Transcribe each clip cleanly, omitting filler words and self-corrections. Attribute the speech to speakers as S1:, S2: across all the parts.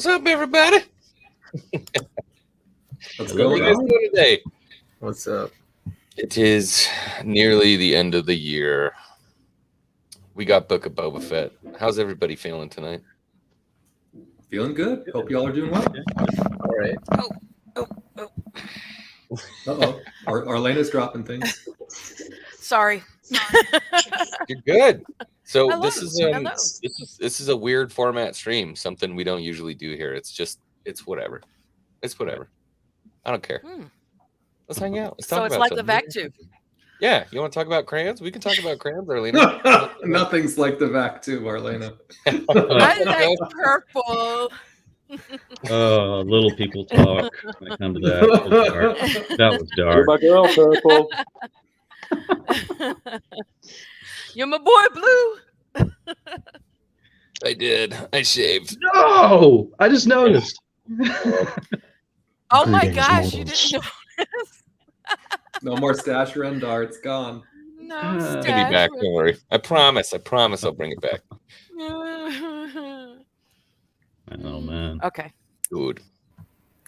S1: What's up, everybody?
S2: What's
S1: What are you
S2: going
S1: guys
S2: on?
S1: doing today?
S3: What's up?
S1: It is nearly the end of the year. We got Book of Boba Fett. How's everybody feeling tonight?
S2: Feeling good. Hope y'all are doing well.
S3: All right.
S2: Uh-oh. Arlena's dropping things.
S4: Sorry.
S1: You're good. So
S4: Hello.
S1: this is a weird format stream. Something we don't usually do here. It's whatever. It's whatever. I don't care. Let's hang out. Let's talk
S4: So it's
S1: about
S4: like
S1: something.
S4: the vac tube.
S1: Yeah, you want to talk about crayons? We can talk about crayons, Arlena.
S2: Nothing's like the vac tube, Arlena.
S4: I like purple.
S5: Little people talk when it comes to that. That was dark.
S6: My girl, Purple.
S4: You're my boy, Blue.
S1: I did. I shaved.
S5: No, I just noticed.
S4: Oh my
S7: Greetings,
S4: gosh, you
S7: mortals.
S4: didn't notice.
S2: No more stash Rendar. It's gone.
S4: No,
S1: I'll be
S4: stash
S1: back.
S4: with-
S1: Don't worry. I promise. I'll bring it back.
S5: Oh man.
S4: Okay.
S1: Good.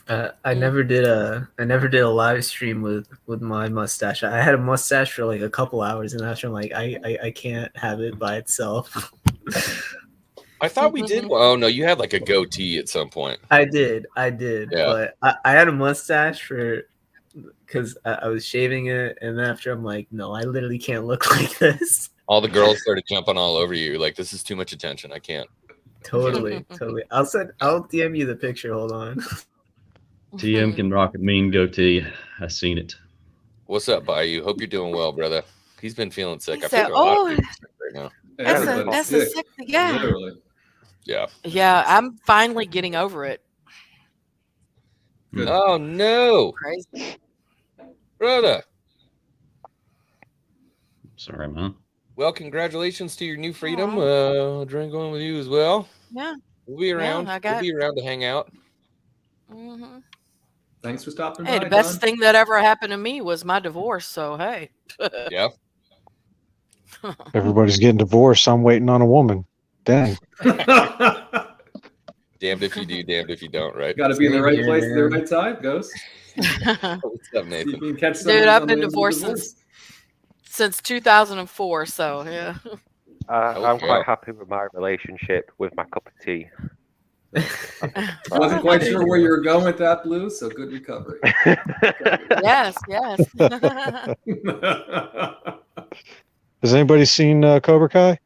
S3: I never did a live stream with my mustache. I had a mustache for like a couple hours, and after I'm like, I can't have it by itself.
S1: I thought we did. Oh no, you had like a goatee at some point.
S3: I did,
S1: Yeah.
S3: but I had a mustache because I was shaving it, and then after I'm like, no, I literally can't look like this.
S1: All the girls started jumping all over you. Like, this is too much attention. I can't.
S3: Totally. I'll DM you the picture. Hold on.
S5: TM can rock a mean goatee. I seen it.
S1: What's up, Bayou? Hope you're doing well, brother. He's been feeling sick.
S4: He
S1: I
S4: said,
S1: think a lot
S4: "Oh,
S1: of people are sick right now.
S2: Everybody's
S4: that's
S2: sick.
S4: a sick. Yeah,
S2: Literally.
S1: Yeah.
S4: yeah. I'm finally getting over it.
S2: Good.
S1: Oh no,
S4: Crazy.
S1: brother.
S5: Sorry, man.
S1: Well, congratulations to your new freedom. Drink on with you as well.
S4: Yeah.
S1: We'll be around. We'll be around to hang out.
S4: Mm-hmm.
S2: Thanks for stopping
S4: Hey,
S2: by,
S4: the best
S2: Don.
S4: thing that ever happened to me was my divorce. So hey.
S1: Yeah.
S7: Everybody's getting divorced. I'm waiting on a woman. Dang.
S1: Damned if you do, damned if you don't. Right?
S2: Got to be in the right
S3: Yeah,
S2: place at the
S3: man.
S2: right time, Ghost.
S1: What's up,
S2: You
S1: Nathan?
S2: can catch
S4: Dude,
S2: someone
S4: I've
S2: on
S4: been
S2: the
S4: divorced since 2004. So yeah.
S6: I'm
S1: Okay.
S6: quite happy with my relationship with my cup of tea.
S2: Wasn't quite sure where you were going with that, Blue. So good recovery.
S4: Yes, yes.
S7: Has anybody seen Cobra Kai?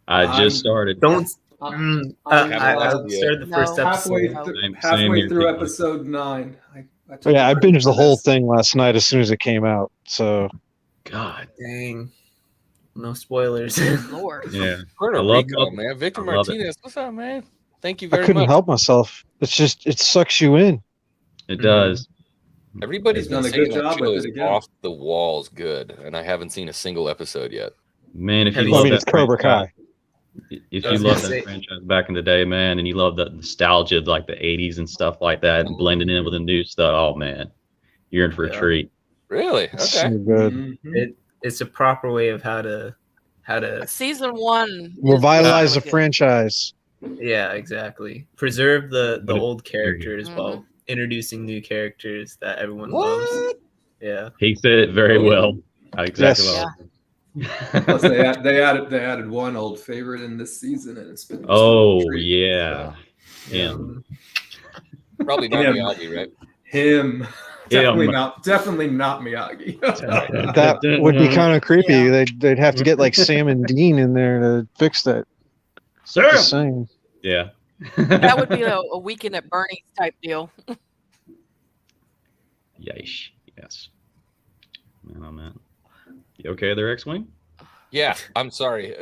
S5: I just started.
S3: Don't. I
S1: haven't watched it
S3: started the first
S4: No.
S2: halfway
S3: episode.
S5: Same
S2: halfway
S5: here,
S2: through
S5: too.
S2: episode 9.
S7: Oh, yeah, I binged the whole
S2: thing.
S7: thing last night as soon as it came out. So
S5: God.
S3: Dang. No spoilers.
S4: Lord.
S5: Yeah.
S1: Puerto
S5: I love
S1: Rico,
S5: it.
S1: man. Victor
S5: I love it.
S1: Martinez. What's up, man? Thank you
S7: I
S1: very
S7: couldn't
S1: much.
S7: help myself. It's just it sucks you in.
S5: It does.
S1: Everybody's
S2: They've
S1: been
S2: done a
S1: saying
S2: good
S1: that
S2: job
S1: show
S2: with
S1: is
S2: it again.
S1: off the walls good, and I haven't seen a single episode yet.
S5: Man, if
S3: Have
S5: you
S3: you
S7: I
S5: love
S7: mean,
S5: that
S7: it's Cobra
S5: franchise-
S7: Kai.
S5: If
S3: I
S5: you
S3: was
S5: love
S3: gonna
S5: that
S3: say-
S5: franchise back in the day, man, and you love that nostalgia of like the 80s and stuff like that, and blending in with the new stuff, oh man, you're in for a
S3: Yeah.
S5: treat.
S1: Really?
S7: It's
S1: Okay.
S7: so good.
S2: Mhm.
S3: It's a proper way of how to
S4: Season 1.
S7: Revitalize
S4: is
S7: the
S4: really good.
S7: franchise.
S3: yeah, exactly. Preserve the
S5: But it-
S3: old characters
S4: Mhm.
S3: while introducing new characters that everyone
S1: What?
S3: loves. Yeah.
S5: He said it very well. Exactly.
S7: Yes.
S5: What I was
S2: Plus, they added one old favorite in this season, and it's been
S5: Oh
S2: a treat.
S5: yeah, him.
S1: Probably not
S2: Yeah.
S1: Miyagi, right?
S2: Him. Definitely
S5: Him.
S2: not Miyagi.
S7: That would be kind of creepy.
S4: Yeah.
S7: They'd have to get like Sam and Dean in there to fix that. Just saying.
S5: Yeah.
S4: That would be a weekend at Bernie's type deal.
S5: Yeesh. Yes. Man, oh man. You okay there, X-Wing?
S1: Yeah. I'm sorry.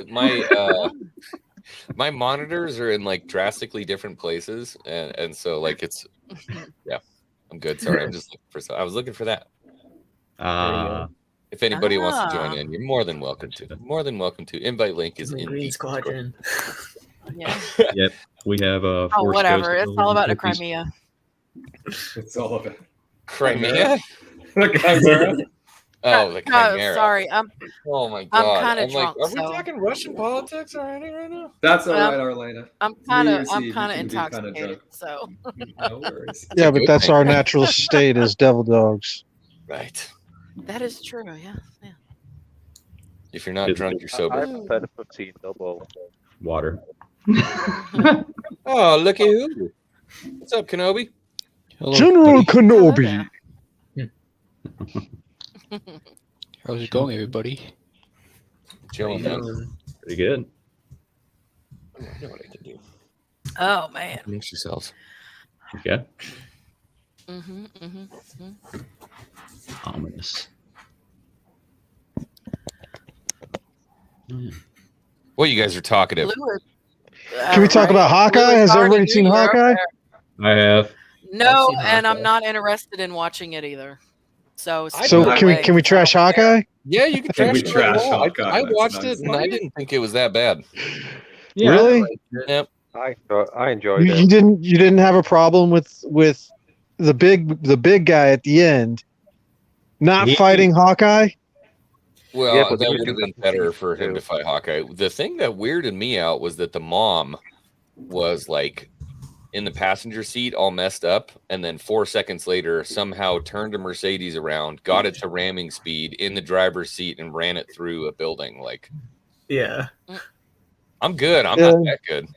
S1: My monitors are in like drastically different places, and so like it's yeah. I'm good. Sorry. I'm just looking for. I was looking for that. If anybody wants to join in, you're more than welcome to. More than welcome to. Invite link is
S3: The
S1: in
S3: Green
S1: the
S3: Squadron.
S4: Yeah.
S5: Yep. We have
S4: Oh,
S5: Force
S4: whatever.
S5: Ghost
S4: It's all about the
S5: cookies.
S4: Crimea.
S2: It's all of it.
S1: Crimea.
S2: The Chimera.
S1: Oh, like Hangar.
S4: sorry,
S1: Oh my
S4: I'm
S1: god!
S4: kinda
S1: I'm like,
S4: drunk,
S1: are we
S4: so-
S1: talking Russian politics already right now?
S2: That's all right, Arlena.
S4: I'm
S2: New
S4: kind of
S2: Year's Eve, you can be kinda
S4: intoxicated.
S2: drunk.
S4: So
S2: No worries.
S1: It's a
S7: Yeah, but
S1: good
S7: that's
S1: thing.
S7: our natural state as devil dogs.
S1: Right.
S4: that is true. Yeah.
S1: If you're not drunk, you're
S6: I
S1: sober.
S6: prefer the poutine double.
S5: Water.
S1: Oh, looky who! What's up, Kenobi?
S8: Hello,
S7: General
S8: everybody.
S7: Kenobi.
S8: How's it going, everybody?
S1: Chilling, man.
S5: Pretty good.
S1: I know what I can do.
S4: Oh man.
S1: Mix yourselves.
S5: Okay.
S4: Mm-hmm.
S5: Ominous.
S1: Well, you guys are talkative.
S7: Can we talk about Hawkeye? Has everybody seen Hawkeye?
S5: I have.
S4: No,
S3: seen
S4: and I'm
S3: Hawkeye.
S4: not interested in watching it either. So
S7: So
S1: No
S7: can we
S1: way.
S7: trash Hawkeye?
S1: Yeah, you can
S2: I think
S1: trash
S2: we
S1: it.
S2: trash
S1: I
S2: Hawkeye. That's
S1: watched
S2: nice.
S1: it and I didn't think it was that bad.
S5: Yeah.
S7: Really?
S1: Yep.
S6: I enjoyed
S7: You
S6: it.
S7: didn't have a problem with the big guy at the end not
S5: He-
S7: fighting Hawkeye?
S1: Well,
S6: Yeah, but
S1: that
S6: they
S1: would have
S6: do
S1: been
S6: that
S1: better
S6: in
S1: for him
S6: too.
S1: to fight Hawkeye. The thing that weirded me out was that the mom was like in the passenger seat all messed up, and then 4 seconds later somehow turned a Mercedes around, got it to ramming speed in the driver's seat, and ran it through a building. Like,
S3: Yeah.
S1: I'm good. I'm
S7: Yeah.
S1: not that good.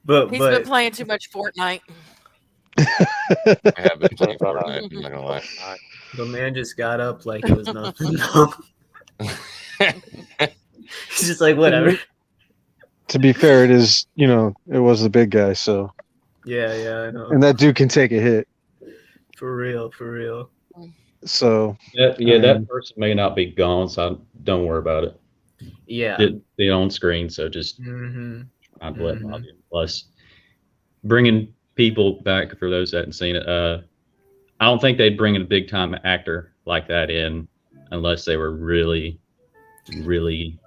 S3: but
S4: He's been playing too much Fortnite.
S1: I have been playing Fortnite. I'm not gonna lie.
S3: the man just got up like it was nothing. He's just like whatever.
S7: To be fair, it was the big guy, so
S3: Yeah, I know.
S7: and that dude can take a hit.
S3: For real.
S7: So
S5: That person may not be gone, so don't worry about it.
S3: Yeah.
S5: They on screen, so just
S3: Mm-hmm.
S5: not let bother you. Plus, bringing people back for those that haven't seen it. I don't think they'd bring in a big time actor like that in unless they were really, really,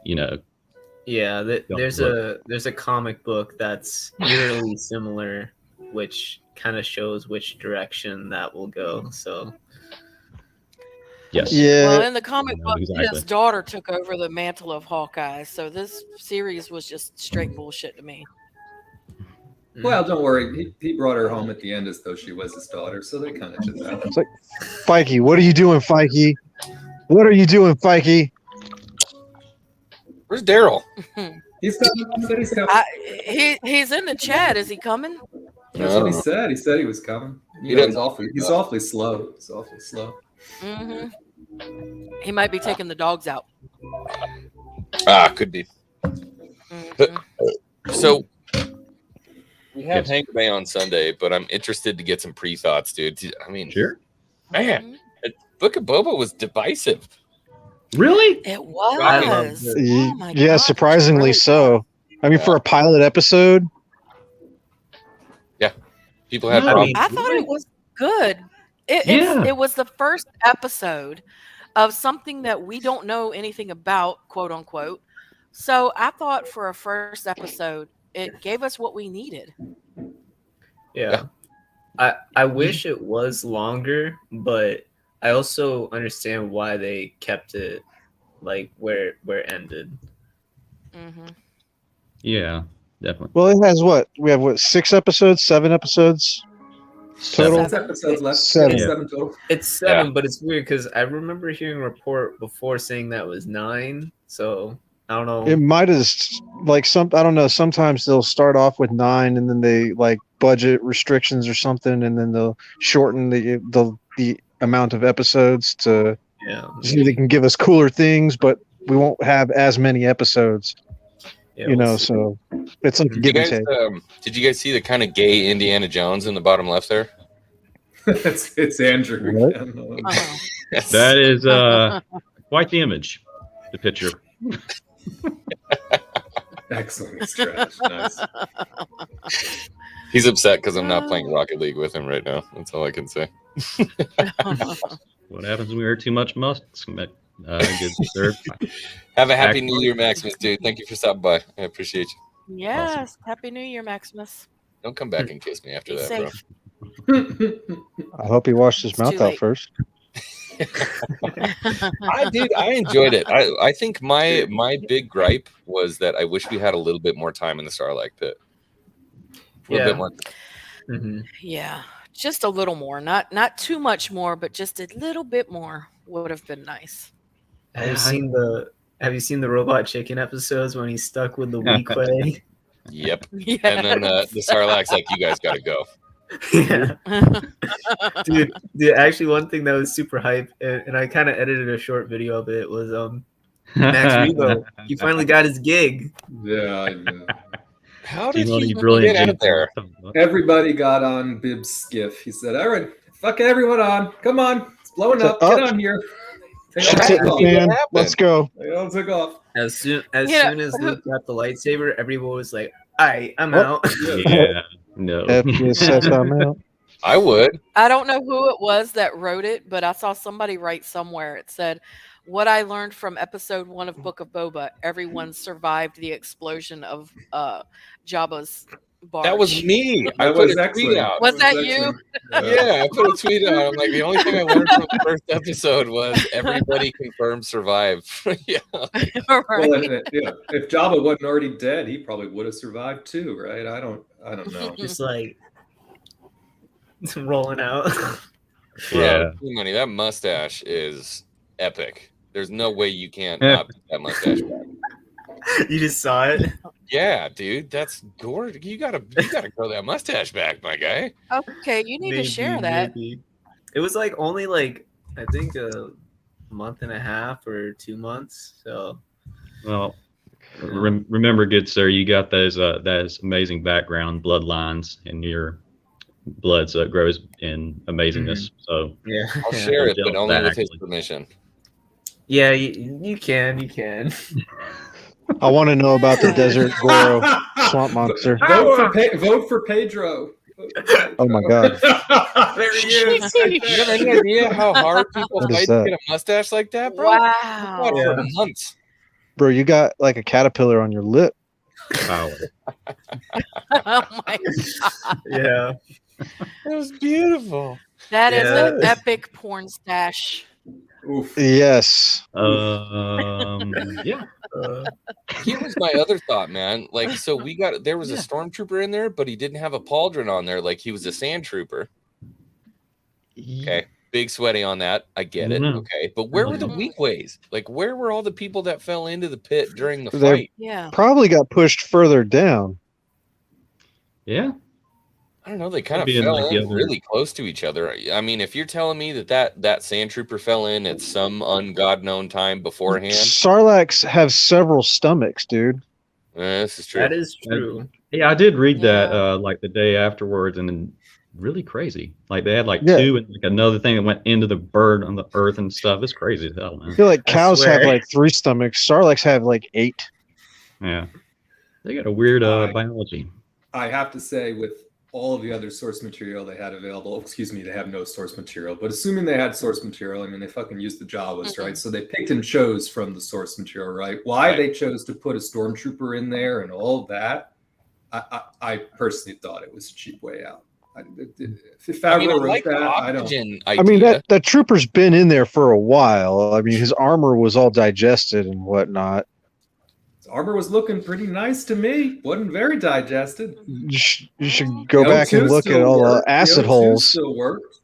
S3: Yeah,
S5: Don't
S3: there's a comic book that's eerily similar, which kind of shows which direction that will go. So
S5: yes.
S7: yeah,
S4: Well, in the comic
S5: No,
S4: book,
S5: exactly.
S4: his daughter took over the mantle of Hawkeye. So this series was just straight bullshit to me.
S2: Well, don't worry. He brought her home at the end as though she was his daughter, so they kind of just happened.
S7: it's like, Fikey, what are you doing, Fikey? What are you doing, Fikey?
S1: Where's Daryl?
S2: He's coming. He said he's coming.
S4: He's in the chat. Is he coming?
S2: That's what he said. He said he was coming.
S1: He doesn't-
S2: He's awfully slow. He's awfully slow.
S4: Mm-hmm. He might be taking the dogs out.
S1: Could be.
S4: Mhm.
S1: So we have
S5: Yes.
S1: Hangar Bay on Sunday, but I'm interested to get some pre-thoughts, dude. I mean,
S5: Sure.
S1: man, Book of Boba was divisive.
S5: Really?
S4: It was.
S1: Shocking.
S4: Oh my
S7: Yeah,
S4: God,
S7: surprisingly
S4: it's
S7: so. I mean, for a pilot episode,
S1: People had
S3: I
S1: problems.
S3: mean,
S4: I thought it was good.
S5: Yeah.
S4: It was the first episode of something that we don't know anything about, quote unquote. So I thought for a first episode, it gave us what we needed.
S3: yeah. I wish it was longer, but I also understand why they kept it like where it ended.
S4: Mm-hmm.
S5: Yeah, definitely.
S7: well, it has we have 6 episodes, 7 episodes total.
S2: 6 episodes left.
S7: Seven.
S2: 7 total.
S3: It's 7, but it's weird because I remember hearing a report before saying that was 9. So I don't know.
S7: It might have I don't know. Sometimes they'll start off with 9, and then they like budget restrictions or something, and then they'll shorten the amount of episodes to
S3: Yeah.
S7: so they can give us cooler things, but we won't have as many episodes.
S3: Yeah, we'll see.
S7: So it's like a give and take.
S1: Did you guys see the kind of gay Indiana Jones in the bottom left there?
S2: it's Andrew.
S7: What?
S2: again.
S4: Uh-huh.
S5: That is quite the image, the picture.
S2: Excellent. It's trash. Nice.
S1: He's upset because I'm not playing Rocket League with him right now. That's all I can say.
S5: What happens when we wear too much musk? Gets served.
S1: Have a happy New Year, Maximus, dude. Thank you for stopping by. I appreciate you.
S4: Yes. Happy New Year, Maximus.
S1: Don't come back and kiss me after
S4: Be
S1: that,
S4: safe.
S1: bro.
S7: I hope he washed his
S4: It's
S7: mouth
S4: too
S7: out
S4: late.
S7: first.
S1: I enjoyed it. I think my big gripe was that I wish we had a little bit more time in the Sarlacc pit. A little bit more.
S3: Mhm.
S4: Yeah, just a little more, not too much more, but just a little bit more would have been nice.
S3: Have you seen the Robot Chicken episodes when he's stuck with the Weequay?
S1: Yep.
S4: Yes.
S1: And then the Sarlacc's like, you guys got to go.
S3: Yeah. dude, actually one thing that was super hype, and I kind of edited a short video of it, was Max Rebo. He finally got his gig.
S2: Yeah, I know.
S1: How did
S5: Timothy
S1: he
S5: Brilliant
S1: get out there?
S2: Everybody got on Bib's skiff. He said, "All right, fuck everyone on. Come on, it's blowing
S7: It's
S2: up.
S7: up.
S2: Get on here." They all
S7: Shit's
S2: took
S7: hitting the
S2: off.
S7: fan.
S1: happened?
S7: Let's go.
S2: They all took off.
S3: As soon as
S4: Yeah.
S3: Luke got the lightsaber, everyone was like, "Alright, I'm
S7: Oh.
S3: out."
S5: Yeah, no.
S7: FPSS, I'm out.
S1: I would.
S4: I don't know who it was that wrote it, but I saw somebody write somewhere. It said, "What I learned from episode 1 of Book of Boba: everyone survived the explosion of Jabba's barge."
S1: That was me. I
S2: That
S1: put
S2: was
S1: a
S2: excellent.
S1: tweet out.
S4: Was that you?
S2: excellent.
S1: Yeah, I put a tweet out. I'm like, the only thing I learned from the first episode was everybody confirmed survived. Yeah.
S4: Right.
S2: Well, yeah. If Jabba wasn't already dead, he probably would have survived too, right? I don't know.
S3: Just like rolling out.
S5: Yeah.
S1: Bro, money. That mustache is epic. There's no way you can't not put that mustache back.
S3: You just saw it.
S1: Yeah, dude, that's gorgeous. You gotta grow that mustache back, my guy.
S4: Okay, you need to share that.
S3: Maybe. It was like only like I think a month and a half or 2 months. So
S5: Well, remember, good sir, you got those amazing background bloodlines in your blood, so it grows in amazingness. So
S3: yeah,
S1: I'll share it, but
S5: Jump
S1: only with
S5: back.
S1: his permission.
S3: yeah, you can.
S7: I want to know about the Desert Goro swamp monster.
S2: Vote for Pedro.
S7: Oh my god.
S2: There he is.
S1: You have any idea how hard people
S7: What is
S1: fight to
S7: that?
S1: get a mustache like that, bro?
S4: Wow.
S1: Fought for
S3: Yeah.
S1: months.
S7: Bro, you got like a caterpillar on your lip.
S5: power.
S4: Oh my god.
S3: Yeah.
S1: It was beautiful.
S4: That is an
S3: Yeah.
S4: epic porn stash.
S2: Oof.
S7: Yes.
S5: Yeah.
S1: Here's my other thought, man. Like, so there was a stormtrooper in there, but he didn't have a pauldron on there, like he was a sand trooper. Okay. Big sweaty on that. I get it.
S5: Mhm.
S1: Okay. But where were the
S4: Mhm.
S1: weak ways? Like, where were all the people that fell into the pit during the
S7: They're-
S1: fight?
S4: Yeah.
S7: Probably got pushed further down.
S5: Yeah.
S1: I don't know. They kind of
S5: Maybe in,
S1: fell
S5: like, the
S1: in
S5: other-
S1: really close to each other. I mean, if you're telling me that sand trooper fell in at some ungod known time beforehand,
S7: Sarlaccs have several stomachs, dude.
S1: this is true.
S3: That is true.
S5: Yeah, I did read that
S4: Yeah.
S5: like the day afterwards, and then really crazy. Like they had like
S7: Yeah.
S5: 2 and like another thing that went into the bird on the earth and stuff. It's crazy as hell,
S7: I
S5: man.
S7: feel like
S3: I
S7: cows have
S3: swear.
S7: like 3 stomachs. Sarlaccs have like 8.
S5: Yeah. They got a weird
S2: Right.
S5: biology.
S2: I have to say, with all of the other source material they had available, excuse me, they have no source material, but assuming they had source material, I mean, they fucking used the Jawas,
S4: Mhm.
S2: right? So they picked and chose from the source material, right? Why
S1: Right.
S2: they chose to put a stormtrooper in there and all of that, I personally thought it was a cheap way out. If
S1: I mean, I
S2: Favreau wrote
S1: like the
S2: that, I don't.
S1: oxygen
S7: I mean,
S1: idea.
S7: that trooper's been in there for a while. I mean, his armor was all digested and whatnot.
S2: His armor was looking pretty nice to me. Wasn't very digested.
S7: You should go
S2: The
S7: back and
S2: O2
S7: look
S2: still
S7: at all
S2: worked.
S7: the acid
S2: O2
S7: holes.
S2: Still worked.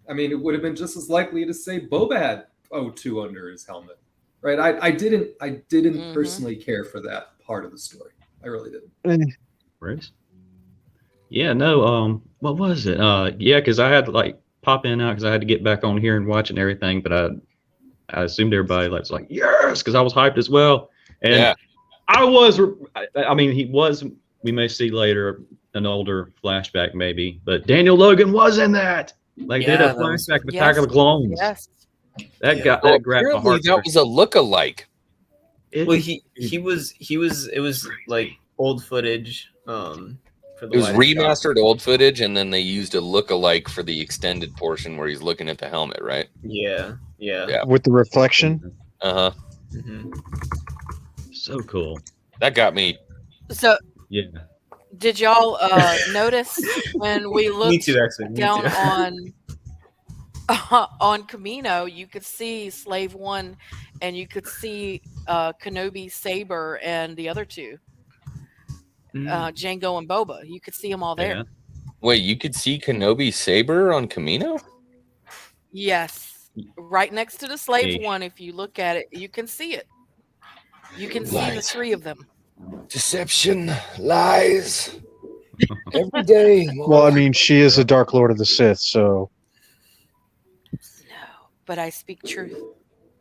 S2: I mean, it would have been just as likely to say Boba had O2 under his helmet, right? I didn't
S4: Mhm.
S2: personally care for that part of the story. I really didn't.
S5: Right? Yeah, no, what was it? Yeah, because I had to like pop in and out because I had to get back on here and watch and everything, but I assumed everybody was like, yes, because I was hyped as well. And
S1: Yeah.
S5: I mean, he was, we may see later an older flashback maybe, but Daniel Logan was in that. Like, did a
S3: Yeah, that was-
S5: flashback of Attack of the Clones.
S4: Yes.
S5: That
S3: Yeah.
S5: got
S1: Well,
S5: that grabbed my
S1: apparently
S5: heart.
S1: that was a look-alike.
S3: Well, he was it was like old footage for the
S1: It was
S3: wide shot.
S1: remastered old footage, and then they used a look-alike for the extended portion where he's looking at the helmet, right?
S3: Yeah.
S1: Yeah.
S7: With the reflection.
S1: Uh-huh.
S3: Mhm.
S5: So cool.
S1: That got me.
S4: So
S5: Yeah.
S4: did y'all notice when we
S3: Me
S4: looked
S3: too, actually. Me
S4: down
S3: too.
S4: on on Camino, you could see Slave One, and you could see Kenobi, Saber, and the other two, Django and Boba. You could see them all there.
S5: Yeah.
S1: Wait, you could see Kenobi Saber on Camino?
S4: Yes, right next to the Slave
S5: Yeesh.
S4: One. If you look at it, you can see it. You can see the
S1: Lies.
S4: 3 of them.
S1: Deception, lies. Every day.
S7: Well, I mean, she is a Dark Lord of the Sith, so
S4: No, but I speak truth.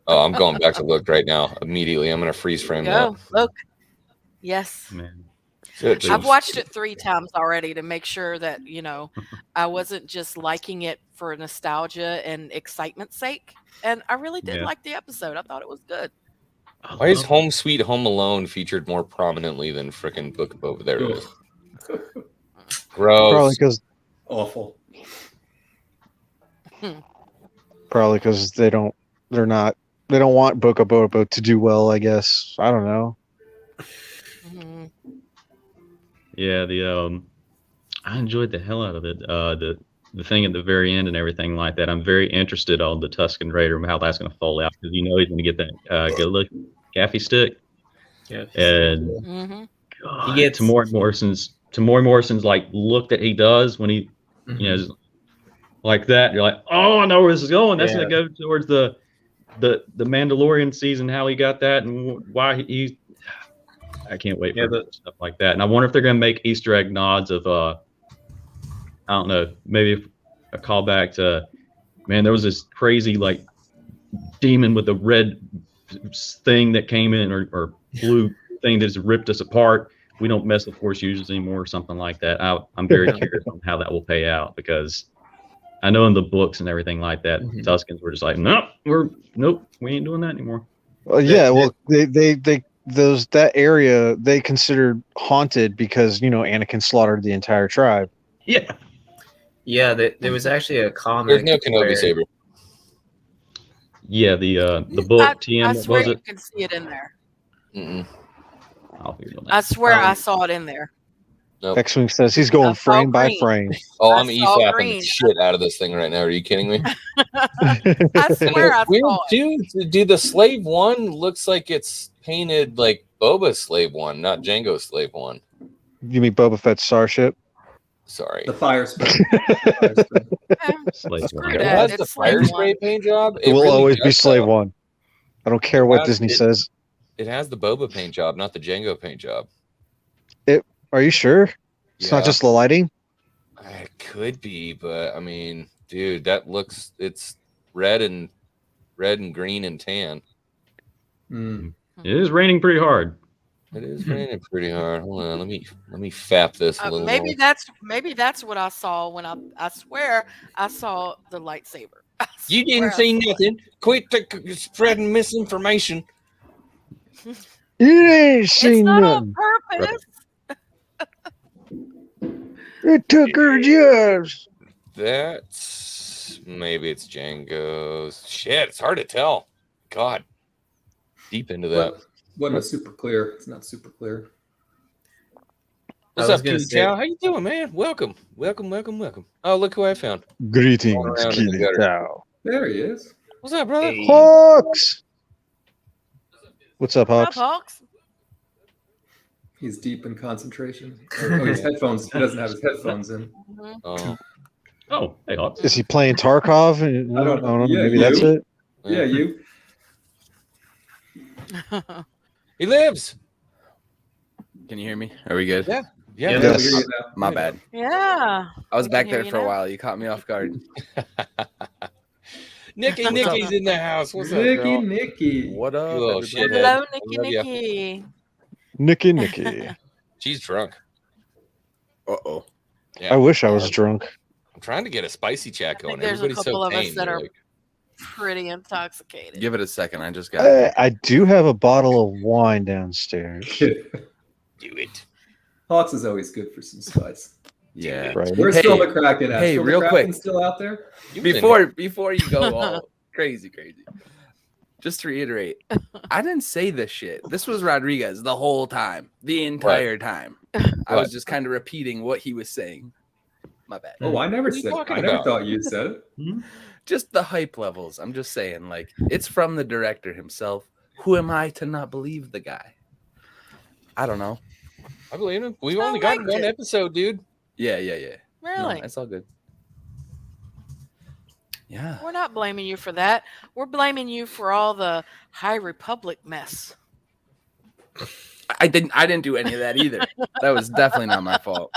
S1: Oh, I'm going back to look right now. Immediately. I'm going to freeze frame that.
S4: Go look. Yes.
S5: Man.
S1: Good.
S4: I've watched it 3 times already to make sure that, I wasn't just liking it for nostalgia and excitement's sake. And I really did
S5: Yeah.
S4: like the episode. I thought it was good.
S1: Why is Home Sweet Home Alone featured more prominently than frickin' Book of Boba? There it is.
S7: probably
S1: Gross.
S7: because
S2: Awful.
S7: they don't want Book of Boba to do well. I guess I don't know.
S4: Mhm.
S5: Yeah, I enjoyed the hell out of it. The thing at the very end and everything like that. I'm very interested on the Tusken Raider and how that's going to fold out because he's going to get that good look gaffy stick.
S3: Yeah.
S5: And
S4: Mhm.
S5: God,
S3: He gets-
S5: Tamori Morrison's like look that he does when he just like that. You're like, oh, I know where this is going. That's
S3: Yeah.
S5: going to go towards the Mandalorian season, how he got that and why he. I can't wait for stuff like that. And I wonder if they're going to make Easter egg nods of, I don't know, maybe a callback to, man, there was this crazy like demon with a red thing that came in or blue thing that just ripped us apart. We don't mess with Force users anymore or something like that. I'm very curious on how that will pay out because I know in the books and everything like that, Tuskens were just like, nope, we ain't doing that anymore.
S7: Well, yeah, well, that area they considered haunted because Anakin slaughtered the entire tribe.
S5: Yeah.
S3: Yeah, there was actually a comic.
S1: There's no Kenobi
S3: where-
S1: Saber.
S5: Yeah, the book TM,
S4: I
S5: what
S4: swear
S5: was
S4: you
S5: it?
S4: can see it in there.
S1: Mm-mm.
S5: I'll figure it out.
S4: I swear I saw it in there.
S1: Nope.
S7: X-Wing says he's going
S4: I saw
S7: frame by
S4: green.
S7: frame.
S1: Oh,
S4: I
S1: I'm
S4: saw
S1: e-flapping the
S4: green.
S1: shit out of this thing right now. Are you kidding me?
S4: I swear I
S1: Weird
S4: saw it.
S1: too. Dude, the Slave One looks like it's painted like Boba's Slave One, not Django's Slave One.
S7: You mean Boba Fett's starship?
S1: Sorry.
S2: The fire spray.
S5: Slave
S4: Screw
S5: One.
S1: It
S4: that.
S1: has
S4: It's
S1: the
S4: Slave
S1: fire spray
S4: One.
S1: paint job.
S7: It will
S1: really
S7: always be
S1: does,
S7: Slave
S1: though.
S7: One. I don't care what
S1: has-
S7: Disney
S1: it-
S7: says.
S1: It has the Boba paint job, not the Django paint job.
S7: Are you sure? It's not
S1: Yeah.
S7: just the lighting?
S1: It could be, but I mean, dude, it's red and green and tan.
S2: Mm.
S5: It is raining pretty hard.
S1: It is raining pretty hard. Hold on, let me fap this a little
S4: Maybe
S1: more.
S4: that's what I saw when I swear I saw the lightsaber. I
S1: You
S4: swear
S1: didn't
S4: I
S1: see
S4: saw it.
S1: nothing. Quit spreading misinformation.
S7: You didn't
S4: It's
S7: see
S4: not on
S7: nothing.
S4: purpose.
S7: It took her years.
S1: That's maybe it's Django's. Shit, it's hard to tell. God, deep into that.
S2: Wasn't super clear. It's not super clear.
S1: What's
S3: I was
S1: up,
S3: gonna
S1: Kitty
S3: say-
S1: Chow? How you doing, man? Welcome. Oh, look who I found.
S7: Greetings,
S1: Around in the
S7: Kitty
S1: gutter.
S7: Cow.
S2: There he is.
S1: What's up, brother?
S7: Hawks! What's up,
S4: Up,
S7: Hawks?
S4: Hawks?
S2: He's deep in concentration. Oh, his headphones. He doesn't have his headphones in.
S4: Mhm.
S1: Oh,
S5: Oh, hey, Hawks.
S7: Is he playing Tarkov? And,
S2: I don't know. Yeah,
S7: maybe that's
S2: you.
S7: it.
S2: Yeah, you.
S1: he lives.
S9: Can you hear me? Are we good?
S1: Yeah.
S3: Yeah.
S2: Yeah,
S7: Yes.
S2: we hear you now.
S9: My bad.
S4: Yeah.
S9: I was
S4: We
S9: back
S4: can hear
S9: there
S4: you
S9: for a
S4: now.
S9: while. You caught me off guard.
S1: Nikki's in the house. What's up,
S2: Nicky,
S1: girl?
S2: Nicky.
S9: What up?
S1: You little
S9: everybody?
S1: shithead.
S4: Hello,
S1: I
S4: Nikki.
S1: love ya.
S4: Nikki.
S7: Nicky.
S1: She's drunk.
S9: Uh-oh.
S1: Yeah.
S7: I wish I was drunk.
S1: I'm trying to get a spicy chat
S4: I think
S1: going.
S4: there's a
S1: Everybody's
S4: couple
S1: so
S4: of us
S1: tame.
S4: that
S1: They're
S4: are
S1: like,
S4: pretty intoxicated.
S9: Give it a second. I just got
S7: I do have a bottle of wine downstairs.
S1: do it.
S2: Hawks is always good for some spice.
S9: Yeah.
S7: Right.
S2: Where's
S9: Hey,
S2: Phil the Kraken at?
S9: hey,
S2: Phil the
S9: real
S2: Kraken
S9: quick.
S2: still out there?
S1: You was in
S9: Before you go all crazy. Just to reiterate, I didn't say this shit. This was Rodriguez the whole time, the entire time. I was
S1: What?
S9: just kind of repeating what he was saying. My bad.
S2: Oh, I never
S1: What are you
S2: said.
S1: talking
S2: I never
S1: about?
S2: thought you said it.
S9: Just the hype levels. I'm just saying, like, it's from the director himself. Who am I to not believe the guy? I don't know.
S1: I believe him. We've
S4: I
S1: only gotten
S4: liked
S1: one
S4: it.
S1: episode, dude.
S9: Yeah. No,
S4: Really?
S9: it's all good. Yeah.
S4: We're not blaming you for that. We're blaming you for all the High Republic mess.
S9: I didn't do any of that either. That was definitely not my fault.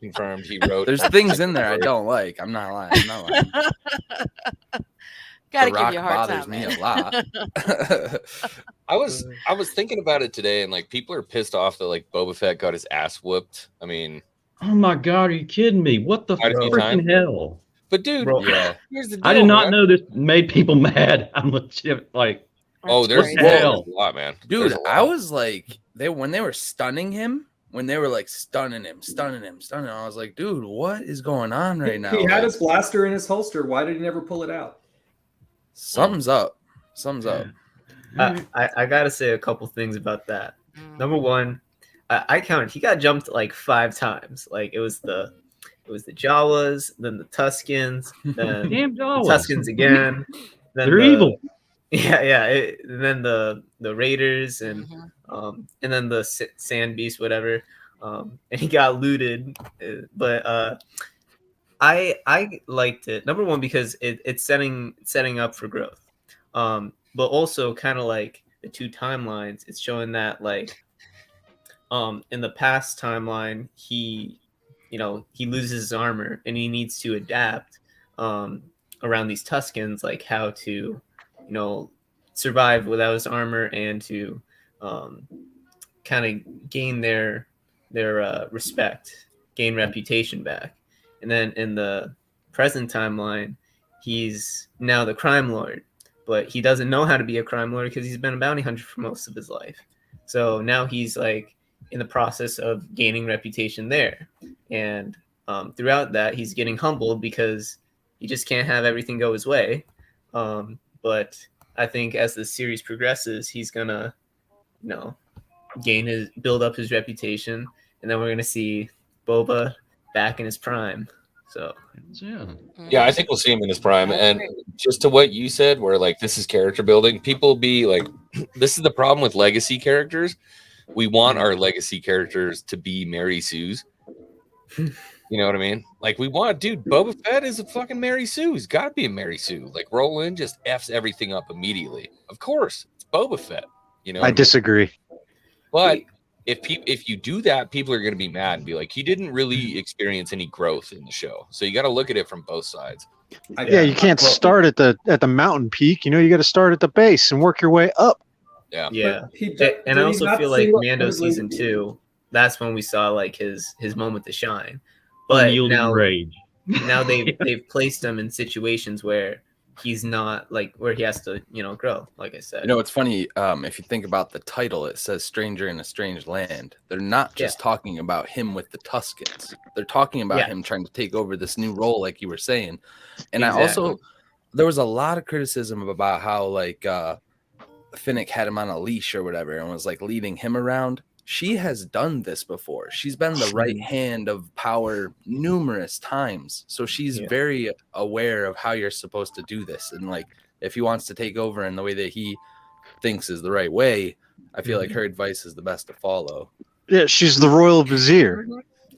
S1: Confirmed. He wrote.
S9: There's things in there I don't like. I'm not lying.
S4: Gotta
S9: The
S4: give
S9: Rock
S4: you a hard
S9: bothers
S4: time,
S9: me
S4: man.
S9: a lot.
S1: I was thinking about it today, and like people are pissed off that like Boba Fett got his ass whooped. I mean,
S5: Oh my god, are you kidding me? What the
S1: Quite a few
S5: freaking
S1: times.
S5: hell?
S1: but dude,
S3: Bro,
S9: Yeah.
S1: here's the deal.
S5: I did not
S1: man.
S5: know this made people mad. I'm legit like,
S1: Oh,
S4: That's
S1: there's,
S4: crazy.
S5: the
S1: there's
S5: hell?
S1: a lot, man.
S9: Dude,
S1: There's a lot.
S9: I was like, when they were stunning him, when they were like stunning him, I was like, dude, what is going on right now?
S2: He had
S9: Like,
S2: his blaster in his holster. Why did he never pull it out?
S9: something's up. Something's up.
S3: I gotta say a couple things about that.
S4: Mm.
S3: Number one, I counted. He got jumped like 5 times. Like it was the Jawas, then the Tuskens, then
S5: damn
S3: the
S5: Jawas.
S3: Tuskens again. Then
S5: They're evil.
S3: Yeah. And then the Raiders and
S4: Mhm.
S3: and then the Sand Beast, whatever. And he got looted, but I liked it. Number one because it's setting up for growth. But also kind of like the 2 timelines. It's showing that like in the past timeline he loses his armor and he needs to adapt around these Tuskens, like how to survive without his armor and to kind of gain their respect, gain reputation back. And then in the present timeline, he's now the crime lord, but he doesn't know how to be a crime lord because he's been a bounty hunter for most of his life. So now he's like in the process of gaining reputation there. And throughout that, he's getting humbled because he just can't have everything go his way. But I think as the series progresses, he's gonna, build up his reputation, and then we're gonna see Boba back in his prime. So
S5: Yeah.
S1: Yeah, I think we'll see him in his prime. And just to what you said, where like this is character building, people be like, this is the problem with legacy characters. We want our legacy characters to be Mary Sue's. You know what I mean? Like we want, dude, Boba Fett is a fucking Mary Sue. He's got to be a Mary Sue. Like Roland just F's everything up immediately. Of course, it's Boba Fett. You know,
S7: I disagree.
S1: But if you do that, people are going to be mad and be like, he didn't really experience any growth in the show. So you got to look at it from both sides.
S7: Yeah, you can't start at the mountain peak. You got to start at the base and work your way up.
S1: Yeah.
S3: yeah.
S2: Did
S3: And I
S2: he
S3: also
S2: not
S3: feel like Mando
S2: single-handedly-
S3: season 2, that's when we saw like his moment to shine. But
S5: Unyielding
S3: now
S5: rage.
S3: now they've placed him in situations where he's not like where he has to grow, like I said.
S9: You know, it's funny. If you think about the title, it says "Stranger in a Strange Land." They're not just talking about him with the Tuskens. They're talking about him trying to take over this new role, like you were saying. And there was a lot of criticism about how like Finnick had him on a leash or whatever, and was like leading him around. She has done this before. She's been the right hand of power numerous times. So she's very aware of how you're supposed to do this. And like, if he wants to take over in the way that he thinks is the right way, I feel like her advice is the best to follow.
S7: Yeah, she's the royal vizier.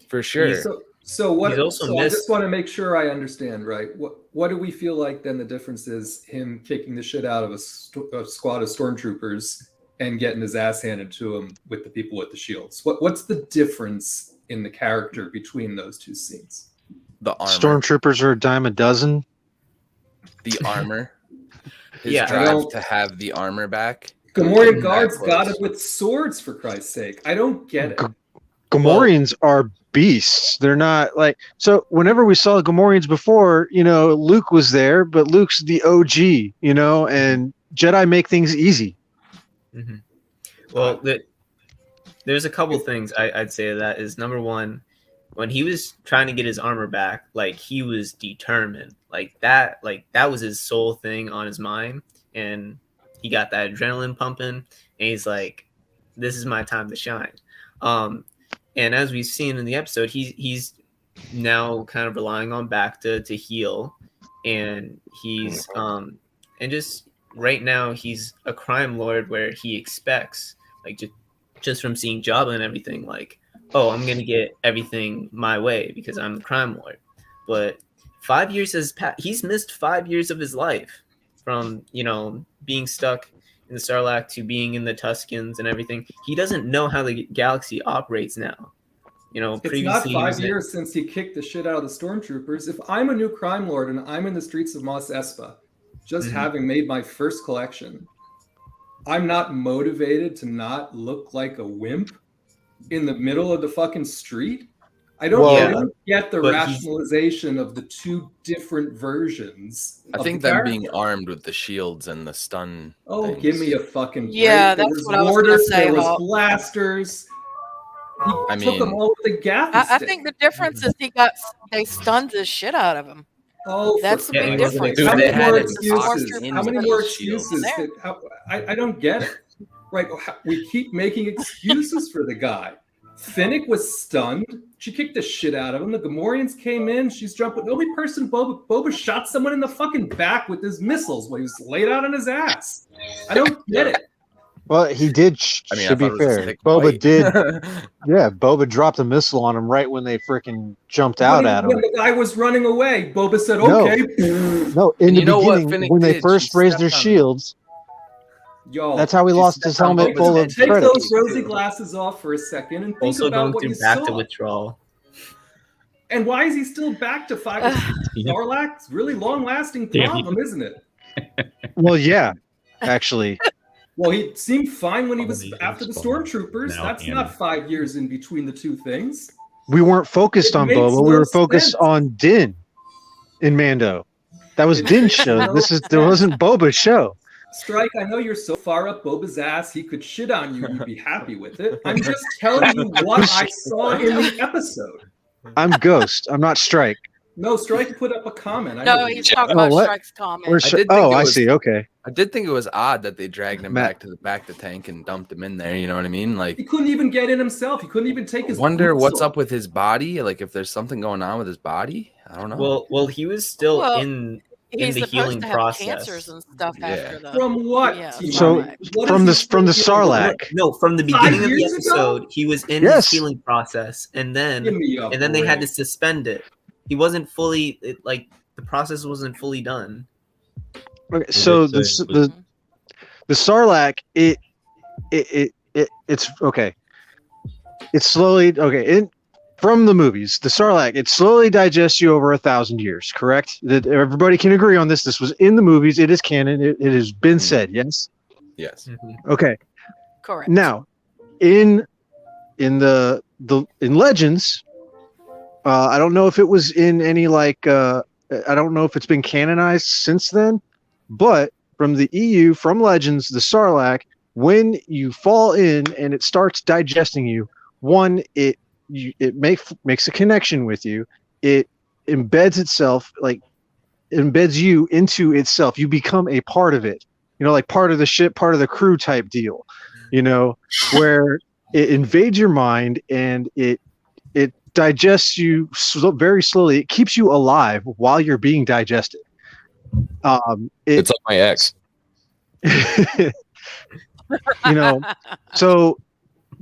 S9: For sure.
S2: So what?
S3: He's also
S2: So I
S3: missed-
S2: just want to make sure I understand, right? What do we feel like then the difference is him kicking the shit out of a squad of stormtroopers and getting his ass handed to him with the people with the shields? What's the difference in the character between those two scenes?
S9: The armor.
S7: Stormtroopers are a dime a dozen.
S9: The armor. His
S3: Yeah, I
S9: drive
S2: don't-
S9: to have the armor back.
S2: Gamorrean
S9: That
S2: guards
S9: close.
S2: got it with swords, for Christ's sake. I don't get it.
S7: Gamorreans are beasts. They're not like so. Whenever we saw Gamorreans before, Luke was there, but Luke's the OG, and Jedi make things easy.
S3: Mm-hmm. Well, there's a couple things I'd say to that is number one, when he was trying to get his armor back, like he was determined, like that was his sole thing on his mind, and he got that adrenaline pumping, and he's like, "This is my time to shine." And as we've seen in the episode, he's now kind of relying on Bacta to heal, and he's and just right now he's a crime lord where he expects, like, just from seeing Jabba and everything, like, oh, I'm gonna get everything my way because I'm the crime lord. But 5 years has passed. He's missed 5 years of his life, from being stuck in the Sarlacc to being in the Tuscans and everything. He doesn't know how the galaxy operates now.
S2: It's
S3: Previously
S2: not
S3: he
S2: 5
S3: was
S2: years since he kicked the shit out of the stormtroopers. If I'm a new crime lord and I'm in the streets of Mos Espa, just having made my first collection, I'm not motivated to not look like a wimp in the middle of the fucking street. I don't get the rationalization of the two different versions.
S9: I think them being armed with the shields and the stun.
S2: Oh, give me a fucking break.
S4: Yeah,
S2: there
S4: that's
S2: was
S4: what I was
S2: mortars,
S4: gonna say
S2: there was
S4: about-
S2: blasters. He took them all with the gaff.
S4: I think the difference is they stunned the shit out of him.
S2: Oh,
S4: that's the big difference.
S2: How many more
S4: Stormtroopers
S2: excuses? I don't get it. Right, we keep making excuses for the guy. Finnick was stunned. She kicked the shit out of him. The Gamorreans came in. She's jumping. The only person Boba shot someone in the fucking back with his missiles while he was laid out on his ass. I don't get it.
S7: Well, he did. To be fair, Boba did. Yeah, Boba dropped a missile on him right when they freaking jumped out at him.
S2: When the guy was running away, Boba said, "Okay."
S7: No, in the beginning, when they first raised their shields, that's how he lost his helmet full of
S2: Take
S7: credits.
S2: those rosy glasses off for a second and think
S3: also
S2: about
S3: going
S2: what
S3: through
S2: you
S3: back
S2: saw.
S3: to withdrawal.
S2: And why is he still back to 5? Sarlacc's really long-lasting problem, isn't it?
S7: Well, yeah, actually.
S2: Well, he seemed fine when he was after the stormtroopers. That's not 5 years in between the two things.
S7: We weren't focused on Boba. We were focused on Din in Mando. That was Din's show. There wasn't Boba's show.
S2: Strike, I know you're so far up Boba's ass, he could shit on you and you'd be happy with it. I'm just telling you what I saw in the episode.
S7: I'm Ghost. I'm not Strike.
S2: No, Strike put up a comment.
S4: No, he's talking about Strike's comment.
S7: I see. Okay.
S9: I did think it was odd that they dragged him back to the tank and dumped him in there. You know what I mean? Like,
S2: he couldn't even get in himself. He couldn't even take his.
S9: Wonder what's up with his body. Like, if there's something going on with his body. I don't know.
S3: Well, he was still in the healing process.
S4: Cancers and stuff after the,
S2: from what?
S4: Yeah.
S7: So from the Sarlacc.
S3: No, from the beginning of the episode, he was in his healing process, and then they had to suspend it. He wasn't fully the process wasn't fully done.
S7: Okay, so the Sarlacc, it's okay. It's slowly okay. From the movies, the Sarlacc, it slowly digests you over 1,000 years. Correct? That everybody can agree on this. This was in the movies. It is canon. It has been said. Yes.
S9: Yes.
S7: Okay.
S4: Correct.
S7: Now, in Legends, I don't know if it was in any I don't know if it's been canonized since then, but from the EU, from Legends, the Sarlacc, when you fall in and it starts digesting you, it makes a connection with you. It embeds itself, embeds you into itself. You become a part of it, like part of the ship, part of the crew type deal, where it invades your mind and it digests you very slowly. It keeps you alive while you're being digested.
S1: It's like my ex.
S7: So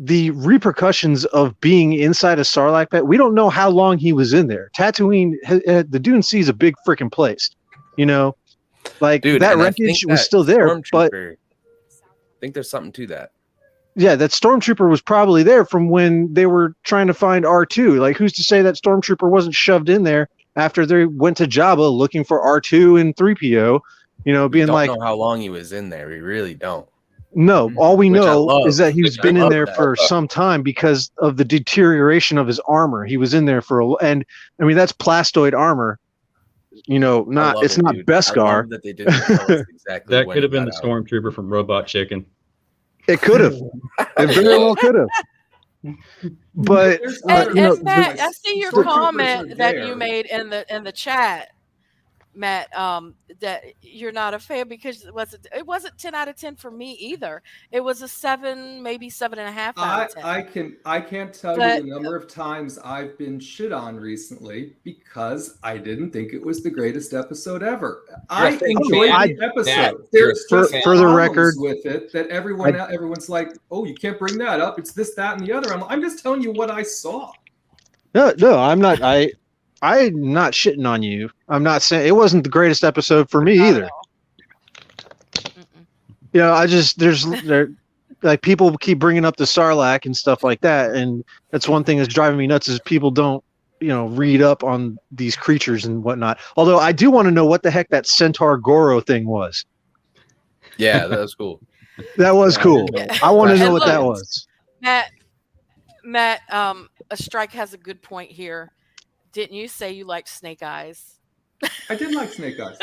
S7: the repercussions of being inside a Sarlacc pit, we don't know how long he was in there. Tatooine, the Dune Sea is a big freaking place. Dude, that wreckage was still there, but
S9: I think there's something to that.
S7: Yeah, that stormtrooper was probably there from when they were trying to find R2. Like, who's to say that stormtrooper wasn't shoved in there after they went to Jabba looking for R2 and 3PO, being
S9: don't
S7: like,
S9: know how long he was in there. We really don't.
S7: No, all we know is that he's been in there for some time because of the deterioration of his armor. He was in there and I mean, that's plastoid armor. It's not Beskar.
S9: That they didn't tell us exactly.
S5: That could have been the stormtrooper from Robot Chicken.
S7: It could have. It very well could have. But
S4: Matt, I see your comment that you made in the chat Matt, that you're not a fan because it wasn't 10 out of 10 for me either. It was a 7, maybe 7.5 out of 10.
S2: I can't tell
S4: But-
S2: you the number of times I've been shit on recently because I didn't think it was the greatest episode ever. I enjoyed the episode. There's just
S7: for the
S2: problems
S7: record
S2: with it that everyone's like, oh, you can't bring that up. It's this, that, and the other. I'm just telling you what I saw.
S7: No, I'm not. I'm not shitting on you. I'm not saying it wasn't the greatest episode for me either. You know, there like people keep bringing up the Sarlacc and stuff like that, and that's one thing that's driving me nuts is people don't, read up on these creatures and whatnot. Although I do want to know what the heck that Centaur Goro thing was.
S9: Yeah, that was cool.
S7: That was cool.
S4: Yeah.
S7: I want to know
S4: And
S7: what that
S4: look,
S7: was.
S4: Matt, a strike has a good point here. Didn't you say you liked Snake Eyes?
S2: I did like Snake Eyes.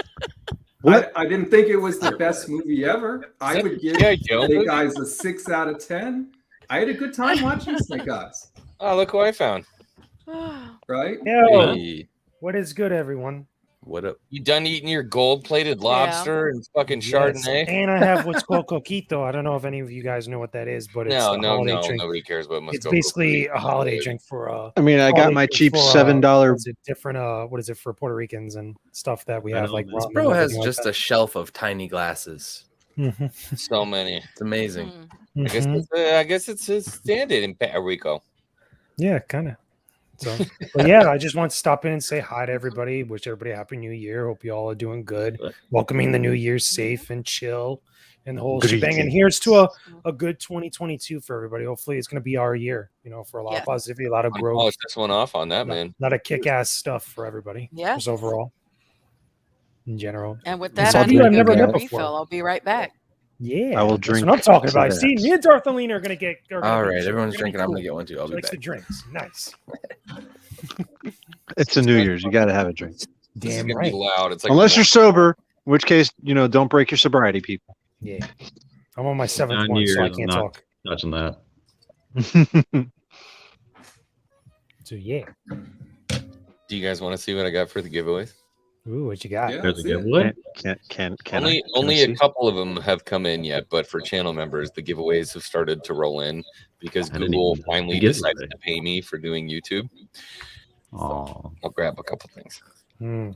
S7: What?
S2: I didn't think it was the best movie ever. I would give Snake Eyes a 6 out of 10. I had a good time watching Snake Eyes.
S1: Oh, look who I found.
S2: Right?
S10: Yo,
S1: Hey,
S10: what is good, everyone?
S9: What up?
S1: you done eating your gold-plated lobster and fucking
S10: Yes,
S1: Chardonnay?
S10: and I have what's called coquito. I don't know if any of you guys know what that is, but it's
S1: No,
S10: a holiday drink.
S1: nobody cares about
S10: It's
S1: Moscow
S10: basically
S1: Coquito.
S10: a holiday drink for
S7: I mean, I got my cheap $7.
S10: What's it, different what is it for Puerto Ricans and stuff that we
S5: I
S10: have
S5: know,
S10: like
S5: this
S10: rum and
S9: Bro has
S10: everything like
S9: just a shelf of tiny glasses.
S10: that.
S1: So many.
S9: It's amazing.
S10: Mhm.
S1: I guess it's his standard in Puerto Rico.
S10: Yeah, kind of. So, but yeah, I just want to stop in and say hi to everybody. Wish everybody a happy new year. Hope you all are doing good. Welcoming the new year safe and chill and the whole shebang. And here's to a good 2022 for everybody. Hopefully, it's going to be our year. For a lot of positivity, a lot of
S1: I'll
S10: growth.
S1: polish this one off on that, man.
S10: A lot of kick-ass stuff for everybody.
S4: Yeah.
S10: Just overall, in general.
S4: And with
S10: And
S4: that,
S10: some
S4: I
S10: people
S4: need
S10: I've
S4: to
S10: never
S4: go get
S10: met
S4: a
S10: before.
S4: refill. I'll be right back.
S10: Yeah,
S7: I will
S10: that's
S7: drink
S10: what I'm talking about.
S7: to
S10: See,
S7: that.
S10: me and Darthelina are gonna get.
S9: All right, everyone's drinking. I'm gonna get one too. I'll
S10: She
S9: be
S10: likes
S9: back.
S10: the drinks. Nice.
S7: It's a New Year's. You got to have a drink.
S1: This is
S10: Damn
S1: gonna
S10: right.
S1: be loud. It's like
S7: Unless you're sober, in which case, don't break your sobriety, people.
S10: Yeah, I'm on my 7th
S5: 9
S10: one, so I
S5: years,
S10: can't
S5: not
S10: talk.
S5: touching that.
S10: So yeah.
S1: Do you guys want to see what I got for the giveaways?
S10: Ooh, what you got?
S2: Yeah.
S5: There's a
S2: see it.
S5: giveaway.
S7: Can
S1: Only
S7: I see?
S1: a couple of them have come in yet, but for channel members, the giveaways have started to roll in because
S5: I didn't
S1: Google
S5: even
S1: finally
S5: get
S1: decided
S5: it.
S1: to pay me for doing YouTube.
S5: Oh,
S1: I'll grab a couple things.
S10: Hmm.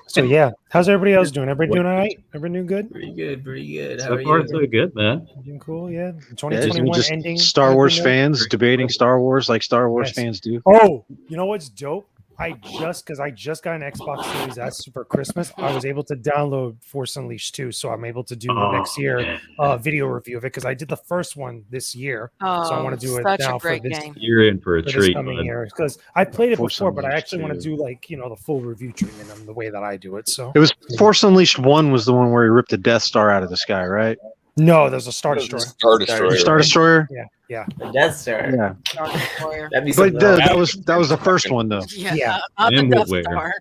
S10: So yeah, how's everybody else doing? Everybody doing all right? Everybody doing good?
S3: Pretty good, pretty good. How
S5: so
S3: are
S5: far
S3: you?
S5: so good, man.
S10: Doing cool? Yeah.
S7: Yeah,
S10: 2021
S7: just
S10: ending.
S7: Star Wars
S10: ending
S7: fans debating Star Wars like Star Wars
S10: Yes.
S7: fans do.
S10: Oh, you know what's dope? I just got an Xbox Series S for Christmas. I was able to download Force Unleashed 2, so I'm able to do next year video review of it because I did the first one this year, so I want to do it
S4: such
S10: now
S4: a great
S10: for this.
S4: game.
S5: You're in for a
S10: For this
S5: treat,
S10: coming
S5: bud.
S10: year because I played it
S7: Force
S10: before, but I
S7: Unleashed
S10: actually want to
S7: 2.
S10: do the full review treatment of the way that I do it. So
S7: It was Force Unleashed 1 was the one where he ripped the Death Star out of the sky, right?
S10: no, there's a Star Destroyer.
S1: Star Destroyer.
S7: Star Destroyer?
S10: Yeah.
S3: The Death Star.
S7: Yeah.
S4: Star Destroyer.
S3: That'd be
S7: But
S3: something
S7: that was the first one though.
S10: Yeah.
S4: Not the
S5: And
S4: Death
S5: Whitware.
S4: Star.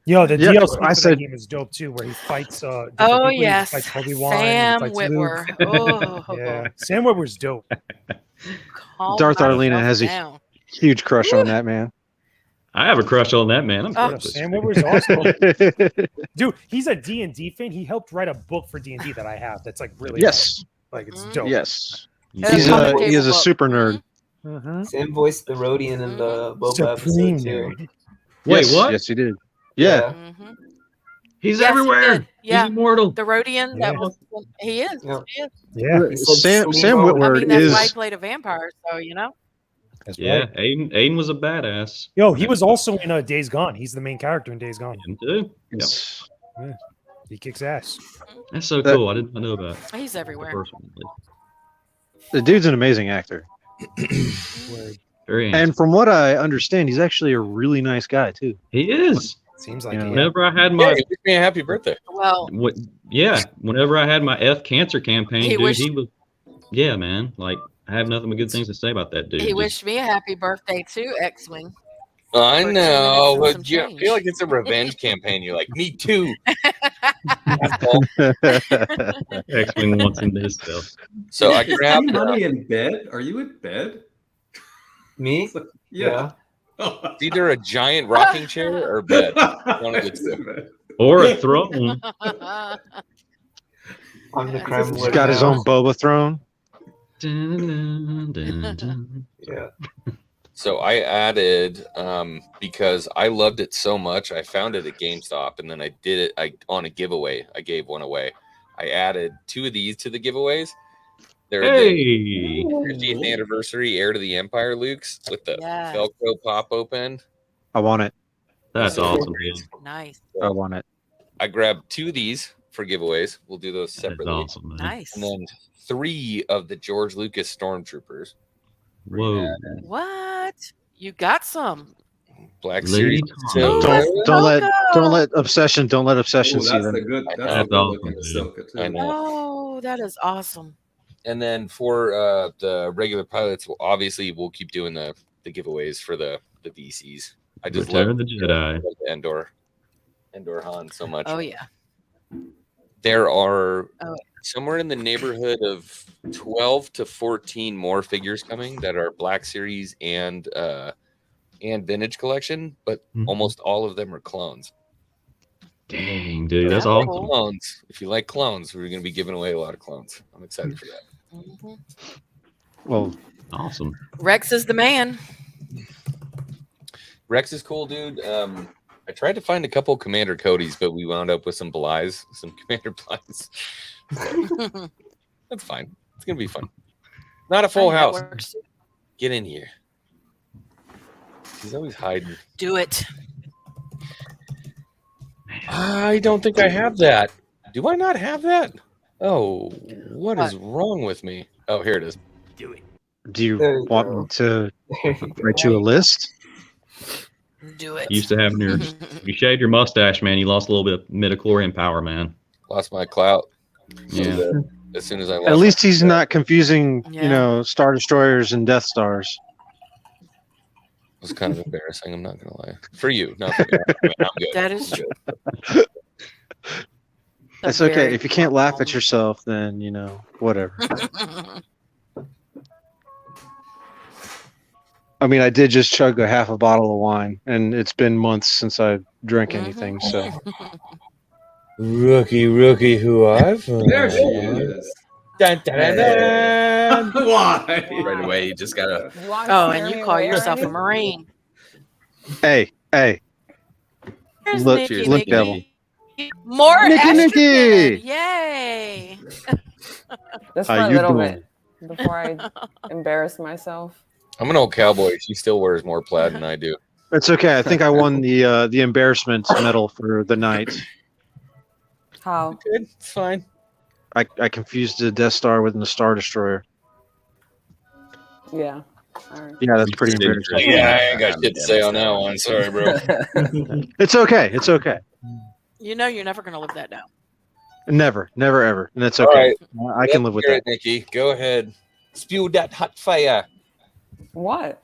S10: Yo, the
S7: Yeah,
S10: DLC
S7: I
S10: for
S7: said-
S10: that game is dope too, where he fights.
S4: Oh
S10: different people. He
S4: yes,
S10: fights Obi-Wan, he
S4: Sam
S10: fights Luke.
S4: Witwer. Oh,
S10: Yeah, Sam Witwer's dope.
S4: calm
S7: Darth Arlena
S4: myself
S7: has a
S4: down.
S7: huge crush on that man.
S5: I have a crush on that man. I'm
S4: Oh,
S5: close.
S10: Sam Witwer's awesome. Dude, he's a D&D fan. He helped write a book for D&D that I have. That's like really
S7: Yes.
S10: dope. Like it's
S4: Mhm.
S10: dope.
S7: Yes.
S4: It's
S7: He is
S4: complicated
S7: a
S4: book.
S7: super nerd.
S10: Mhm.
S3: Sam voiced the Rodian in the Boba
S10: Supreme
S3: episode too.
S10: nerd.
S5: Wait,
S7: Yes,
S5: what?
S7: Yes, he did. Yeah.
S4: Mhm.
S5: He's
S4: Yes, he
S5: everywhere.
S4: did. Yeah.
S5: He's immortal.
S4: The Rodian,
S10: Yeah.
S4: that was he is.
S3: Yeah.
S4: He is.
S10: Yeah,
S3: He said
S7: Sam
S3: sleep on-
S4: I
S7: Witwer
S4: mean, that's why he
S7: is
S4: played a vampire. So
S10: that's
S5: Yeah,
S10: right.
S5: Aiden was a badass.
S10: Yo, he was also in Days Gone. He's the main character in Days Gone.
S5: Him too. Yep.
S7: it's-
S10: He kicks ass.
S5: That's so
S7: That-
S5: cool. I didn't know that.
S4: he's
S5: The
S4: everywhere.
S5: first one, at least.
S7: the dude's an amazing actor.
S10: Word.
S5: Very handsome.
S7: And from what I understand, he's actually a really nice guy too.
S5: He is.
S10: Seems like
S7: Yeah.
S10: it.
S5: Whenever I had
S1: Yeah,
S5: my
S1: he wished me a happy birthday.
S4: Well,
S5: whenever I had my F cancer campaign,
S4: He
S5: dude,
S4: wished-
S5: he was man. Like I have nothing but good things to say about that dude.
S4: he
S5: Just-
S4: wished me a happy birthday too, X-Wing.
S1: I
S4: For 2
S1: know,
S4: minutes and
S1: but
S4: some
S1: you
S4: change.
S1: feel like it's a revenge campaign. You're like, me too.
S5: X-Wing wants in this stuff.
S1: So I
S2: Is
S1: grabbed.
S2: money in bed? Are you in bed?
S3: Me?
S2: Yeah.
S1: It's either a giant rocking chair or bed. One of the two.
S5: Or a throne.
S11: On the
S4: He's
S11: creme
S7: He's got his own boba throne.
S5: Dun, dun, dun.
S11: Yeah.
S1: So I added because I loved it so much. I found it at GameStop, and then I did it on a giveaway. I gave one away. I added 2 of these to the giveaways. They're
S5: Hey.
S1: the 50th anniversary Heir to the Empire Lukes with the
S4: Yes.
S1: Velcro pop open.
S7: I want it.
S5: That's awesome, dude.
S4: Nice.
S7: I want it.
S1: I grabbed 2 of these for giveaways. We'll do those
S5: That's
S1: separately.
S5: awesome, man.
S4: Nice.
S1: And then 3 of the George Lucas Stormtroopers.
S5: Whoa.
S4: What? You got some.
S1: Black
S5: Lady
S1: Series.
S5: Tom.
S7: Don't let
S4: Coco.
S7: obsession see
S2: That's
S7: them.
S2: a good. That's a
S5: That's
S2: good looking
S5: awesome,
S2: Ahsoka
S1: I
S2: too.
S1: know.
S4: Oh, that is awesome.
S1: And then for the regular pilots, we'll keep doing the giveaways for the VCs. I just
S5: Return
S1: love
S5: of the Jedi.
S1: Endor Han so much.
S4: Oh yeah.
S1: There are
S4: Oh.
S1: somewhere in the neighborhood of 12 to 14 more figures coming that are Black Series and Vintage Collection, but
S5: Mhm.
S1: almost all of them are clones.
S5: Dang, dude, that's
S4: Yeah.
S5: awesome.
S4: Cool.
S1: Clones. If you like clones, we're going to be giving away a lot of clones. I'm excited for that.
S4: Mhm.
S7: Well,
S5: Awesome.
S4: Rex is the man.
S1: Rex is cool, dude. I tried to find a couple Commander Codys, but we wound up with some Bly's, some Commander Bly's. That's fine. It's gonna be fun. Not a full
S4: That
S1: house.
S4: works.
S1: Get in here. He's always hiding.
S4: Do it.
S1: I don't think I have that. Do I not have that? Oh, what is wrong with me? Oh, here it is.
S7: do you
S11: There you
S7: want
S11: go.
S7: me to write you a list?
S4: Do it.
S5: You used to have your, you shaved your mustache, man. You lost a little bit of midichlorian power, man.
S1: Lost my clout.
S5: Yeah.
S1: As soon as I lost
S7: At least
S1: my
S7: he's
S1: clout.
S7: not confusing,
S4: Yeah.
S7: Star Destroyers and Death Stars.
S1: It was kind of embarrassing. I'm not gonna lie. For you, not for me. I'm good.
S4: That is true.
S7: It's okay. If you can't laugh at yourself, then, whatever. I mean, I did just chug a half a bottle of wine, and it's been months since I drank anything, so.
S1: Rookie, who I've
S2: There she is.
S1: Dun, dun, dun, dun.
S2: Why?
S9: Right away, you just gotta.
S4: Oh, and you call yourself a Marine.
S7: Hey.
S4: There's
S7: Look,
S4: Nikki,
S9: cheers,
S7: look,
S4: Nikki.
S7: devil.
S4: More
S7: Nikki,
S4: estrogen.
S7: Nikki.
S4: Yay.
S12: Just
S7: How
S12: for a
S7: you
S12: little
S7: doing?
S12: bit before I embarrass myself.
S1: I'm an old cowboy. She still wears more plaid than I do.
S7: It's okay. I think I won the embarrassment medal for the night.
S12: How?
S1: Good. It's fine.
S7: I confused the Death Star with the Star Destroyer.
S12: Yeah. All right.
S7: Yeah, that's pretty embarrassing.
S1: Yeah, I ain't got shit to say on that one. Sorry, bro.
S7: It's okay. It's okay.
S4: You know you're never going to live that down.
S7: Never, ever. And that's
S1: All
S7: okay.
S1: right.
S7: I can live with
S1: Hear
S7: that.
S1: it, Nikki. Go ahead. Spew that hot fire.
S12: What?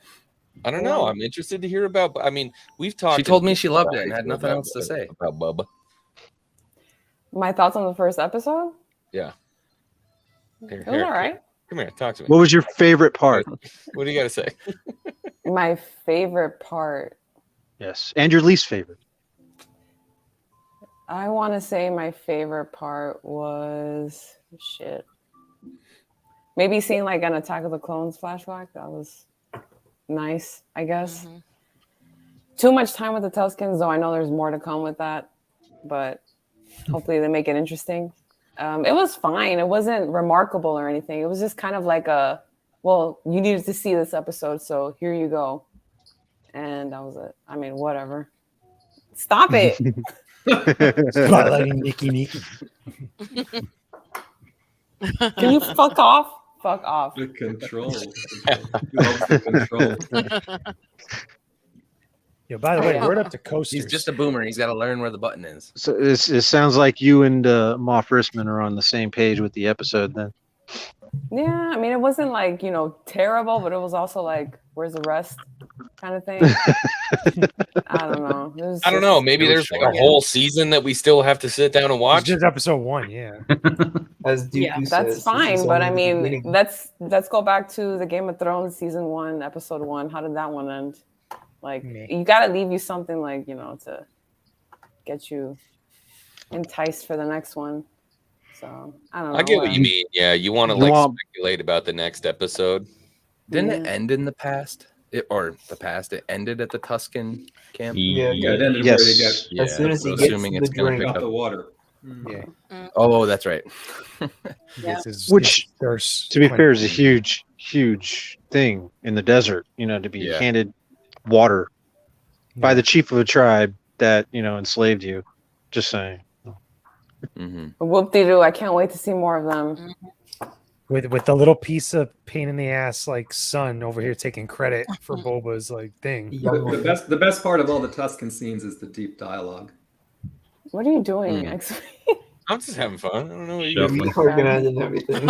S1: I don't know. I'm interested to hear about. I mean, we've talked.
S9: She told me she loved it
S1: about
S9: and had nothing else to say.
S1: about Bubba.
S12: My thoughts on the first episode?
S1: Yeah. Here,
S12: It was all right.
S1: Come here. Talk to me.
S7: What was your favorite part?
S1: What do you got to say?
S12: My favorite part.
S7: Yes. And your least favorite.
S12: I want to say my favorite part was shit. Maybe seeing like an Attack of the Clones flashback. That was nice, I guess.
S4: Mhm.
S12: Too much time with the Tuskens, though. I know there's more to come with that, but hopefully they make it interesting. It was fine. It wasn't remarkable or anything. It was just kind of like well, you needed to see this episode, so here you go. And that was it. I mean, whatever. Stop it.
S10: Spotlighting Nikki.
S12: Can you fuck off? Fuck off.
S2: The control. The control.
S10: Yo, by the way, word up to Coasters.
S9: He's just a boomer. He's got to learn where the button is.
S7: So it sounds like you and Moff Rissman are on the same page with the episode then.
S12: Yeah, I mean, it wasn't like, terrible, but it was also like, where's the rest kind of thing. I don't know. It was
S1: I don't
S12: just-
S1: know. Maybe
S9: it was
S1: there's like a
S9: short.
S1: whole season that we still have to sit down and
S10: It's
S1: watch.
S10: just episode 1, yeah.
S11: As Dooku
S4: Yeah,
S11: says,
S12: That's
S11: this is
S12: fine, but
S11: only
S12: I
S11: the
S12: mean,
S11: beginning.
S12: let's go back to the Game of Thrones season 1, episode 1. How did that one end? Like
S10: Meh.
S12: you got to leave you something like to get you enticed for the next one. So I don't know.
S1: I get what you
S12: whatever.
S1: mean. Yeah, you want to
S7: You
S1: like
S7: want-
S1: speculate about the next episode.
S9: Didn't it
S12: Yeah.
S9: end in the past? It ended at the Tuscan camp.
S2: Yeah, it ended where they get
S9: Yeah,
S3: As soon as
S9: so
S3: he gets
S9: assuming
S3: the
S9: it's gonna
S3: drink.
S9: pick
S2: out
S9: up.
S2: the water.
S10: Yeah.
S9: Oh, that's right.
S10: He
S4: Yeah.
S10: gets his
S7: Which,
S10: thirst
S7: to be fair, is a
S10: quenched.
S7: huge thing in the desert. To be
S9: Yeah.
S7: handed water by
S10: Yeah.
S7: the chief of a tribe that enslaved you. Just saying.
S9: hmm
S12: Whoop-de-doo. I can't wait to see more of them.
S10: with the little piece of pain in the ass like son over here taking credit for Boba's like thing.
S2: The best part of all the Tuscan scenes is the deep dialogue.
S12: What are you doing?
S1: I'm just having fun. I don't know what you
S5: Shuffling.
S3: Organizing everything.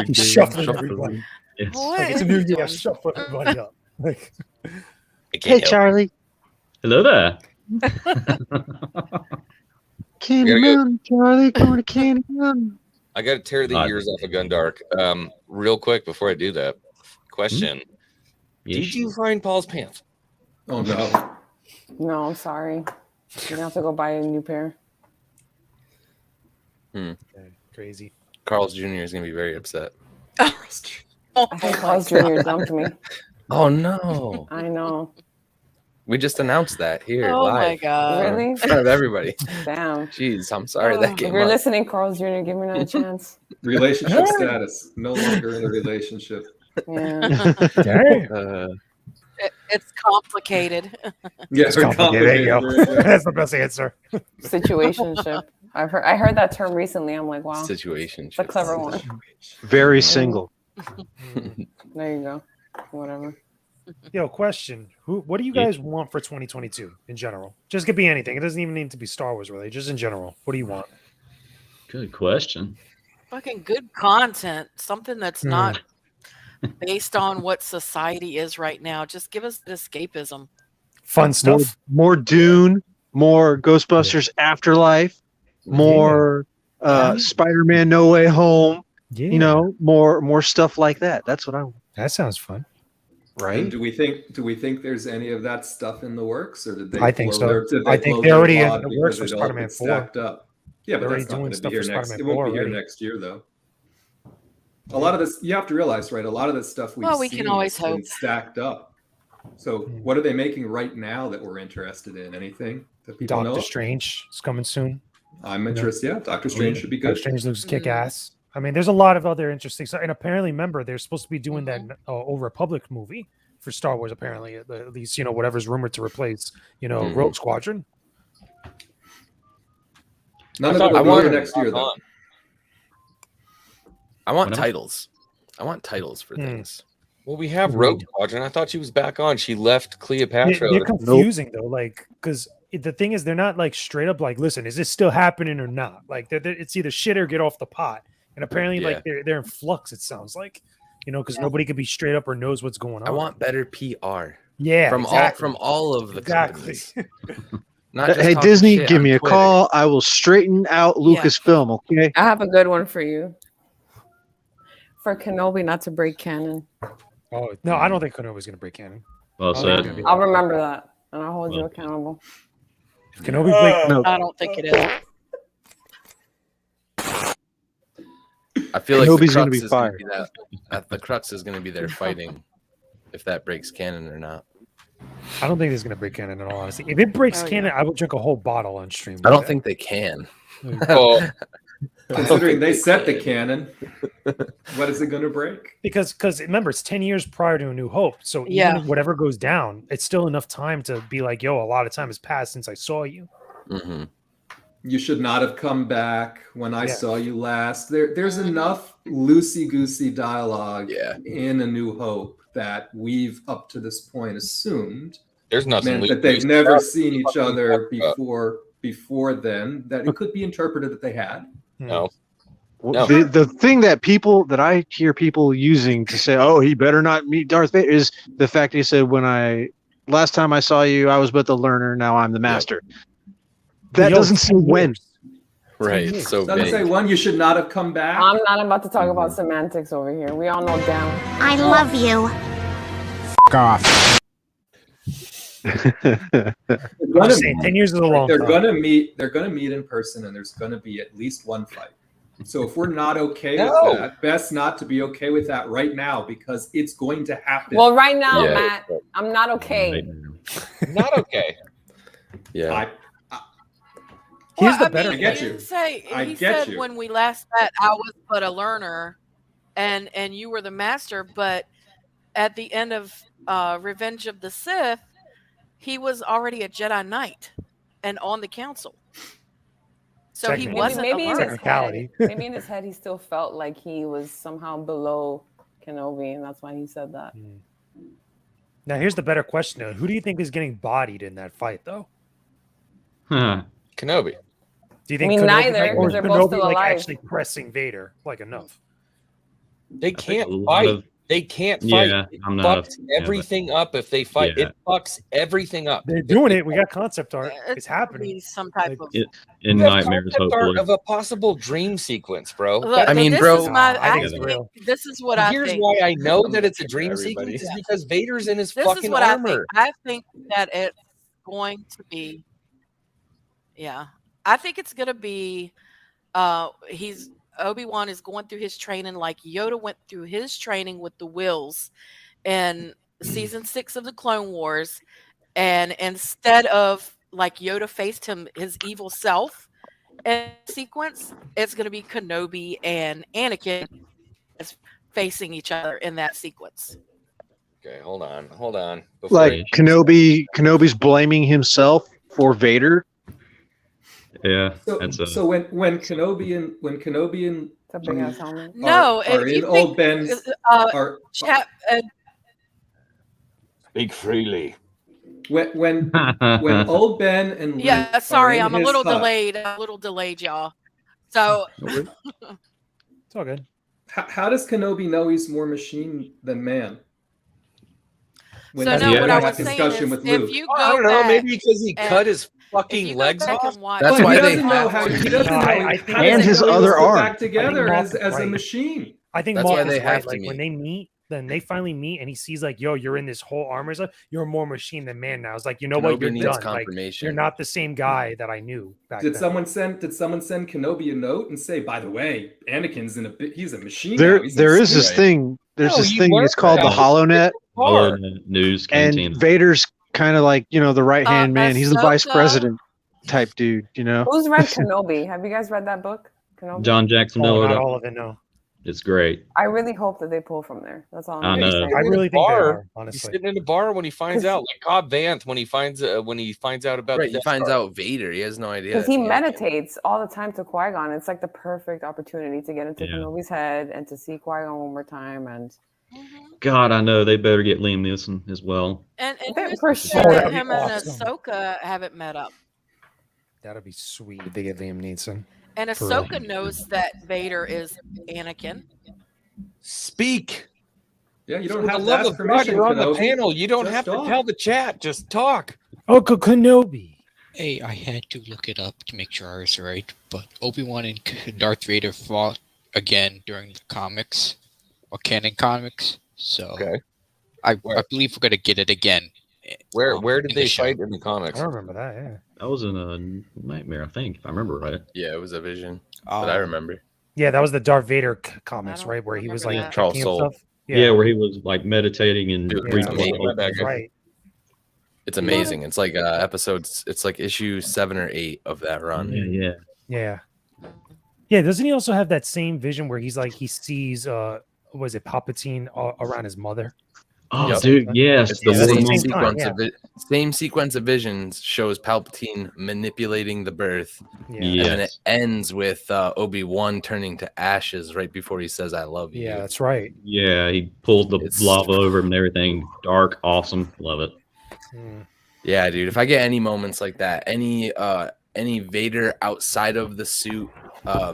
S10: He's shuffling everybody.
S5: Yes.
S4: What
S10: Like, it's a
S4: is
S10: new
S4: he
S10: year.
S4: doing?
S10: Shuffle everybody up. Like,
S1: I
S7: Hey,
S1: can't help.
S7: Charlie.
S5: Hello there.
S7: Candy
S1: We gotta go.
S7: Mountain, Charlie, going to Candy Mountain.
S1: I got to tear the
S5: Nice.
S1: ears off of Gundark. Real quick before I do that, question: Did you find Paul's pants?
S2: Oh no.
S12: No, I'm sorry. You're gonna have to go buy a new pair.
S10: crazy.
S9: Carl's Jr. is gonna be very upset.
S12: I think Carl's Jr. dumped me.
S9: Oh no!
S12: I know.
S9: We just announced that here
S4: Oh my
S9: live.
S4: God.
S12: Really?
S9: In front of everybody.
S12: Damn.
S9: Jeez, I'm sorry that
S12: If
S9: came
S12: you're
S9: up.
S12: listening, Carl's Jr., give me another chance.
S2: Relationship status. No longer in a relationship.
S12: Yeah.
S10: Damn.
S4: It's complicated.
S2: Yeah,
S10: It's complicated. There you go.
S2: very good.
S10: That's the best answer.
S12: Situationship. I heard that term recently. I'm like, wow.
S9: Situation.
S12: It's a clever one.
S7: Very single.
S12: There you go. Whatever.
S10: Yo, question. What do you guys want for 2022 in general? Just could be anything. It doesn't even need to be Star Wars related. Just in general. What do you want?
S5: Good question.
S4: Fucking good content. Something that's not based on what society is right now. Just give us escapism.
S10: Fun stuff.
S7: More Dune, more Ghostbusters Afterlife, more Spider-Man No Way Home.
S10: Yeah.
S7: More stuff like that. That's what I want.
S10: That sounds fun.
S7: Right?
S2: And do we think there's any of that stuff in the works, or did they?
S10: I think
S2: blow
S10: so.
S2: their- did
S10: I
S2: they
S10: think
S2: blow
S10: they're
S2: their
S10: already in
S2: wad
S10: the
S2: because
S10: works for
S2: it all
S10: Spider-Man
S2: gets
S10: 4.
S2: stacked up? Yeah,
S10: They're
S2: but
S10: already
S2: that's not
S10: doing
S2: going to
S10: stuff
S2: be here
S10: for
S2: next.
S10: Spider-Man
S2: It won't
S10: 4
S2: be here
S10: already.
S2: next year, though. A lot of this, you have to realize, right? A lot of this stuff we've
S4: Well, we
S2: seen
S4: can always
S2: has been
S4: hope.
S2: stacked up. So, what are they making right now that we're interested in? Anything that people know?
S10: Doctor Strange is coming soon.
S2: I'm interested. Yeah, Doctor Strange should be good.
S10: Doctor Strange looks kick ass. I mean, there's a lot of other interesting stuff. And apparently, remember, they're supposed to be doing that Old Republic movie for Star Wars, apparently. At least, whatever's rumored to replace, Rogue Squadron.
S2: None of it will be here next year, though.
S9: I want titles. I want titles for things.
S1: Well, we have Rogue Squadron. I thought she was back on. She left Cleopatra.
S10: They're confusing, though, like, because the thing is, they're not like straight up like, listen, is this still happening or not? Like, it's either shit or get off the pot. And apparently, like, they're in flux, it sounds like, because nobody could be straight up or knows what's going on.
S9: I want better PR.
S10: Yeah,
S9: from all of the companies. Not just
S7: Hey,
S9: talking
S7: Disney,
S9: shit
S7: give
S9: on
S7: me a
S9: Twitter.
S7: call. I will straighten out Lucasfilm, okay?
S12: I have a good one for you. For Kenobi not to break canon.
S10: Oh, no, I don't think Kenobi's going to break canon.
S5: Well said.
S12: I'll remember that, and I'll hold you accountable.
S10: If Kenobi break,
S7: no.
S4: I don't think it is.
S9: I feel like
S7: Kenobi's
S9: the
S7: gonna
S9: crux
S7: be
S9: is
S7: fired.
S9: Gonna be that the crux is going to be there fighting if that breaks canon or not.
S10: I don't think it's going to break canon, in all honesty. If it breaks
S4: Oh, yeah.
S10: canon, I will drink a whole bottle on stream.
S9: I don't think they can.
S1: Well,
S2: Considering they set the canon, what is it going to break?
S10: because remember, it's 10 years prior to A New Hope. So even
S4: Yeah.
S10: if whatever goes down, it's still enough time to be like, yo, a lot of time has passed since I saw you.
S9: Mm-hmm.
S2: You should not have come back when I
S10: Yeah.
S2: saw you last. There's enough loosey-goosey dialogue in A New Hope that we've up to this point assumed
S1: there's nothing
S2: meant that they've
S1: loosey-goosey
S2: never
S1: about
S2: seen
S1: it.
S2: each other before then, that it could be interpreted that they had.
S1: No.
S7: The thing that I hear people using to say, "Oh, he better not meet Darth Vader," is the fact he said, last time I saw you, I was but the learner. Now I'm the master." That doesn't say when.
S9: Right. It's so
S2: Doesn't
S9: big.
S2: say when you should not have come back.
S12: I'm not about to talk about semantics over here. We all know down.
S11: I love you.
S13: off.
S2: They're
S10: I'm
S2: gonna
S10: just saying, 10 years is a long
S2: they're
S10: time.
S2: gonna meet. They're gonna meet in person, and there's gonna be at least one fight. So if we're not okay with
S1: No.
S2: that, best not to be okay with that right now because it's going to happen.
S12: Well, right now,
S1: Yeah.
S12: Matt, I'm not okay.
S1: Not okay.
S9: Yeah.
S2: I,
S10: Here's the
S4: I
S10: better
S4: mean,
S2: I get
S4: he
S2: you.
S4: didn't say.
S2: I
S4: He
S2: get
S4: said
S2: you.
S4: when we last met, I was but a learner, and you were the master. But at the end of Revenge of the Sith, he was already a Jedi Knight and on the council. So he
S10: Technically.
S4: wasn't
S12: Maybe
S4: a
S12: in
S4: learner.
S12: his head,
S10: Technicality.
S12: maybe in his head, he still felt like he was somehow below Kenobi, and that's why he said that.
S10: Now, here's the better question, though. Who do you think is getting bodied in that fight, though?
S5: Huh.
S1: Kenobi.
S10: Do you think
S12: mean,
S10: Kenobi,
S12: neither,
S10: like, or
S12: because
S10: is
S12: they're both
S10: Kenobi
S12: still
S10: like
S12: alive.
S10: actually pressing Vader like enough?
S1: They
S5: I think
S1: can't
S5: a lot
S1: fight.
S5: of-
S1: They can't fight.
S5: Yeah,
S1: It
S5: I'm not.
S1: fucks
S5: Yeah, but-
S1: everything up if they fight.
S5: Yeah.
S1: It fucks everything up.
S10: They're
S1: If
S10: doing
S1: they
S10: it. We got concept art. It's
S4: It's gonna
S10: happening.
S4: be some type
S10: Like,
S4: of.
S5: In
S1: You have
S5: nightmares,
S1: concept art
S5: hopefully.
S1: of a possible dream sequence, bro.
S4: Look,
S9: I mean,
S4: this
S9: bro-
S4: is my.
S10: I think
S4: I
S10: it's
S4: think
S10: real.
S4: this is what I
S1: Here's
S4: think.
S1: why I know that it's a
S9: Yeah,
S1: dream
S9: everybody.
S1: sequence is because Vader's in his
S4: This
S1: fucking
S4: is what
S1: armor.
S4: I think that it's going to be. Yeah, I think it's gonna be. He's Obi-Wan is going through his training like Yoda went through his training with the Wills in season 6 of the Clone Wars, and instead of like Yoda faced his evil self in sequence, it's going to be Kenobi and Anakin as facing each other in that sequence.
S1: Okay, hold on. Before
S7: Like
S1: I-
S7: Kenobi's blaming himself for Vader.
S5: Yeah,
S2: So,
S5: that's a.
S2: so when Kenobi and
S12: It's a big ass helmet.
S4: No,
S2: are
S4: if you
S2: in old
S4: think,
S2: Ben's are
S1: Speak freely.
S2: when old Ben and Luke
S4: yeah,
S2: are
S4: sorry,
S2: in
S4: I'm a
S2: his
S4: little
S2: hut,
S4: delayed, y'all. So
S10: It's all good.
S2: How does Kenobi know he's more machine than man?
S4: So
S2: he's
S4: no,
S5: Yeah.
S4: what
S2: having
S4: I
S2: that
S4: was saying
S2: discussion
S4: is,
S2: with
S4: if
S2: Luke.
S4: you go
S1: I don't know.
S4: back,
S1: Maybe because he
S4: and-
S1: cut his
S4: if
S1: fucking
S4: you go
S1: legs
S4: back
S1: off.
S4: and watch,
S9: That's
S2: But
S9: why
S2: he
S9: they
S2: doesn't know
S9: have
S2: how
S9: to.
S2: he doesn't
S10: No,
S2: know
S10: I think-
S2: how
S7: And
S2: does
S7: his
S2: he know he
S7: other
S2: was put
S7: arm.
S2: back together
S10: Moff
S2: as
S10: is
S2: a
S10: right.
S2: machine.
S10: I think
S9: That's
S10: Moff
S9: why
S10: is
S9: they
S10: right.
S9: have to
S10: Like when
S9: meet.
S10: they meet, then they finally meet, and he sees like, "Yo, you're in this whole armor stuff. You're more machine than man now." It's like, you know what?
S9: Kenobi
S10: You're
S9: needs
S10: done. Like,
S9: confirmation.
S10: you're not the same guy that I knew back
S2: Did
S10: then.
S2: someone send Kenobi a note and say, by the way, Anakin's he's a machine
S7: There
S2: now. He's in
S7: there is this
S2: suit."
S7: thing. There's
S1: No,
S7: this
S1: you
S7: thing.
S1: learn
S7: It's called the
S1: about it.
S7: HoloNet,
S5: Follow
S1: Bar.
S5: the news
S7: and
S5: canteen.
S7: Vader's kind of like the right hand man. He's the vice
S4: Ahsoka-
S7: president type dude.
S12: Who's read Kenobi? Have you guys read that book? Kenobi?
S5: John Jackson
S10: Oh,
S5: Miller.
S10: not all of it. No,
S5: It's great.
S12: I really hope that they pull from there. That's all
S5: I
S12: I'm
S5: know.
S12: saying.
S10: I really think they
S1: bar.
S10: are.
S1: He's
S10: Honestly,
S1: sitting in the bar when he finds out, like Cobb Vanth when he finds out about
S9: Right,
S1: the
S9: he
S1: Death
S9: finds
S1: Star.
S9: out Vader. He has no idea.
S12: Because he
S9: it's Anakin.
S12: meditates all the time to Qui-Gon. It's like the perfect opportunity to get into
S5: Yeah.
S12: Kenobi's head and to see Qui-Gon one more time. And
S5: God, I know they better get Liam Neeson as well.
S4: And
S12: Yeah,
S4: who's
S12: for
S4: to say
S12: sure.
S4: that
S10: That'd be
S4: him
S10: awesome.
S4: and Ahsoka haven't met up?
S10: that'd be sweet if they get Liam Neeson.
S4: And
S10: For real.
S4: Ahsoka knows that Vader is Anakin.
S1: Speak.
S2: Yeah, you
S1: For
S2: don't
S1: the
S2: have to
S1: love
S2: ask
S1: of God,
S2: permission,
S1: you're on the
S2: Kenobi.
S1: panel. You don't
S2: Just
S1: have
S2: talk.
S1: to tell the chat. Just talk.
S10: Uncle Kenobi.
S8: Hey, I had to look it up to make sure I was right, but Obi-Wan and Darth Vader fought again during the comics, or canon comics. So
S1: Okay.
S8: I
S1: Where?
S8: believe we're gonna get it again.
S1: Where did
S8: in the
S1: they
S8: show.
S1: fight in the
S10: I
S1: comics?
S10: don't remember that. Yeah,
S5: That was in a nightmare, I think, if I remember right.
S9: Yeah, it was a vision, but I
S8: Um,
S9: remember.
S10: yeah, that was the Darth Vader comics,
S4: I don't
S10: right? Where he was
S4: remember
S10: like
S4: that.
S9: Charles
S10: kicking
S9: Soule.
S10: himself.
S5: Yeah, where he was like meditating and
S9: Dude,
S5: reading
S9: it's amazing.
S5: the whole thing.
S10: right.
S9: It's amazing. It's like episodes. It's like issue 7 or 8 of that run.
S5: Yeah.
S10: Yeah. Yeah, doesn't he also have that same vision where he's like he sees was it Palpatine around his mother?
S5: Oh,
S9: Yep.
S5: dude, yes.
S9: It's
S5: The
S9: the
S10: Yeah,
S9: same
S10: that's
S5: woman.
S10: the same time,
S9: sequence same sequence of visions shows Palpatine manipulating the birth,
S10: Yeah.
S5: Yeah.
S9: and then it ends with Obi-Wan turning to ashes right before he says, "I love you."
S10: Yeah, that's right.
S5: Yeah, he pulled the
S9: It's-
S5: lava over him and everything. Dark, awesome. Love it.
S10: Mm.
S9: Yeah, dude. If I get any moments like that, any Vader outside of the suit,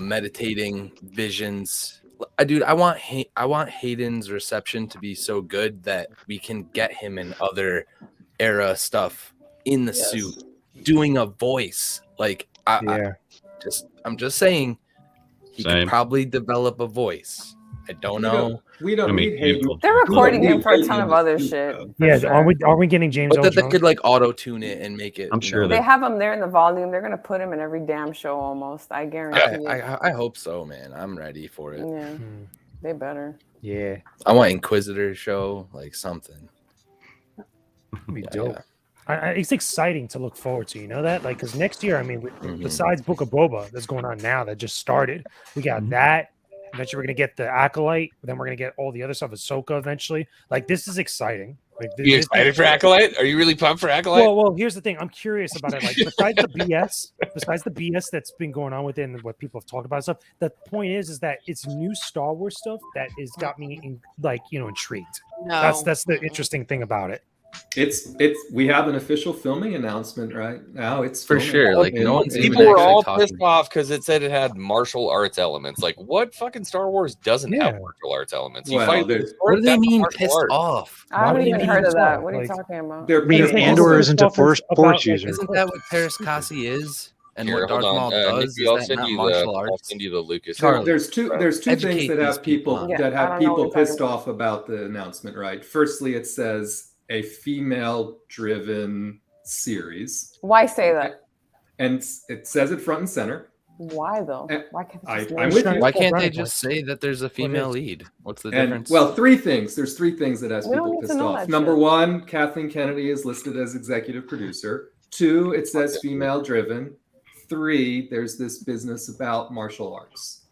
S9: meditating visions, dude, I want Hayden's reception to be so good that we can get him in other era stuff in the suit, doing a voice. Like, I'm just saying, he
S5: Same.
S9: could probably develop a voice. I don't know.
S2: We don't
S5: I mean,
S2: need Hayden.
S12: They're
S2: we don't
S12: recording him
S2: need
S12: for a
S2: Hayden
S12: ton
S2: in
S12: of
S2: the
S12: other
S2: suit,
S12: shit.
S2: though.
S12: for
S10: Yeah,
S12: sure.
S10: are we getting James
S9: But
S10: Earl
S9: that they
S10: Jones?
S9: could like auto tune it and make it.
S5: I'm
S9: you
S5: sure
S9: know,
S12: They
S5: that
S12: have him there in the volume. They're gonna put him in every damn show almost. I guarantee it.
S9: I hope so, man. I'm ready for it.
S12: Yeah, they better.
S10: Yeah,
S9: I want Inquisitor show, like something.
S10: that'd be
S9: Yeah,
S10: dope.
S9: yeah.
S10: It's exciting to look forward to. You know that, like, because next year, I mean,
S9: Mhm.
S10: besides Book of Boba that's going on now that just started, we got that. Eventually, we're gonna get the Acolyte. Then we're gonna get all the other stuff, Ahsoka. Eventually, like, this is exciting. Like,
S1: You excited for Acolyte? Are you really pumped for Acolyte?
S10: Well, here's the thing. I'm curious about it. Like, besides the BS that's been going on with it and what people have talked about and stuff, the point is that it's new Star Wars stuff that has got me intrigued.
S4: No.
S10: That's the interesting thing about it.
S2: We have an official filming announcement right now. It's
S9: For
S2: filming
S9: sure. Like, no one's even
S1: People were
S9: actually
S1: all
S9: talking.
S1: pissed off because it said it had martial arts elements. Like, what fucking Star Wars doesn't have martial arts elements? You
S2: Well,
S1: fight
S2: there's-
S1: with swords,
S9: What do they
S1: that's
S9: mean
S1: martial
S9: pissed
S1: arts.
S9: off?
S12: I haven't
S10: would
S12: even
S10: you
S12: heard
S10: mean
S12: of that.
S10: so?
S12: What are you
S10: Like,
S12: talking about?
S2: They're
S7: I mean,
S2: they're
S7: Andor
S2: also-
S7: isn't a force user.
S9: Isn't that what Paris Kasi is? And
S1: Here,
S9: what Darth
S1: hold
S9: Maul
S1: on.
S9: does?
S1: Nikki, I'll
S9: is that
S1: send
S9: not
S1: you
S9: martial
S1: the
S9: arts?
S1: Lucas.
S9: Charlie,
S2: There's two things
S9: educate
S2: that
S9: these
S2: have people
S9: people.
S12: Yeah,
S2: that
S12: I
S2: have
S12: don't know what
S2: people
S12: you're talking
S2: pissed
S12: about.
S2: off about the announcement, right? Firstly, it says a female-driven series,
S12: Why say that?
S2: and it says it front and center.
S12: Why though?
S2: Eh,
S12: Why can't they
S2: I-
S12: just
S2: I'm
S12: name
S2: with
S12: it?
S2: you.
S9: Why can't
S10: brownie
S9: they just
S10: points.
S9: say that there's a female lead? What's the
S2: And
S9: difference?
S2: well, three things. There's three things that has
S12: We don't
S2: people
S12: need to
S2: pissed
S12: know
S2: off.
S12: that
S2: Number
S12: shit.
S2: one, Kathleen Kennedy is listed as executive producer. Two, it says female-driven. Three, there's this business about martial arts,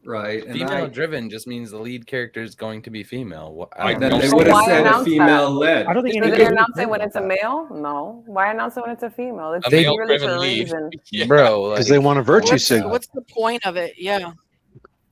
S2: right? And
S9: female driven just means the lead character is going to be female.
S1: I
S2: then
S1: don't
S2: they
S1: know.
S2: would have
S12: Why
S2: said a
S12: announce that?
S2: female-led.
S10: I don't think
S12: Do
S10: anybody
S12: they
S10: really
S12: announce
S10: cares
S12: it when
S10: about
S12: it's a
S10: that.
S12: male? No. Why announce it when it's a female? It's
S1: A
S12: purely
S1: male-driven
S12: for a
S1: lead.
S12: reason.
S1: Yeah.
S9: Bro,
S7: Because
S9: like,
S7: they want a virtue
S4: What's,
S7: signal.
S4: what's the point of it? Yeah.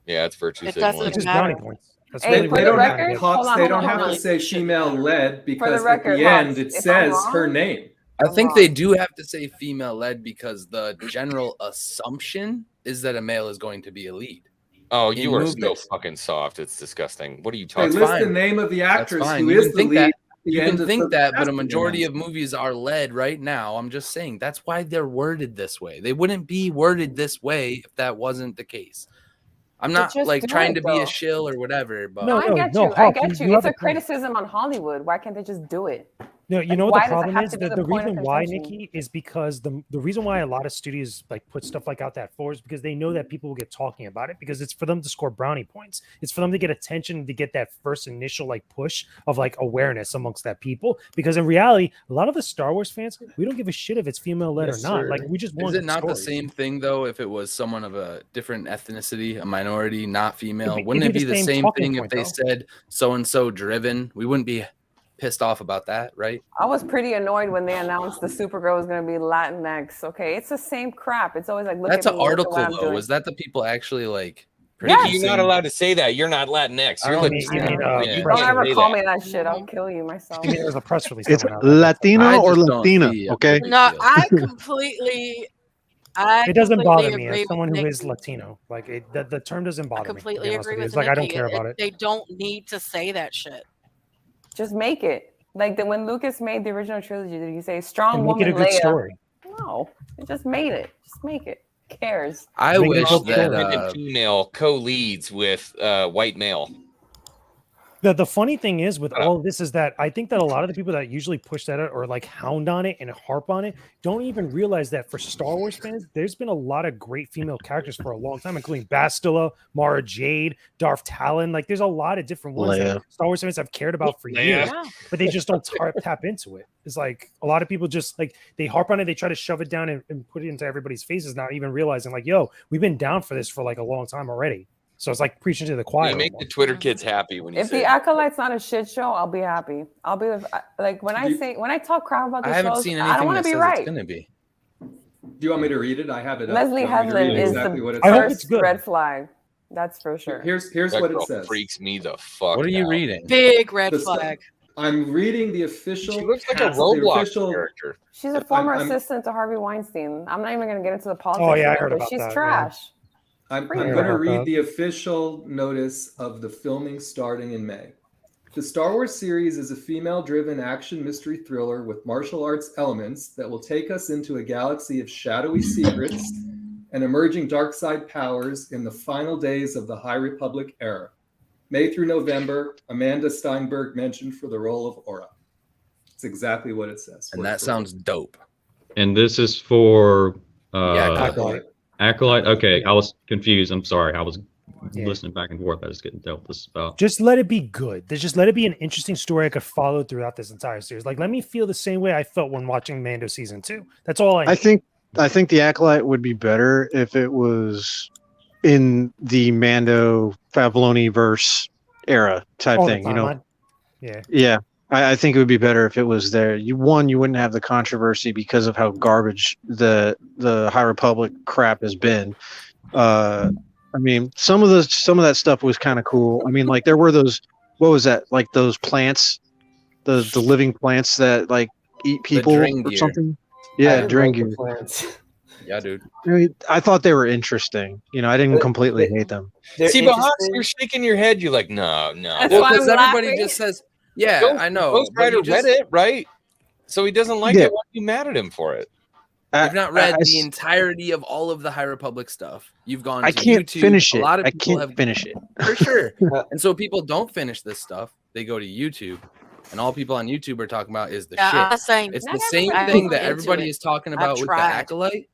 S1: Yeah, it's virtue
S4: It
S1: signaling.
S4: doesn't
S10: It's just
S4: matter.
S10: brownie points. That's
S12: Hey,
S10: really
S12: for
S10: what
S2: They
S12: the
S2: don't
S10: they're
S2: have
S10: trying to
S12: record,
S10: get.
S2: Hawks,
S12: hold on,
S2: they
S12: hold
S2: don't
S12: on,
S2: have
S12: hold
S2: to
S12: on.
S2: say female-led because at
S12: record,
S2: the end
S12: Hawks,
S2: it
S12: if I'm
S2: says her
S12: wrong-
S2: name.
S9: I
S12: I'm
S9: think
S12: wrong.
S9: they do have to say female led because the general assumption is that a male is going to be a lead.
S1: Oh,
S9: in
S1: you are so
S9: movies.
S1: fucking soft. It's disgusting. What are you
S2: They
S1: talking
S2: list
S1: about?
S2: the
S9: fine.
S2: name of the
S9: That's
S2: actress
S9: fine.
S2: who
S9: You
S2: is
S9: can
S2: the
S9: think
S2: lead.
S9: that.
S2: at the
S9: You
S2: end
S9: can
S2: of
S9: think
S2: the
S9: that, but a
S2: casting
S9: majority of
S2: announcement.
S9: movies are led right now. I'm just saying that's why they're worded this way. They wouldn't be worded this way if that wasn't the case. I'm
S12: But
S9: not
S12: just
S9: like
S12: do
S9: trying
S12: it,
S9: to be
S12: though.
S9: a shill or whatever, but
S10: No,
S12: I get
S10: no,
S12: you. I
S10: Hawk,
S12: get
S10: you
S12: you.
S10: have
S12: It's a
S10: a point.
S12: criticism on Hollywood. Why can't they just do it?
S10: No, you
S12: Like,
S10: know what
S12: why
S10: the
S12: does it
S10: problem
S12: have
S10: is?
S12: to be
S10: The
S12: the point of
S10: reason why,
S12: contention?
S10: Nikki, is because the reason why a lot of studios like put stuff like out that for is because they know that people will get talking about it because it's for them to score brownie points. It's for them to get attention, to get that first initial like push of like awareness amongst that people. Because in reality, a lot of the Star Wars fans, we don't give a shit if it's female led
S9: Yes,
S10: or not.
S9: sir.
S10: Like we just want
S9: Is it not the
S10: stories.
S9: same thing though if it was someone of a different ethnicity, a minority, not female?
S10: It'd be-
S9: Wouldn't it
S10: it'd
S9: be
S10: be the
S9: the
S10: same
S9: same
S10: talking
S9: thing if
S10: point,
S9: they
S10: though.
S9: said so and so driven? We wouldn't be pissed off about that, right?
S12: I was pretty annoyed when they announced the Supergirl was going to be Latinx. Okay, it's the same crap. It's always like, look
S9: That's
S12: at
S9: an
S12: me, look at
S9: article
S12: what I'm
S9: though.
S12: doing.
S9: Is that the people actually like
S1: Nikki,
S9: producing?
S1: you're not allowed to say that. You're not Latinx.
S9: I
S1: You're
S9: don't-
S1: Latino.
S10: You mean,
S1: Yeah.
S10: press
S1: You
S12: Don't
S1: can't
S12: ever
S1: say
S12: call
S1: that.
S12: me that shit. I'll kill you myself.
S10: I mean, there's a press release.
S7: It's
S10: coming out.
S7: Latino
S9: I
S7: or
S9: just don't
S7: Latina,
S9: see a
S7: okay?
S9: big
S4: No,
S9: deal.
S4: I completely.
S10: It doesn't
S4: completely
S10: bother me
S4: agree
S10: as someone
S4: with
S10: who is
S4: Nikki.
S10: Latino. Like the term doesn't
S4: I
S10: bother me. to be
S4: completely
S10: honest
S4: agree
S10: you.
S4: with
S10: It's like I don't
S4: Nikki.
S10: care about it.
S4: They don't need to say that shit.
S12: Just make it. Like when Lucas made the original trilogy, did he say strong
S10: And make
S12: woman
S10: it a good
S12: Leia?
S10: story.
S12: No, he just made it. Just make it. Who cares?
S9: I
S10: Make it
S9: wish
S10: look
S9: that
S10: good.
S1: Women female co-leads with white male.
S10: The funny thing is with all of this is that I think that a lot of the people that usually push that out or like hound on it and harp on it don't even realize that for Star Wars fans, there's been a lot of great female characters for a long time, including Bastila, Mara Jade, Darth Talon. Like there's a lot of different ones that
S7: Leia. Star
S10: Wars fans have cared about for
S1: Leia.
S10: years,
S4: Yeah.
S10: but they just don't tap into it. It's like a lot of people just like they harp on it, they try to shove it down and put it into everybody's faces, not even realizing like, yo, we've been down for this for like a long time already. So it's like preaching to the choir.
S1: You make the Twitter kids happy when you
S12: If
S1: say
S12: the
S1: that.
S12: Acolyte's not a shit show, I'll be happy. I'll be like when I talk crap about the
S9: I haven't
S12: shows,
S9: seen
S12: I don't
S9: anything
S12: want
S9: that
S12: to be
S9: says
S12: right.
S9: it's gonna be.
S2: Do you want me to read it? I have it up.
S12: Leslie
S2: Do you want me to read
S12: Headland is
S2: exactly
S12: the
S2: what it
S10: I hope
S2: says?
S10: it's
S12: first
S10: good.
S12: red flag. That's for sure.
S2: Here's
S1: That
S2: what
S1: girl
S2: it says.
S1: freaks me the fuck
S9: What are you
S1: out.
S9: reading?
S4: Big red
S2: The stu-
S4: flag.
S2: I'm reading the official.
S1: She looks like a
S2: cast- the
S1: Roblox
S2: official-
S1: character.
S12: She's a former
S2: I'm-
S12: assistant to Harvey Weinstein. I'm not even going to get into the politics.
S10: Oh, yeah, I
S12: of it,
S10: heard
S12: but
S10: about
S12: she's
S10: that, yeah.
S12: trash.
S2: I'm
S12: Read
S2: going
S12: it.
S2: to read
S10: Okay.
S2: the official notice of the filming starting in May. The Star Wars series is a female-driven action mystery thriller with martial arts elements that will take us into a galaxy of shadowy secrets and emerging dark side powers in the final days of the High Republic era. May through November, Amanda Steinberg mentioned for the role of Aura. It's exactly what it says.
S9: And that sounds dope.
S5: And this is for
S2: Acolyte.
S5: Acolyte. Okay, I was confused. I'm sorry. I was
S10: Yeah.
S5: listening back and forth. I was getting dealt this about.
S10: Just let it be good. Just let it be an interesting story I could follow throughout this entire series. Like, let me feel the same way I felt when watching Mando season 2. That's all I need.
S7: I think the Acolyte would be better if it was in the Mando Favloni verse era type
S10: All the
S7: thing. You know,
S10: timeline. Yeah.
S7: yeah. I think it would be better if it was there. You wouldn't have the controversy because of how garbage the High Republic crap has been. I mean, some of that stuff was kind of cool. I mean, like there were those, what was that? Like those plants, the living plants that like eat people or
S9: Drengir.
S7: something. Yeah, Drengir.
S9: Yeah, dude.
S7: I mean, I thought they were interesting. You know, I didn't completely hate them.
S1: See, but Hans, you're shaking your head. You're like, no.
S12: That's
S9: Well,
S12: why
S9: because
S12: I'm
S9: everybody
S12: laughing.
S9: just says, yeah,
S1: Ghost-
S9: I know.
S1: Ghost
S9: but
S1: Rider
S9: you just-
S1: read it, right? So he doesn't like
S7: Yeah.
S1: it. Why are you mad at him for it?
S9: You've not read
S7: I-
S9: the entirety of all of the High Republic stuff. You've gone.
S7: I
S9: to
S7: can't
S9: YouTube.
S7: finish
S9: A
S7: it.
S9: lot of
S7: I
S9: people
S7: can't
S9: have
S7: finish it.
S9: for sure. And so people don't finish this stuff. They go to YouTube, and all people on YouTube are talking about is the
S4: Yeah,
S9: shit.
S4: I'm saying
S9: It's
S12: Not
S9: the same
S12: everybody
S9: thing
S12: is
S9: that
S12: into
S9: everybody
S12: it.
S9: is talking
S4: I've
S9: about with the
S4: tried.
S9: Acolyte.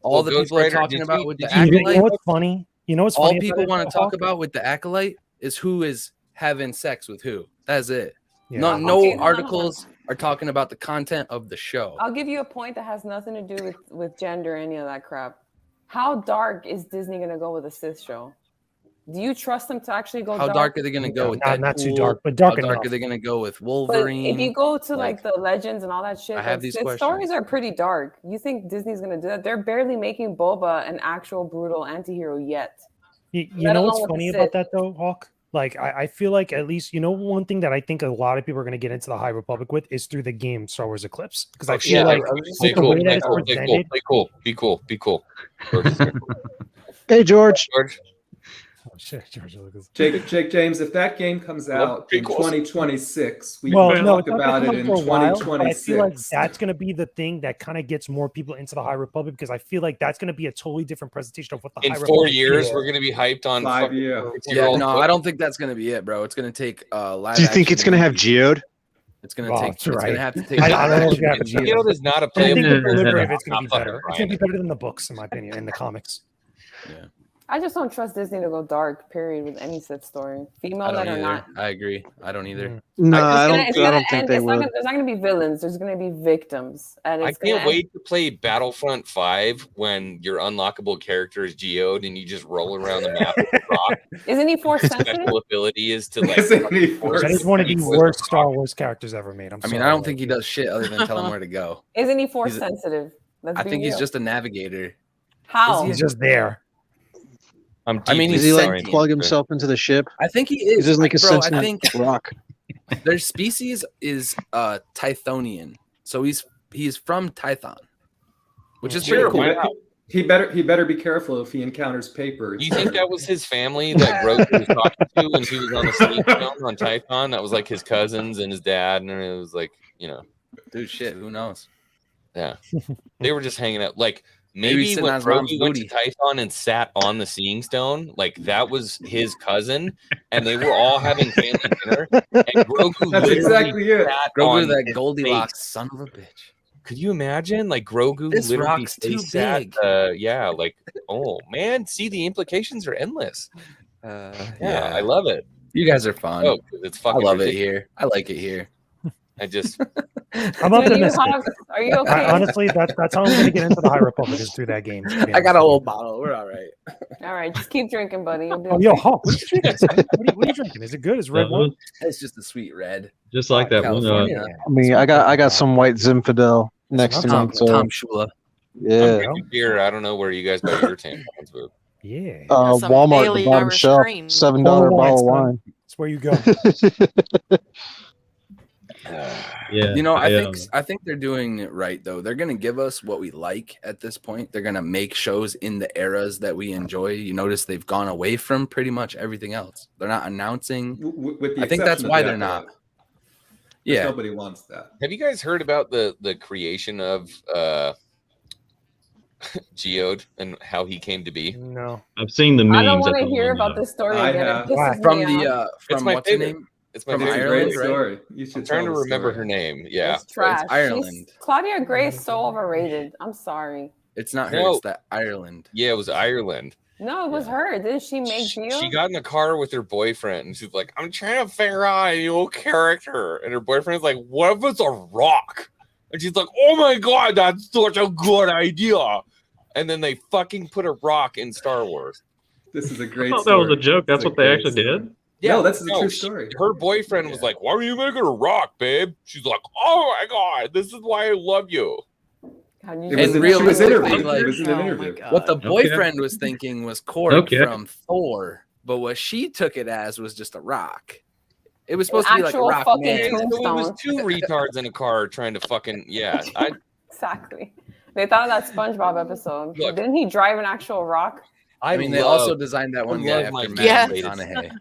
S9: All
S1: Well,
S9: the
S1: Ghost
S9: people are
S1: Rider,
S9: talking
S1: did
S9: about
S1: you-
S9: with
S1: did
S9: the
S1: you read-
S10: You know
S9: Acolyte.
S10: what's funny? You know what's
S9: All
S10: funny?
S9: people want to talk
S10: Hawk?
S9: about with the Acolyte is who is having sex with who. That's it.
S10: Yeah.
S9: No,
S12: Okay,
S9: no
S12: hold on,
S9: articles are talking about the content of the show.
S12: I'll give you a point that has nothing to do with gender or any of that crap. How dark is Disney gonna go with a Sith show? Do you trust them to actually go
S9: How dark are they going to go with that?
S10: Not too dark, but dark
S9: How dark
S10: enough.
S9: are they going to go with
S12: But
S9: Wolverine?
S12: if you go to like the legends and all that shit,
S9: I have
S12: like,
S9: these
S12: Sith
S9: questions.
S12: stories are pretty dark. You think Disney's gonna do that? They're barely making Boba an actual brutal antihero yet.
S10: You
S12: Let
S10: know
S12: alone
S10: what's
S12: with the
S10: funny about
S12: Sith.
S10: that though, Hawk? Like I feel like at least one thing that I think a lot of people are going to get into the High Republic with is through the game Star Wars Eclipse, because I feel like
S1: Play
S10: with the
S1: cool,
S10: way that
S1: play
S10: it's
S1: cool, play cool,
S10: presented.
S1: play cool, be cool, be cool.
S7: Hey, George.
S1: George,
S10: Oh shit, George Lucas.
S2: Jake James, if that game comes out in
S1: prequels.
S2: 2026, we
S10: Well,
S2: can
S10: no,
S2: talk
S10: it's not
S2: about
S10: gonna
S2: it
S10: come
S2: in
S10: for a while, but I
S2: 2026.
S10: feel like that's going to be the thing that kind of gets more people into the High Republic, because I feel like that's going to be a totally different presentation of what the
S1: in
S10: High
S1: 4
S10: Republic
S1: years,
S10: is.
S1: we're going to be hyped on
S2: 5
S1: fucking
S2: years.
S1: 6-year-old
S9: no,
S1: book.
S9: I don't think that's going to be it, bro. It's going to take live.
S7: Do you think
S9: action
S7: it's going to have
S9: movies.
S7: Geode?
S9: It's going to
S10: Oh,
S9: take.
S10: that's
S9: It's going
S10: right.
S9: to have to take.
S10: I
S9: live
S10: don't know if
S9: action
S10: you have
S9: movies.
S10: Geode.
S1: Geode is not a
S10: I think
S1: playable.
S10: the delivery of it's going to
S1: Not
S10: be
S1: fucking
S10: better. It's
S1: Brian.
S10: going to be better than the books, in my opinion, in the comics.
S9: Yeah,
S12: I just don't trust Disney to go dark. Period. With any Sith story,
S9: I
S12: female
S9: don't
S12: led or
S9: either.
S12: not.
S9: I agree. I don't either.
S10: Mm.
S7: No,
S12: It's
S7: I
S12: gonna-
S7: don't.
S12: it's
S7: I
S12: gonna
S7: don't think
S12: end-
S7: they
S12: it's not
S7: would.
S12: gonna- There's not going to be villains. There's going to be victims, and
S1: I
S12: it's gonna
S1: can't
S12: end-
S1: wait to play Battlefront 5 when your unlockable character is Geode and you just roll around the map with a rock.
S12: Isn't he force sensitive?
S1: Special ability is to like.
S2: Isn't he
S1: force
S10: That is one of the
S1: people with
S10: worst
S1: a
S10: Star
S1: rock.
S10: Wars characters ever made.
S9: I mean, I don't think he does shit other than tell him where to go.
S12: Isn't he force
S9: He's-
S12: sensitive? Let's
S9: I
S12: be
S9: think he's
S12: real.
S9: just a navigator.
S12: How?
S10: He's just there.
S1: I'm
S9: I mean,
S1: deeply
S7: Does he like
S1: sorry.
S7: plug himself into the ship?
S9: I think he
S7: He's
S9: is.
S7: just like a
S9: bro, I
S7: sentient
S9: think
S7: rock.
S9: their species is Tythonian, so he's from Tython, which is pretty
S1: Sure,
S9: cool.
S1: why not?
S2: He better be careful if he encounters paper.
S1: Do you think that was his family that Grogu was talking to when he was on the Sleep Stone on Typhon? That was like his cousins and his dad, and it was like,
S9: Dude, shit, who knows?
S1: yeah, they were just hanging out. Like
S9: Maybe
S1: maybe
S9: sitting
S1: when
S9: on his mom's
S1: Grogu went to
S9: booty.
S1: Typhon and sat on the Seeing Stone, like that was his cousin, and they were all having family dinner, and Grogu
S2: That's
S1: literally
S2: exactly it.
S1: sat
S9: Grogu,
S1: on
S9: that
S1: his
S9: Goldilocks
S1: face.
S9: son of a bitch.
S1: Could you imagine, like Grogu
S9: This
S1: literally
S9: rock's too
S1: face sat,
S9: big.
S1: yeah, like oh man, see the implications are endless.
S9: Yeah,
S1: Yeah, I love it.
S9: you guys are fun.
S1: Oh, 'cause it's
S9: I
S1: fucking.
S9: love it
S1: ridiculous.
S9: here. I like it here.
S1: I just
S10: I'm
S12: Dude,
S10: optimistic.
S12: Are you okay?
S10: Honestly, that's how I'm going to get into the High Republic is through that game. to be
S9: I got
S10: honest
S9: a
S10: with
S9: whole
S10: you.
S9: bottle. We're all right.
S12: All right, just keep drinking, buddy. You'll be
S10: Oh,
S12: okay.
S10: yo, Hawk, what are you drinking? son? What are you drinking? Is it good? Is it red wine?
S9: It's just a sweet red.
S5: Just like that one.
S9: California.
S7: I mean, I got some white Zinfandel next to me.
S9: Tom,
S7: So
S9: Tom Shula.
S1: I'm
S7: yeah,
S1: drinking beer. I don't know where you guys buy your tampons, but
S10: Yeah.
S4: Some
S7: Walmart,
S4: Bailey
S7: the bottom
S4: Irish
S7: shelf,
S4: cream.
S7: $7
S10: Bottle of
S7: bottle
S10: wine,
S7: of wine.
S10: That's where you go.
S5: Yeah.
S9: You know, I think they're doing it right though. They're gonna give us what we like at this point. They're gonna make shows in the eras that we enjoy. You notice they've gone away from pretty much everything else. They're not announcing.
S2: With the
S9: I think that's
S2: exception of
S9: why
S2: the
S9: they're
S2: Acolyte.
S9: not. Yeah,
S2: Nobody wants that.
S1: have you guys heard about the creation of Geode and how he came to be?
S10: No.
S5: I've seen the
S12: I don't
S5: memes.
S12: want
S5: that's
S12: to
S5: all
S12: hear
S5: I
S12: about
S5: know.
S12: this story
S2: I
S12: again.
S2: have.
S12: It pisses
S9: From
S12: me
S9: the
S12: off.
S1: It's
S9: from
S1: my
S9: what's her
S1: favorite.
S9: name?
S1: It's my
S9: From
S2: It's a
S1: favorite.
S2: great
S9: Ireland, right?
S2: story. You should
S1: I'm trying to
S2: tell the
S1: remember
S2: story.
S1: her name. Yeah.
S12: It's trash.
S9: Ireland.
S12: Claudia Gray is so overrated. I'm sorry.
S9: It's not her.
S1: No.
S9: It's that Ireland.
S1: Yeah, it was Ireland.
S12: No, it was
S9: Yeah.
S12: her. Didn't she make
S1: She
S12: Geo?
S1: got in the car with her boyfriend and she's like, I'm trying to figure out a new character. And her boyfriend's like, what if it's a rock? And she's like, oh my God, that's such a good idea. And then they fucking put a rock in Star Wars.
S2: This is a
S5: I
S2: great
S5: thought that
S2: story.
S5: was a joke. That's
S2: It's a
S5: what they
S2: great
S5: actually
S2: story.
S5: did.
S2: No, that's a true
S1: she-
S2: story.
S1: Her boyfriend was
S2: Yeah.
S1: like, why are you making a rock, babe? She's like, oh my God, this is why I love you.
S12: God, you
S2: It
S12: just-
S2: was,
S9: real
S2: she was
S9: life,
S2: interviewed.
S9: like-
S2: It was in an
S4: Oh my
S2: interview.
S4: God.
S9: What the
S5: Okay.
S9: boyfriend was thinking was Korg
S5: Okay.
S9: from Thor, but what she took it as was just a rock. It was supposed to be like a
S12: actual
S9: rock
S12: fucking
S9: man.
S1: So it was
S12: Tombstone.
S1: two retards in a car trying to fucking
S12: Exactly. They thought of that SpongeBob episode.
S1: Look.
S12: Didn't he drive an actual rock?
S9: I mean, they also designed that one guy
S1: love my
S9: after
S4: fiance.
S9: Matthew McConaughey.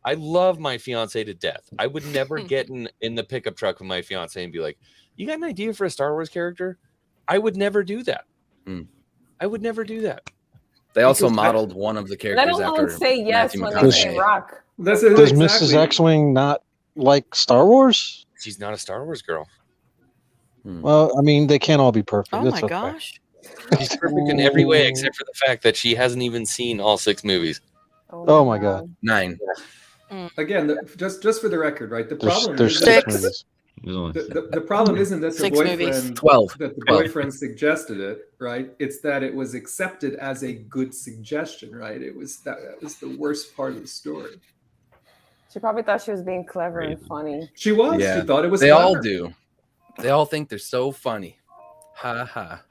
S1: I love my fiance to death. I would never get in the pickup truck with my fiance and be like, you got an idea for a Star Wars character? I would never do that. I would never do that.
S9: They also
S1: Because
S9: modeled one of the
S12: Let
S9: characters
S12: alone
S9: after
S12: say yes
S9: Matthew
S12: when they say
S9: McConaughey.
S12: rock.
S2: That's it.
S7: Does
S2: exactly.
S7: Mrs. X-Wing not like Star Wars?
S1: She's not a Star Wars girl.
S7: Well, I mean, they can't all be perfect.
S4: Oh
S7: It's
S4: my
S7: okay.
S4: gosh.
S1: She's perfect in every way except for the fact that she hasn't even seen all 6 movies.
S7: Oh my God.
S9: 9.
S2: Again, just for the record, right? The problem
S7: There's
S2: is
S7: six
S4: Six.
S7: movies.
S5: There's only six.
S2: the problem isn't that the
S4: 6 movies.
S2: boyfriend
S9: 12.
S2: that the
S9: 12.
S2: boyfriend suggested it, right? It's that it was accepted as a good suggestion, right? It was that was the worst part of the story.
S12: She probably thought she was being clever and funny.
S2: She was.
S9: Yeah.
S2: She thought it was.
S9: They all
S2: clever.
S9: do. They all think they're so funny. Ha ha.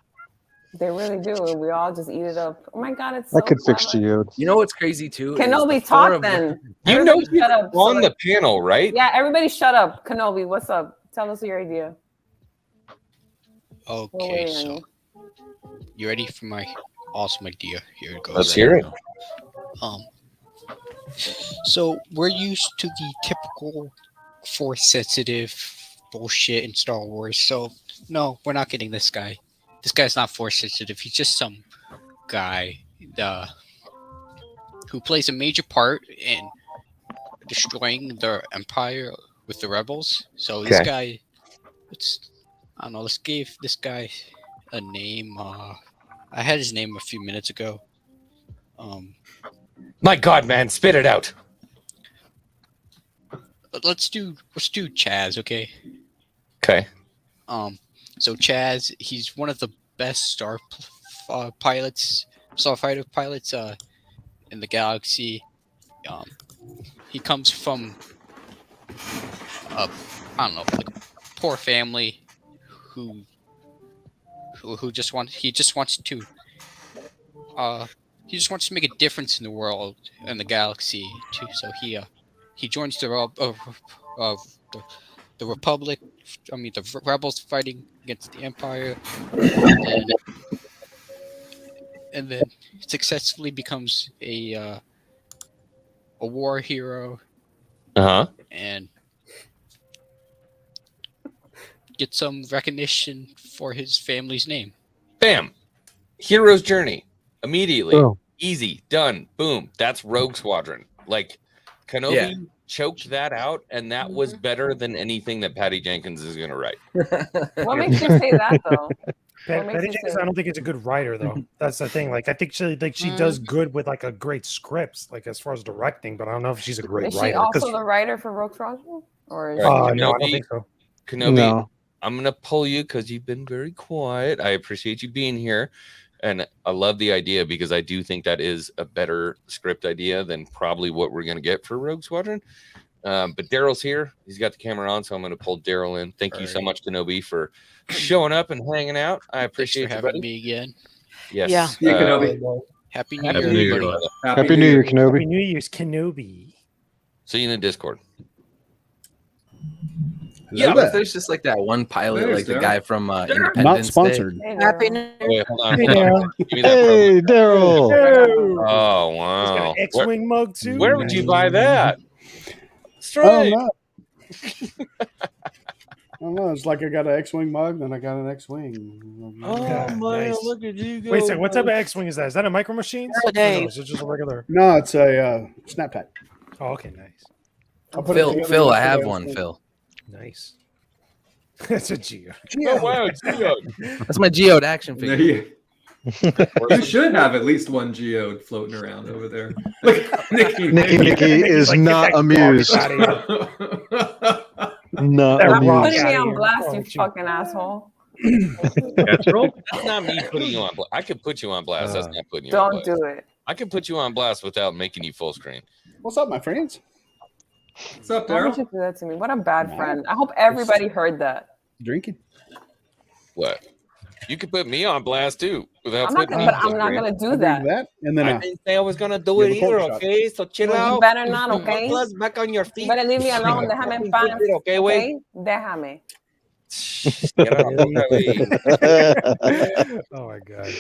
S12: They really do. And we all just eat it up. Oh my God, it's so
S7: I could fix
S12: clever.
S7: Geode.
S9: You know what's crazy too? is the
S12: Kenobi,
S9: four
S12: talk
S9: of them-
S12: then.
S1: You know
S12: Everybody
S1: she's
S12: shut up. so
S1: on the
S12: that-
S1: panel, right?
S12: Yeah, everybody shut up. Kenobi, what's up? Tell us your idea. We're
S8: Okay,
S12: waiting on
S8: so
S12: you.
S8: you ready for my awesome idea? Here it goes.
S1: Let's hear it.
S8: So we're used to the typical force sensitive bullshit in Star Wars. So no, we're not getting this guy. This guy's not force sensitive. He's just some guy who plays a major part in destroying the Empire with the rebels. So this
S1: Okay.
S8: guy, I don't know. Let's give this guy a name. I had his name a few minutes ago.
S1: My God, man, spit it out.
S8: Let's do Chaz, okay?
S1: Okay.
S8: So Chaz, he's one of the best starfighter pilots in the galaxy. He comes from I don't know, like a poor family who just wants to make a difference in the world and the galaxy too. So he joins the Republic. I mean, the rebels fighting against the Empire, and then successfully becomes a war hero and get some recognition for his family's name.
S1: Bam. Hero's journey. Immediately.
S7: Boom.
S1: Easy. Done. Boom. That's Rogue Squadron. Like, Kenobi
S9: Yeah.
S1: choked that out, and that was better than anything that Patty Jenkins is going to write.
S12: What makes you say that though? What makes
S10: Patty
S12: you
S10: Jenkins,
S12: say-
S10: I don't think it's a good writer though. That's the thing. Like I think she does good with like a great scripts, like as far as directing, but I don't know if she's a great
S12: Is she
S10: writer.
S12: also the writer for Rogue Squadron? Or is
S1: Right.
S12: she...
S10: No, I
S1: Kenobi-
S10: don't think so.
S1: Kenobi,
S7: No.
S1: I'm going to pull you because you've been very quiet. I appreciate you being here. And I love the idea because I do think that is a better script idea than probably what we're going to get for Rogue Squadron. But Daryl's here. He's got the camera on, so I'm going to pull Daryl in. Thank you so much, Kenobi, for showing up and hanging out. I
S8: Thanks
S1: appreciate
S8: for
S1: you,
S8: having
S1: buddy.
S8: me again.
S1: Yes.
S4: Yeah.
S2: See you, Kenobi.
S8: Happy New
S1: Happy
S8: Year,
S1: New Year,
S8: everybody.
S1: brother.
S7: Happy New Year,
S10: Happy
S7: Kenobi.
S10: New Year's, Kenobi.
S1: See you in the Discord.
S9: Yeah, but there's just like that one pilot,
S2: There's
S9: like the
S2: Daryl.
S9: guy from
S11: Not
S9: Independence
S11: sponsored.
S12: Hey,
S4: Happy
S12: Daryl.
S4: New
S1: Wait, hold on.
S10: Hey,
S1: Hold on.
S10: Daryl.
S1: Give me that
S7: Hey, Daryl.
S1: promo. Oh,
S10: He's got
S1: wow.
S10: an X-wing mug too.
S1: Where would you buy that?
S11: I don't
S1: Straight.
S11: know. don't know. It's like I got an X-wing mug, then I got an X-wing.
S1: Oh man,
S10: Nice.
S1: look at you go.
S10: Wait a second. What type of X-wing is that? Is that a Micro Machines?
S4: Oh, Dave.
S10: Or is it just a regular?
S11: No, it's a snap pack.
S10: Oh, okay, nice.
S11: I'll put it together
S9: Phil, I
S11: with
S9: have
S11: the
S9: one.
S11: X-wing.
S9: Phil,
S10: Nice. It's a Geo.
S1: Oh wow, Geo.
S9: that's my Geode action
S2: There
S9: figure.
S2: you should have at least one geode floating around over there. Look, Nikki
S7: Nicky is
S10: like,
S7: not
S10: get that
S7: amused.
S10: garbage outta here.
S7: Not
S10: That
S12: Stop
S10: rock
S7: amused.
S12: putting me
S10: outta
S12: on
S10: here.
S12: blast,
S10: Oh,
S12: you
S10: shoot.
S12: fucking asshole.
S5: Casserole?
S1: That's not me putting you on blast. I could put you on blast. That's not putting you on
S12: Don't
S1: blast.
S12: do it.
S1: I can put you on blast without making you full screen.
S11: What's up, my friends?
S2: What's up,
S12: Why would
S2: Daryl?
S12: you do that to me? What a bad
S11: No.
S12: friend. I hope everybody heard that.
S11: Drinking.
S1: What? You could put me on blast too without
S12: I'm not
S1: putting
S12: gonna,
S1: me
S12: but
S1: on
S12: I'm not
S1: screen.
S12: gonna
S11: I
S12: do
S11: drink
S12: that.
S11: that, and then
S1: I didn't say I was gonna do
S11: Yeah,
S1: it
S11: the pork
S1: either.
S11: chop.
S1: Okay, so chill
S12: No, you
S1: out.
S12: better not, okay?
S1: Blood's back on your
S12: You
S1: feet.
S12: better leave me alone. Déjame en paz.
S1: Okay, wait.
S12: Okay? Déjame.
S1: Get out.
S10: Oh my god.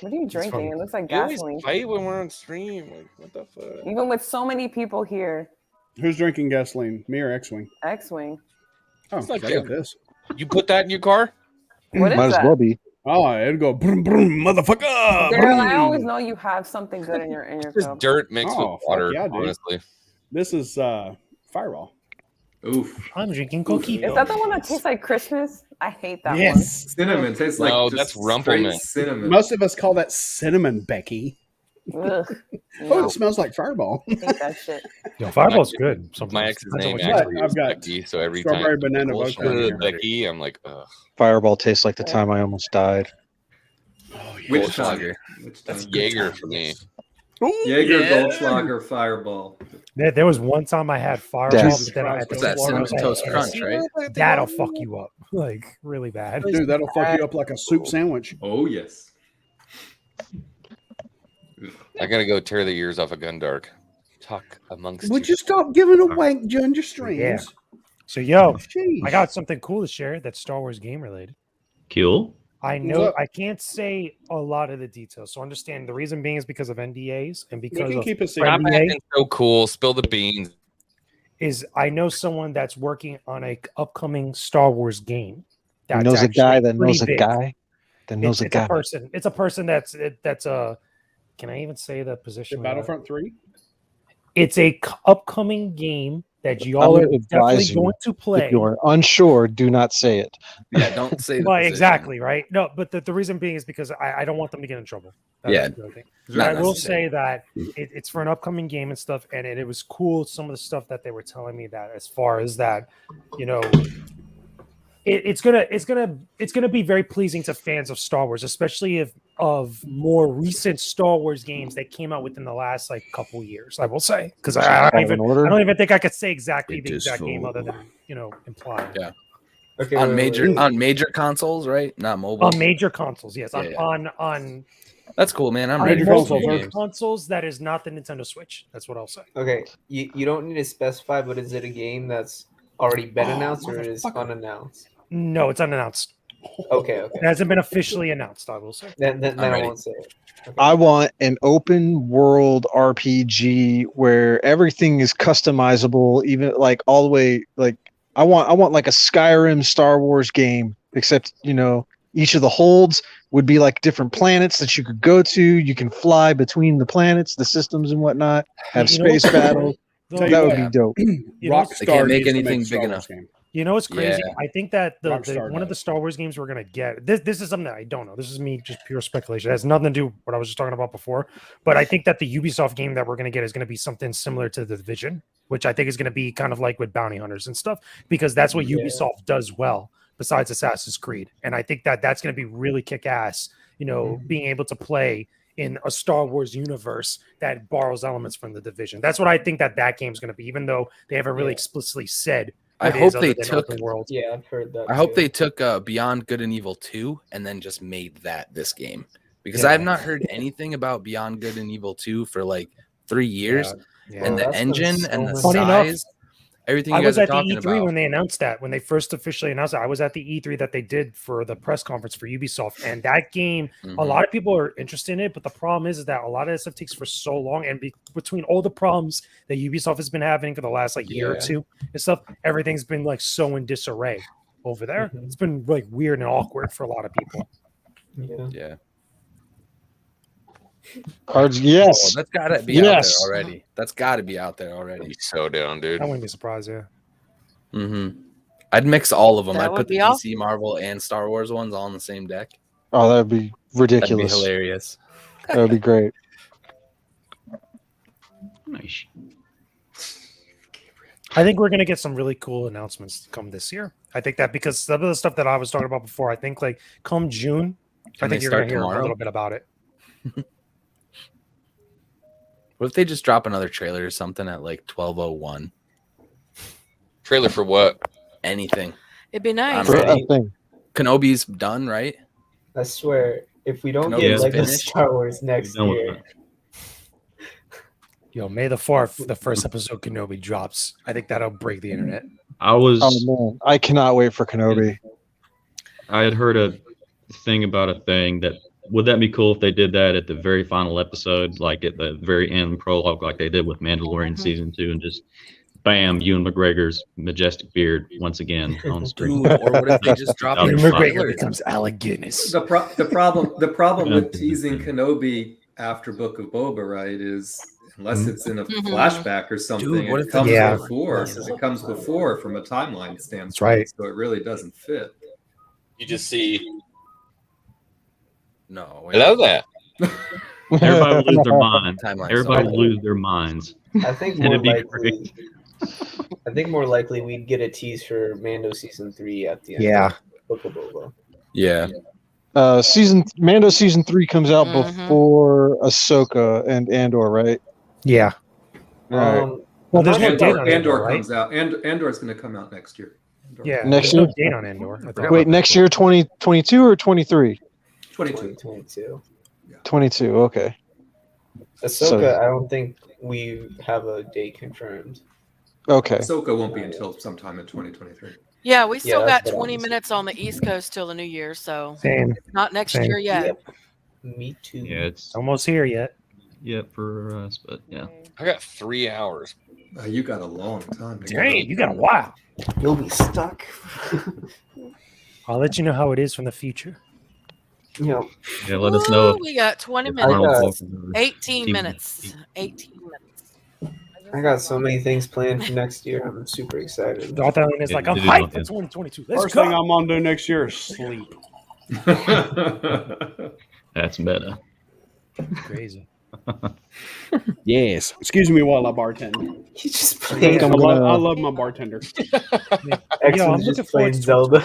S12: What are you drinking?
S10: funny.
S12: It looks like
S1: You always
S12: gasoline.
S1: fight when we're on stream. Like, what the fuck?
S12: Even with so many people here.
S11: who's drinking gasoline? Me or X-wing?
S12: X-Wing.
S11: Oh,
S1: It's like
S11: I got this.
S1: You put that in your car?
S12: What is
S7: Might as
S12: that?
S7: well be.
S11: Oh, it'd go brum brum, motherfucker.
S12: Daryl, I
S11: brum.
S12: always know you have something good in your
S1: It's just
S12: cup.
S1: dirt mixed
S11: Oh,
S1: with
S11: fuck
S1: water,
S11: yeah, dude.
S1: honestly.
S11: This is Fireball.
S2: Oof.
S10: I'm drinking
S12: Is
S10: coquito.
S12: that the one that tastes like Christmas? I hate that
S10: Yes.
S2: Cinnamon tastes like
S1: No,
S2: just
S1: that's
S2: straight
S1: Rumplemint.
S2: cinnamon.
S11: Most of us call that cinnamon, Becky.
S12: one. Ugh.
S11: Oh,
S12: No,
S11: it smells like Fireball.
S12: I hate that shit.
S10: Yo, Fireball's good. Sometimes.
S1: My ex's
S10: Depends on
S1: name
S10: what you
S11: But
S1: actually
S11: I've
S1: is
S11: got
S1: Becky, so every
S11: strawberry
S1: time
S11: banana
S1: bullshit
S11: vodka in
S1: with
S11: here.
S1: Becky, I'm like, ugh.
S7: Fireball tastes like the time I almost died.
S11: Oh, yeah.
S2: Which time?
S9: Goldschlager.
S2: Which
S1: That's
S2: time?
S1: Jaeger for me.
S2: Jaeger,
S11: yeah.
S2: Goldschlager, Fireball.
S10: There was one time I had Fireball,
S7: Jesus
S10: but then I had
S11: Christ.
S10: to
S9: What's that,
S10: swallow
S9: Cinnamon
S10: it.
S9: Toast Crunch, right?
S10: That'll fuck you up, like really bad.
S11: Dude, that'll fuck you up like a soup sandwich.
S2: Oh yes.
S1: I gotta go tear the ears off a Gundark. Talk amongst
S11: Would
S1: you.
S11: you stop giving a wank during your streams?
S10: Yeah. So yo,
S11: Jeez.
S10: I got something cool to share that's Star Wars game related.
S5: Cool.
S10: I
S11: What's
S10: know
S11: up?
S10: I can't say a lot of the details, so understand the reason being is because of NDAs and
S11: We
S10: because
S11: can
S10: of
S11: keep it
S1: Stop
S11: secret.
S10: NDA
S1: acting so cool. Spill the beans.
S10: is I know someone that's working on a upcoming Star Wars game.
S7: He
S10: That's
S7: knows a guy
S10: actually
S7: that
S10: pretty
S7: knows a
S10: big.
S7: guy that knows a
S10: It's
S7: guy.
S10: a person. It's a person that's a. Can I even say the position?
S11: The Battlefront 3?
S10: It's a upcoming game that
S7: I'm
S10: y'all are
S7: gonna
S10: definitely
S7: advise you,
S10: going to play.
S7: If you're unsure, do not say it.
S9: Yeah, don't say the
S10: Well,
S9: position.
S10: exactly, right? No, but the reason being is because I don't want them to get in trouble. That's
S9: Yeah.
S10: the other thing.
S9: Not
S10: I will
S9: necessary.
S10: say that it's for an upcoming game and stuff, and it was cool. Some of the stuff that they were telling me that, as far as that, you know, it's gonna be very pleasing to fans of Star Wars, especially if of more recent Star Wars games that came out within the last like couple years. I will say because I don't even think I could say exactly the exact game other than implying.
S9: Yeah.
S3: Okay,
S9: on
S3: wait,
S9: major
S3: wait.
S9: on major consoles, right? Not mobile.
S10: On major consoles, yes.
S9: Yeah, yeah.
S10: On
S9: That's cool, man. I'm
S10: on
S9: ready for
S10: multiple
S9: some games.
S10: consoles that is not the Nintendo Switch. That's what I'll say.
S3: Okay, you don't need to specify, but is it a game that's already been announced or is unannounced?
S10: No, it's unannounced.
S3: Okay,
S10: It
S3: okay.
S10: hasn't been officially announced. I will say.
S3: Then
S9: I'm
S3: I
S9: ready.
S3: won't say it. Okay.
S7: I want an open world RPG where everything is customizable, even like all the way. Like I want like a Skyrim Star Wars game, except each of the holds would be like different planets that you could go to. You can fly between the planets, the systems, and whatnot. Have
S10: You know
S7: space
S10: what-
S7: battles.
S11: Tell you
S7: That would
S11: what,
S7: be dope.
S10: You know,
S11: Rockstar
S9: They can't make
S11: needs to
S9: anything
S11: a Star
S9: big
S11: Wars
S9: enough.
S11: game.
S10: you know what's crazy?
S9: Yeah.
S10: I think that
S11: Rockstar
S10: one of the
S11: does.
S10: Star Wars games we're gonna get. This is something that I don't know. This is me just pure speculation. It has nothing to do with what I was just talking about before. But I think that the Ubisoft game that we're gonna get is gonna be something similar to the Division, which I think is gonna be kind of like with bounty hunters and stuff, because that's what
S3: Yeah.
S10: Ubisoft does well. Besides Assassin's Creed, and I think that that's going to be really kick ass. Being able to play in a Star Wars universe that borrows elements from the Division. That's what I think that game is going to be, even though they haven't really
S3: Yeah.
S10: explicitly said.
S9: I
S10: what it
S9: hope
S10: is other
S9: they
S10: than
S9: took.
S10: open world.
S3: Yeah, I've heard that.
S9: I hope
S3: too.
S9: they took Beyond Good and Evil 2 and then just made that this game, because
S10: Yeah.
S9: I have not heard anything about Beyond Good and Evil 2 for like 3 years,
S10: Yeah.
S9: and the
S3: That's been
S9: engine
S3: so
S9: and the
S3: much-
S10: Funny enough,
S9: size. Everything
S10: I
S9: you
S10: was
S9: guys are
S10: at the
S9: talking
S10: E3
S9: about.
S10: when they announced that. When they first officially announced it, I was at the E3 that they did for the press conference for Ubisoft. And that game, a lot of people are interested in it, but the problem is that a lot of that stuff takes for so long. And between all the problems that Ubisoft has been having for the last year or two and stuff, everything's been so in disarray over there. It's been weird and awkward for a lot of people.
S9: Yeah.
S7: Cards,
S9: Oh,
S7: yes.
S9: that's gotta be out there
S7: Yes.
S9: already. That's gotta be out there already.
S1: Be so down, dude.
S10: I wouldn't be surprised, yeah.
S9: I'd mix all of them.
S4: That
S9: I'd
S4: would
S9: put the
S4: be
S9: DC,
S4: awesome.
S9: Marvel, and Star Wars ones all on the same deck.
S7: Oh, that'd be ridiculous.
S9: That'd be hilarious.
S7: That would be great.
S5: Nice.
S10: I think we're going to get some really cool announcements to come this year. I think that because some of the stuff that I was talking about before, I think come June,
S9: Can
S10: I think
S9: they
S10: you're going
S9: start
S10: to hear
S9: tomorrow?
S10: a little bit about it.
S9: What if they just drop another trailer or something at 12:01?
S1: Trailer for what?
S9: Anything.
S4: It'd be
S9: I'm
S4: nice.
S9: ready. Kenobi's done, right?
S3: I swear, if we don't
S9: Kenobi's
S3: get Lego
S9: finished.
S3: Star Wars next
S5: done with
S3: year,
S10: Yo, May the 4th, the first episode Kenobi drops. I think that'll break the internet.
S5: I was.
S7: Oh man, I cannot wait for Kenobi.
S5: I had heard a thing about a thing that would that be cool if they did that at the very final episode, like at the very end prologue, like they did with Mandalorian season 2, and just bam, Ewan McGregor's majestic beard once again on screen.
S9: Dude, or what if they just drop
S10: Ewan
S9: a
S10: McGregor
S9: trailer?
S10: becomes Alec Guinness.
S2: The problem with teasing Kenobi after Book of Boba, right, is unless it's in a flashback or something,
S9: Dude, what if
S2: it comes
S9: they- Yeah.
S2: before. It comes before from a timeline standpoint.
S10: That's right.
S2: So it really doesn't fit.
S1: You just see.
S9: No.
S1: I love that.
S5: Everybody would lose their minds.
S9: Timeline
S5: Everybody would
S9: stuff.
S5: lose their minds.
S3: I think
S5: And
S3: more
S5: it'd be
S3: likely. I think more likely we'd get a tease for Mando season 3 at the end.
S10: Yeah.
S3: Of Book of Boba.
S9: Yeah.
S7: Mando season 3 comes out
S4: Mhm.
S7: before Ahsoka and Andor, right?
S10: Yeah.
S7: Right.
S10: Well, there's no
S2: Andor,
S10: date on Andor,
S2: Andor
S10: right?
S2: comes out. Andor's going to come out next year. Andor.
S10: Yeah.
S7: Next
S10: there's no
S7: year?
S10: date on Andor. I thought.
S7: Wait, next year 2022 or 23?
S2: 22.
S3: 2022.
S7: 22. Okay.
S3: Ahsoka,
S7: So-
S3: I don't think we have a date confirmed.
S7: Okay.
S2: Ahsoka won't be until sometime in 2023.
S4: Yeah, we still got
S3: that's what I
S4: 20
S3: was-
S4: minutes on the East Coast till the New Year, so
S10: Same.
S4: not next
S10: Same.
S4: year yet.
S3: Yep. Me too.
S5: Yeah, it's
S10: Almost here yet.
S5: for us, but yeah.
S1: I got 3 hours.
S2: You got a long time. To
S10: Dang, you got a while.
S3: You'll be stuck.
S10: I'll let you know how it is from the future.
S3: Yep.
S5: Yeah, let us know.
S4: Ooh, we got 20
S3: I
S4: minutes.
S3: got-
S4: 18
S5: 18
S4: minutes. 18 minutes.
S3: I got so many things planned for next year. I'm super excited.
S10: Darthalion is
S5: Yeah,
S10: like, I'm
S5: it is
S10: hyped
S5: nothing.
S10: for 2022. Let's
S11: First
S10: go.
S11: thing I'm gonna do next year is sleep.
S5: That's meta.
S10: Crazy.
S11: Yes. Excuse me while I bartend.
S3: You just
S7: I
S3: played
S7: think I'm
S11: I
S7: gonna.
S11: love my bartender.
S10: Yo, I'm
S3: X-Men
S10: looking
S3: just
S10: forward
S3: played
S10: to
S3: Zelda.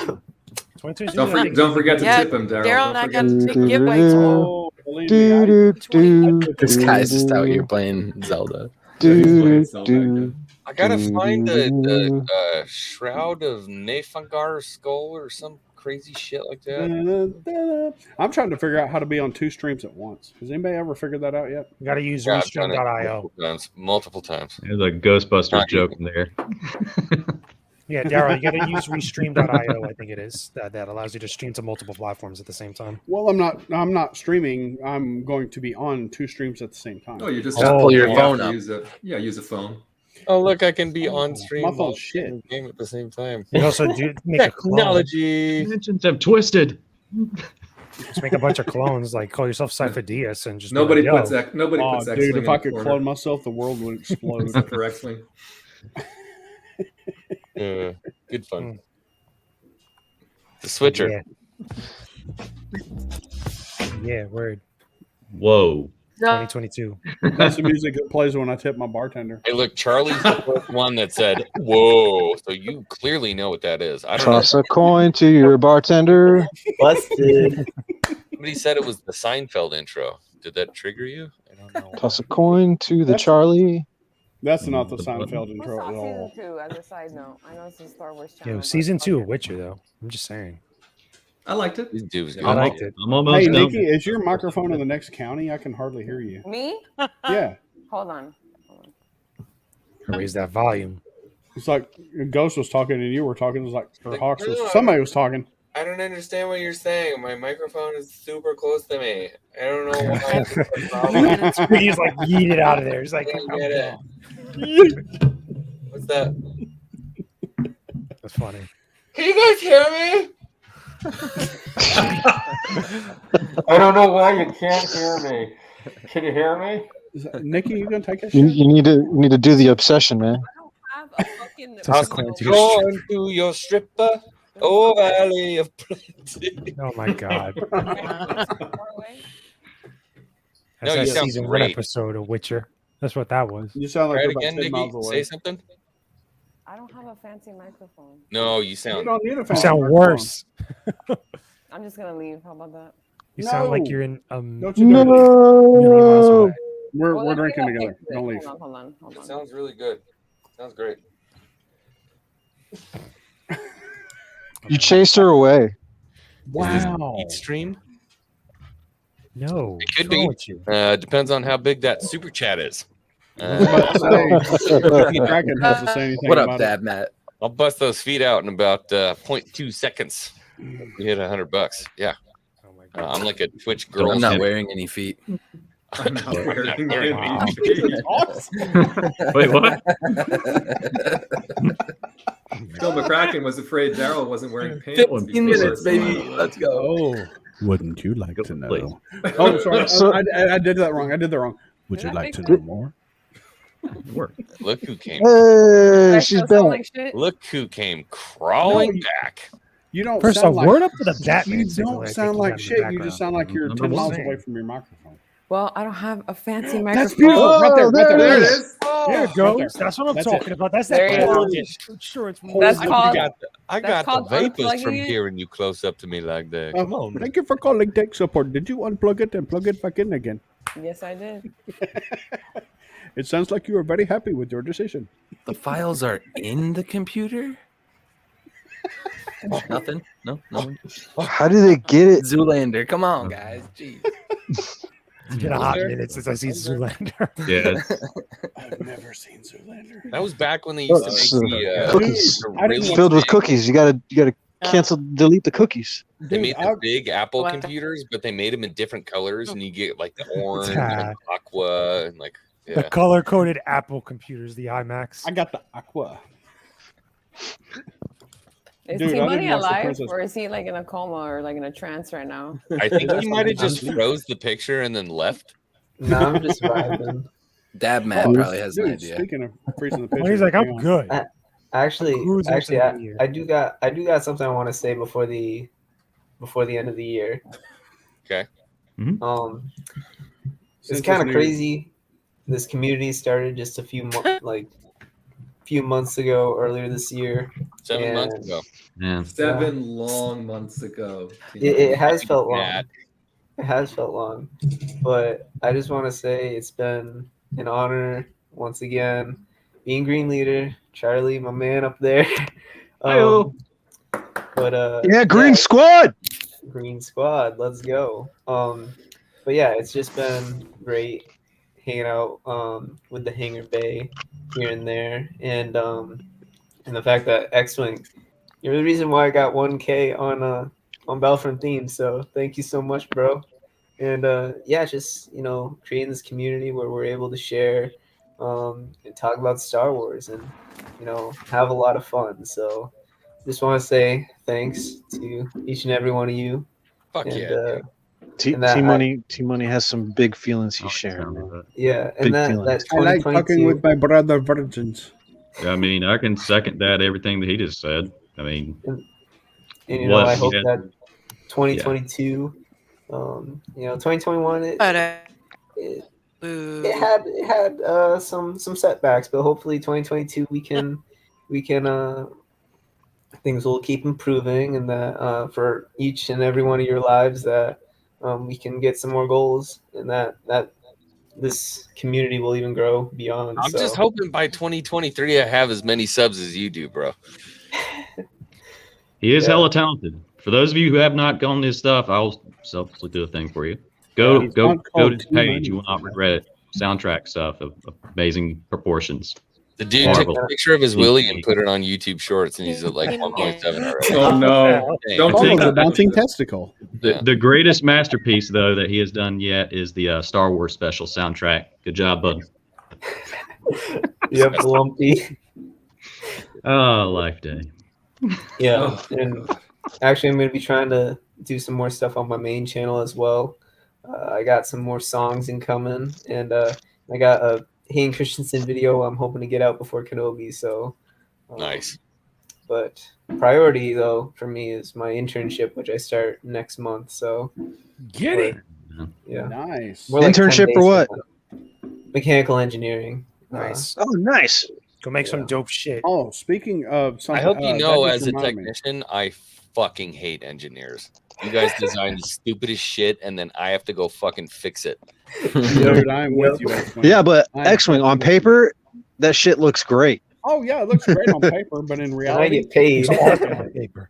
S10: 2022.
S2: Don't forget to
S4: Yeah,
S2: tip him, Daryl.
S4: Daryl
S2: Don't
S4: and I
S2: forget
S4: got
S2: to
S4: to
S2: tip
S4: big
S2: him.
S4: giveaways.
S11: Oh, believe me,
S7: Do,
S11: I-
S7: do, do,
S9: This
S7: do,
S9: guy's just out
S7: do,
S9: here playing Zelda.
S7: do,
S2: Zelda,
S7: do,
S1: I gotta
S7: do,
S1: find
S7: do.
S1: the Shroud of Nefangar skull or some crazy shit like that.
S11: I'm trying to figure out how to be on 2 streams at once. Has anybody ever figured that out yet?
S10: You got to use
S1: Yeah, I've done it
S10: Restream.io.
S1: multiple times.
S5: There's a Ghostbusters
S1: Not
S5: joke in there.
S10: Yeah, Daryl, you got to use Restream.io. I think it is that allows you to stream to multiple platforms at the same time.
S11: Well, I'm not streaming. I'm going to be on 2 streams at the same time.
S2: Oh, you just
S10: Oh,
S9: pull your
S2: you
S9: phone
S2: have to
S9: up.
S2: Use use a phone.
S1: Oh look, I can be on stream
S11: My phone's
S1: while
S11: shit.
S1: playing the game at the same time.
S10: You can also make a clone.
S1: Technology.
S5: Dimensions have twisted.
S10: Just make a bunch of clones, like call yourself Cypher DS, and just be
S2: Nobody
S10: like,
S2: puts
S10: Yo,
S2: X. Nobody
S11: Oh,
S2: puts X.
S11: dude, if I could clone myself, the world would explode.
S2: Except for X-Wing.
S1: Good fun.
S10: Mm.
S1: The switcher.
S10: Yeah, word.
S5: Whoa.
S10: 2022.
S11: That's the music that plays when I tip my bartender.
S1: Hey, look, Charlie's the first one that said, "Whoa!" So you clearly know what that is. I don't
S7: Toss
S1: know.
S7: a coin to your bartender.
S3: Busted.
S1: Somebody said it was the Seinfeld intro. Did that trigger you? I don't know.
S7: Toss a coin to the Charlie.
S11: That's not the
S5: The
S11: Seinfeld
S12: I
S11: intro
S12: saw
S11: at all.
S12: season 2 as a side note. I know it's a Star Wars channel.
S10: Yo,
S12: but
S10: season 2
S12: okay.
S10: of Witcher, though. I'm just saying.
S2: I liked it.
S1: These dudes
S10: I
S1: good.
S10: liked it.
S5: I'm almost
S11: Hey,
S5: done.
S11: Nikki, is your microphone in the next county? I can hardly hear you.
S12: Me?
S11: Yeah.
S12: Hold on.
S10: Raise that volume.
S11: It's like Ghost was talking and you were talking. It was like, or
S1: Like,
S11: Hawks
S1: no,
S11: was, somebody was talking.
S1: I don't understand what you're saying. My microphone is super close to me. I don't know why. It's a problem.
S10: He's like yeeted out of there. He's like,
S1: I
S10: I'm
S1: don't get it.
S10: gone.
S1: What's that?
S10: That's funny.
S1: Can you guys hear me? I don't know why you can't hear me. Can you hear me?
S11: Nikki, you gonna take a
S7: You,
S11: shit?
S7: you need to do the obsession, man.
S12: Have a fucking
S10: Just a
S1: I'm
S10: quarantine.
S1: going to your stripper, oh valley of plenty.
S10: Oh my god. That's
S1: No,
S10: that
S1: you sound
S10: season one
S1: great.
S10: episode of Witcher. That's what that was.
S11: You sound like
S1: Try
S11: you're
S1: it
S11: about
S1: again,
S11: 10
S1: Nikki.
S11: miles away.
S1: Say something.
S12: I don't have a fancy microphone.
S1: No, you
S11: You
S1: sound.
S11: don't need a
S10: You
S11: fancy
S10: sound
S11: microphone.
S10: worse.
S12: I'm just gonna leave. How about that?
S10: You sound like
S11: No.
S10: you're in
S11: Don't you do it.
S10: million miles away.
S11: We're
S12: Well,
S11: we're
S12: let's see
S11: drinking
S12: if I
S11: together.
S12: fix it.
S11: Don't leave.
S12: Hold on.
S1: It sounds really good. Sounds great.
S7: You chased her away.
S11: Wow.
S1: Eat stream.
S10: No.
S1: It could
S10: what's wrong
S1: be.
S10: with you?
S1: Depends on how big that super chat is.
S11: Nikki Dragon has to say anything
S9: What up,
S11: about
S9: Dad Matt?
S1: I'll bust those feet out in about 0.2 seconds. You hit $100. Yeah.
S10: Oh my god.
S1: I'm like a Twitch girl.
S9: I'm not wearing any feet.
S2: I'm not wearing
S10: Wow.
S2: any.
S5: Wait, what?
S2: Phil McCracken was afraid Daryl wasn't wearing pants.
S9: 15
S2: before,
S9: minutes,
S2: so-
S9: baby. Let's go.
S11: Oh,
S13: Wouldn't you like to know?
S5: Please.
S11: oh, sorry.
S7: So-
S11: I did that wrong. I did that wrong.
S13: Would you
S12: Did I
S13: like to
S12: fix
S13: know
S12: it?
S13: more?
S5: Work.
S1: Look who came.
S7: Hey,
S12: I
S7: she's
S12: still sound
S7: back.
S12: like shit.
S1: Look who came crawling
S11: No, you-
S1: back.
S11: You don't
S10: First
S11: sound
S10: off,
S11: like
S10: word up to the Batman.
S11: you
S10: signal
S11: don't
S10: I
S11: sound
S10: think
S11: like
S10: got in the
S11: shit. You
S10: background.
S11: just sound like you're
S5: Number
S11: 10 miles
S10: one.
S11: away from your microphone.
S12: Well, I don't have a fancy
S11: That's
S12: microphone.
S11: beautiful. Right there.
S7: Oh,
S11: Right there.
S2: There it
S11: Right
S2: is.
S10: There it
S11: Right
S10: goes.
S11: there.
S10: That's what I'm
S11: That's
S10: talking about. That's
S12: There
S10: that
S12: you go.
S10: quality insurance.
S12: That's
S1: I
S12: called-
S1: got I
S12: that's
S1: got the
S12: called
S1: vapors from
S12: unplugging it.
S1: hearing you close up to me like that. Come on.
S11: Thank you for calling tech support. Did you unplug it and plug it back in again?
S12: Yes, I did.
S11: It sounds like you are very happy with your decision.
S9: The files are in the computer? Nothing? No? No?
S7: How do they get it?
S9: Zoolander. Come on, guys. Jeez.
S10: It's been a hot minute since I seen Zoolander.
S5: Yeah.
S11: I've never seen Zoolander.
S1: That was back when they used to
S7: It's,
S1: make the
S7: cookies.
S1: the
S11: I didn't
S1: really
S7: Filled with
S1: big-
S7: cookies. You gotta cancel, delete the cookies.
S1: They made the
S11: I-
S1: big Apple
S4: What?
S1: computers, but they made them in different colors, and you get like the orange,
S10: Ah.
S1: and aqua, and like
S10: The
S1: yeah.
S10: color coded Apple computers, the iMacs.
S11: I got the aqua.
S12: Is
S11: Dude, I
S12: T-Money
S11: didn't watch The
S12: alive,
S11: Princess-
S12: or is he like in a coma or like in a trance right now?
S1: I think he might have just froze the picture and then left.
S14: No, I'm just vibing.
S9: Dad Matt
S11: Oh,
S9: probably has an
S11: dude,
S9: idea.
S11: Speaking of freezing the
S10: When
S11: picture,
S10: he's like,
S11: hang
S10: I'm
S11: on.
S10: good.
S14: Actually,
S10: Who's
S14: actually,
S10: listening to you?
S14: I do got something I want to say before the end of the year.
S1: Okay.
S14: Um,
S11: Since
S14: it's kind of
S11: new-
S14: crazy. This community started just a few months ago, earlier this year.
S1: 7 months
S14: And
S1: ago.
S5: Yeah.
S2: 7 long months ago.
S14: It has felt long.
S1: Matt.
S14: It has felt long, but I just want to say it's been an honor once again being Green Leader. Charlie, my man up there. But
S7: Yeah, Green Squad.
S14: Green Squad, let's go. But yeah, it's just been great hanging out with the Hangar Bay here and there, and the fact that X-Wing, you're the reason why I got 1K on Battlefront theme. So thank you so much, bro. And yeah, just creating this community where we're able to share and talk about Star Wars and have a lot of fun. So just want to say thanks to each and every one of you.
S1: Fuck
S14: and,
S1: yeah.
S7: T
S14: and that
S7: Money has some big feelings he's sharing. Man.
S14: Yeah,
S7: Big
S14: and that
S7: feelings.
S11: I like talking
S14: 2022
S11: with my brother virgins.
S5: I mean, I can second that. Everything that he just said. I mean,
S14: and
S5: what
S14: I
S5: he
S14: hope
S5: had-
S14: that 2022, 2021, it had some setbacks, but hopefully 2022 we can things will keep improving, and that for each and every one of your lives that we can get some more goals, and that this community will even grow beyond.
S1: I'm just hoping by 2023 I have as many subs as you do, bro.
S5: He is
S14: Yeah.
S5: hella talented. For those of you who have not gone his stuff, I'll selflessly do a thing for you. Go
S11: He's not
S5: to
S11: called
S5: his
S11: T-Money.
S5: page. You will not regret it. Soundtrack stuff of amazing proportions.
S1: The dude took a picture of his willy and put it on YouTube Shorts, and he's at like 1.7 already.
S2: Oh no! Don't
S11: Oh,
S2: take
S11: the
S2: that.
S11: bouncing testicle.
S5: The greatest masterpiece, though, that he has done yet is the Star Wars special soundtrack. Good job, bud.
S14: Yep, Lumpy.
S5: Oh, Life Day.
S14: Yeah, and actually, I'm going to be trying to do some more stuff on my main channel as well. I got some more songs incoming, and I got a Hayden Christensen video I'm hoping to get out before Kenobi. So
S1: Nice.
S14: But priority though for me is my internship, which I start next month. So
S10: Get it.
S14: Yeah.
S11: Nice.
S14: More like 10
S7: Internship
S14: days
S7: for what?
S14: from now. Mechanical engineering.
S10: Nice.
S7: Oh, nice.
S10: Go make some dope shit.
S11: Oh, speaking of something,
S1: I hope you
S11: that
S1: know,
S11: just
S1: as a
S11: reminded me.
S1: technician, I fucking hate engineers. You guys design the stupidest shit, and then I have to go fucking fix it.
S11: Dude, I'm with you. X-Wing.
S7: Yeah, but
S11: I'm
S7: X-Wing on paper, that shit looks great.
S11: Oh yeah, it looks great on paper, but in reality,
S14: get paid.
S10: It's awesome on paper.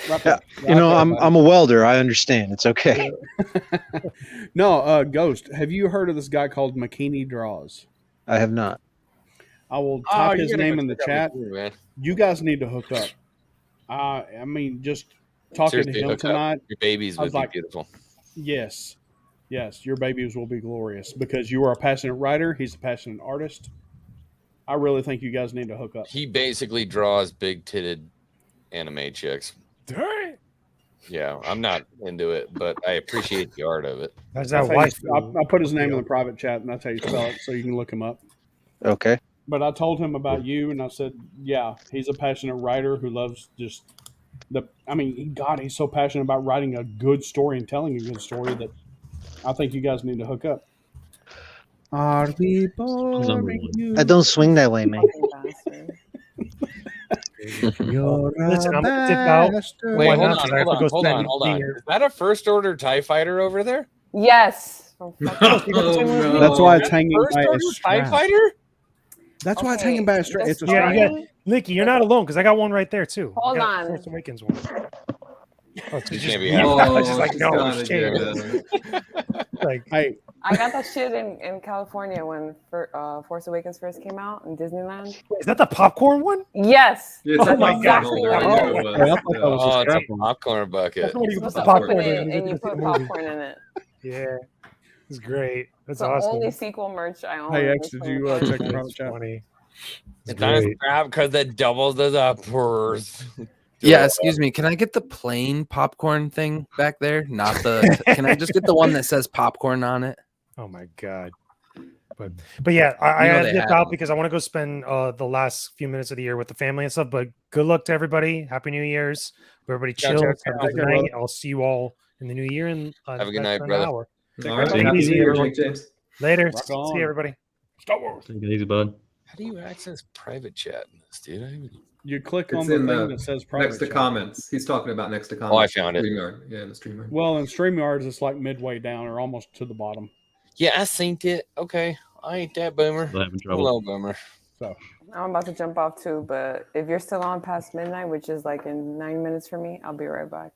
S7: Yeah, you know, I'm a welder. I understand. It's okay.
S11: No, Ghost. Have you heard of this guy called McKinney Draws?
S7: I have not.
S11: I will
S1: Oh,
S11: type
S1: you're
S11: his
S1: gonna
S11: name
S1: go
S11: in the
S1: check out
S11: chat.
S1: McKinney, man.
S11: You guys need to hook up. I mean, just talking
S1: Seriously,
S11: to him
S1: hook up.
S11: tonight.
S1: Your babies
S11: I
S1: would
S11: was
S1: be
S11: like,
S1: beautiful.
S11: Yes, your babies will be glorious because you are a passionate writer. He's a passionate artist. I really think you guys need to hook up.
S1: He basically draws big-titted anime chicks.
S10: Dang.
S1: Yeah, I'm not into it, but I appreciate the art of it.
S10: That's
S11: That's
S10: that
S11: how
S10: wife.
S11: I put his name in the private chat, and that's how you spell it, so you can look him up.
S7: Okay.
S11: But I told him about you, and I said, yeah, he's a passionate writer who loves just God, he's so passionate about writing a good story and telling a good story that I think you guys need to hook up. Are we boring you?
S7: I don't swing that way, man.
S11: You're
S10: Listen,
S11: a
S10: I'm gonna dip out.
S11: bastard.
S1: Wait,
S10: Why
S1: hold
S10: not?
S1: on,
S10: I have to go
S1: hold
S10: spend
S1: on.
S10: dinner.
S1: Is that a first order TIE fighter over there?
S12: Yes.
S2: Oh, no.
S11: That's why it's hanging
S1: First
S11: by a
S1: order TIE
S11: strap.
S1: fighter?
S11: That's why it's
S12: Okay,
S11: hanging by a strap.
S12: just
S11: It's a
S10: Yeah,
S11: strap.
S10: yeah. Licky, you're not alone because I got one right there too.
S12: Hold
S10: I got
S12: on.
S10: Force Awakens one. Oh, it's
S1: You
S10: just,
S1: can't be
S10: yeah,
S1: happy.
S10: I was just like,
S2: she's
S10: no,
S2: gotta
S10: shame.
S2: do it.
S10: Like,
S11: Hey,
S12: I got that shit in California when Force Awakens first came out in Disneyland.
S10: is that the popcorn one?
S12: Yes.
S2: Yeah, it's
S10: Oh my
S12: exactly
S2: God.
S12: what
S2: I
S12: it
S2: knew
S12: is.
S2: it
S11: I
S2: was.
S11: thought that was
S1: Oh,
S11: a
S1: it's
S11: strap
S1: a
S11: on.
S1: popcorn bucket.
S10: That's what you
S12: You're
S10: put
S12: supposed
S10: the
S12: to open
S10: popcorn
S12: it
S10: in.
S12: and you put popcorn in it.
S10: Yeah, it's great. That's
S12: It's the
S10: awesome.
S12: only sequel merch I own.
S11: Hey, X,
S12: is
S11: did
S12: from
S11: you
S12: the
S11: check the
S12: Force
S11: private
S10: It's
S11: chat?
S10: funny. It's
S1: It's nice
S10: great.
S1: because it doubles as uppers.
S9: Yeah, excuse me. Can I get the plain popcorn thing back there? Not the. Can I just get the one that says popcorn on it?
S10: Oh my god. But yeah, I
S9: You know
S10: had
S9: they
S10: to dip
S9: have
S10: out
S9: them.
S10: because I want to go spend the last few minutes of the year with the family and stuff. But good luck to everybody. Happy New Year's. Everybody chill.
S1: ciao,
S10: Have
S1: ciao.
S10: a good
S11: Take care,
S10: night.
S11: brother.
S10: I'll see you all in the new year in
S1: Have a good
S10: less
S1: night,
S10: than
S1: brother.
S10: an hour.
S2: All right.
S10: Take it
S2: Happy
S10: easy,
S2: New Year,
S10: everyone.
S2: Jake James.
S10: Later.
S11: Rock
S10: See
S11: on.
S10: you, everybody.
S11: Star Wars.
S5: Take it easy, bud.
S1: How do you access private chat in this, dude? I don't even-
S11: You click on
S2: It's
S11: the
S2: in
S11: thing
S2: the
S11: that says private
S2: next to
S11: chat.
S2: comments. He's talking about next to
S1: Oh, I
S2: comments.
S1: found it.
S2: StreamYard. Yeah, in the StreamYard.
S11: Well, in StreamYards, it's like midway down or almost to the bottom.
S1: Yeah, I synced it. Okay. I ain't that boomer.
S5: Still having trouble.
S1: Hello, boomer.
S11: So
S12: I'm about to jump off too, but if you're still on past midnight, which is like in 9 minutes for me, I'll be right back.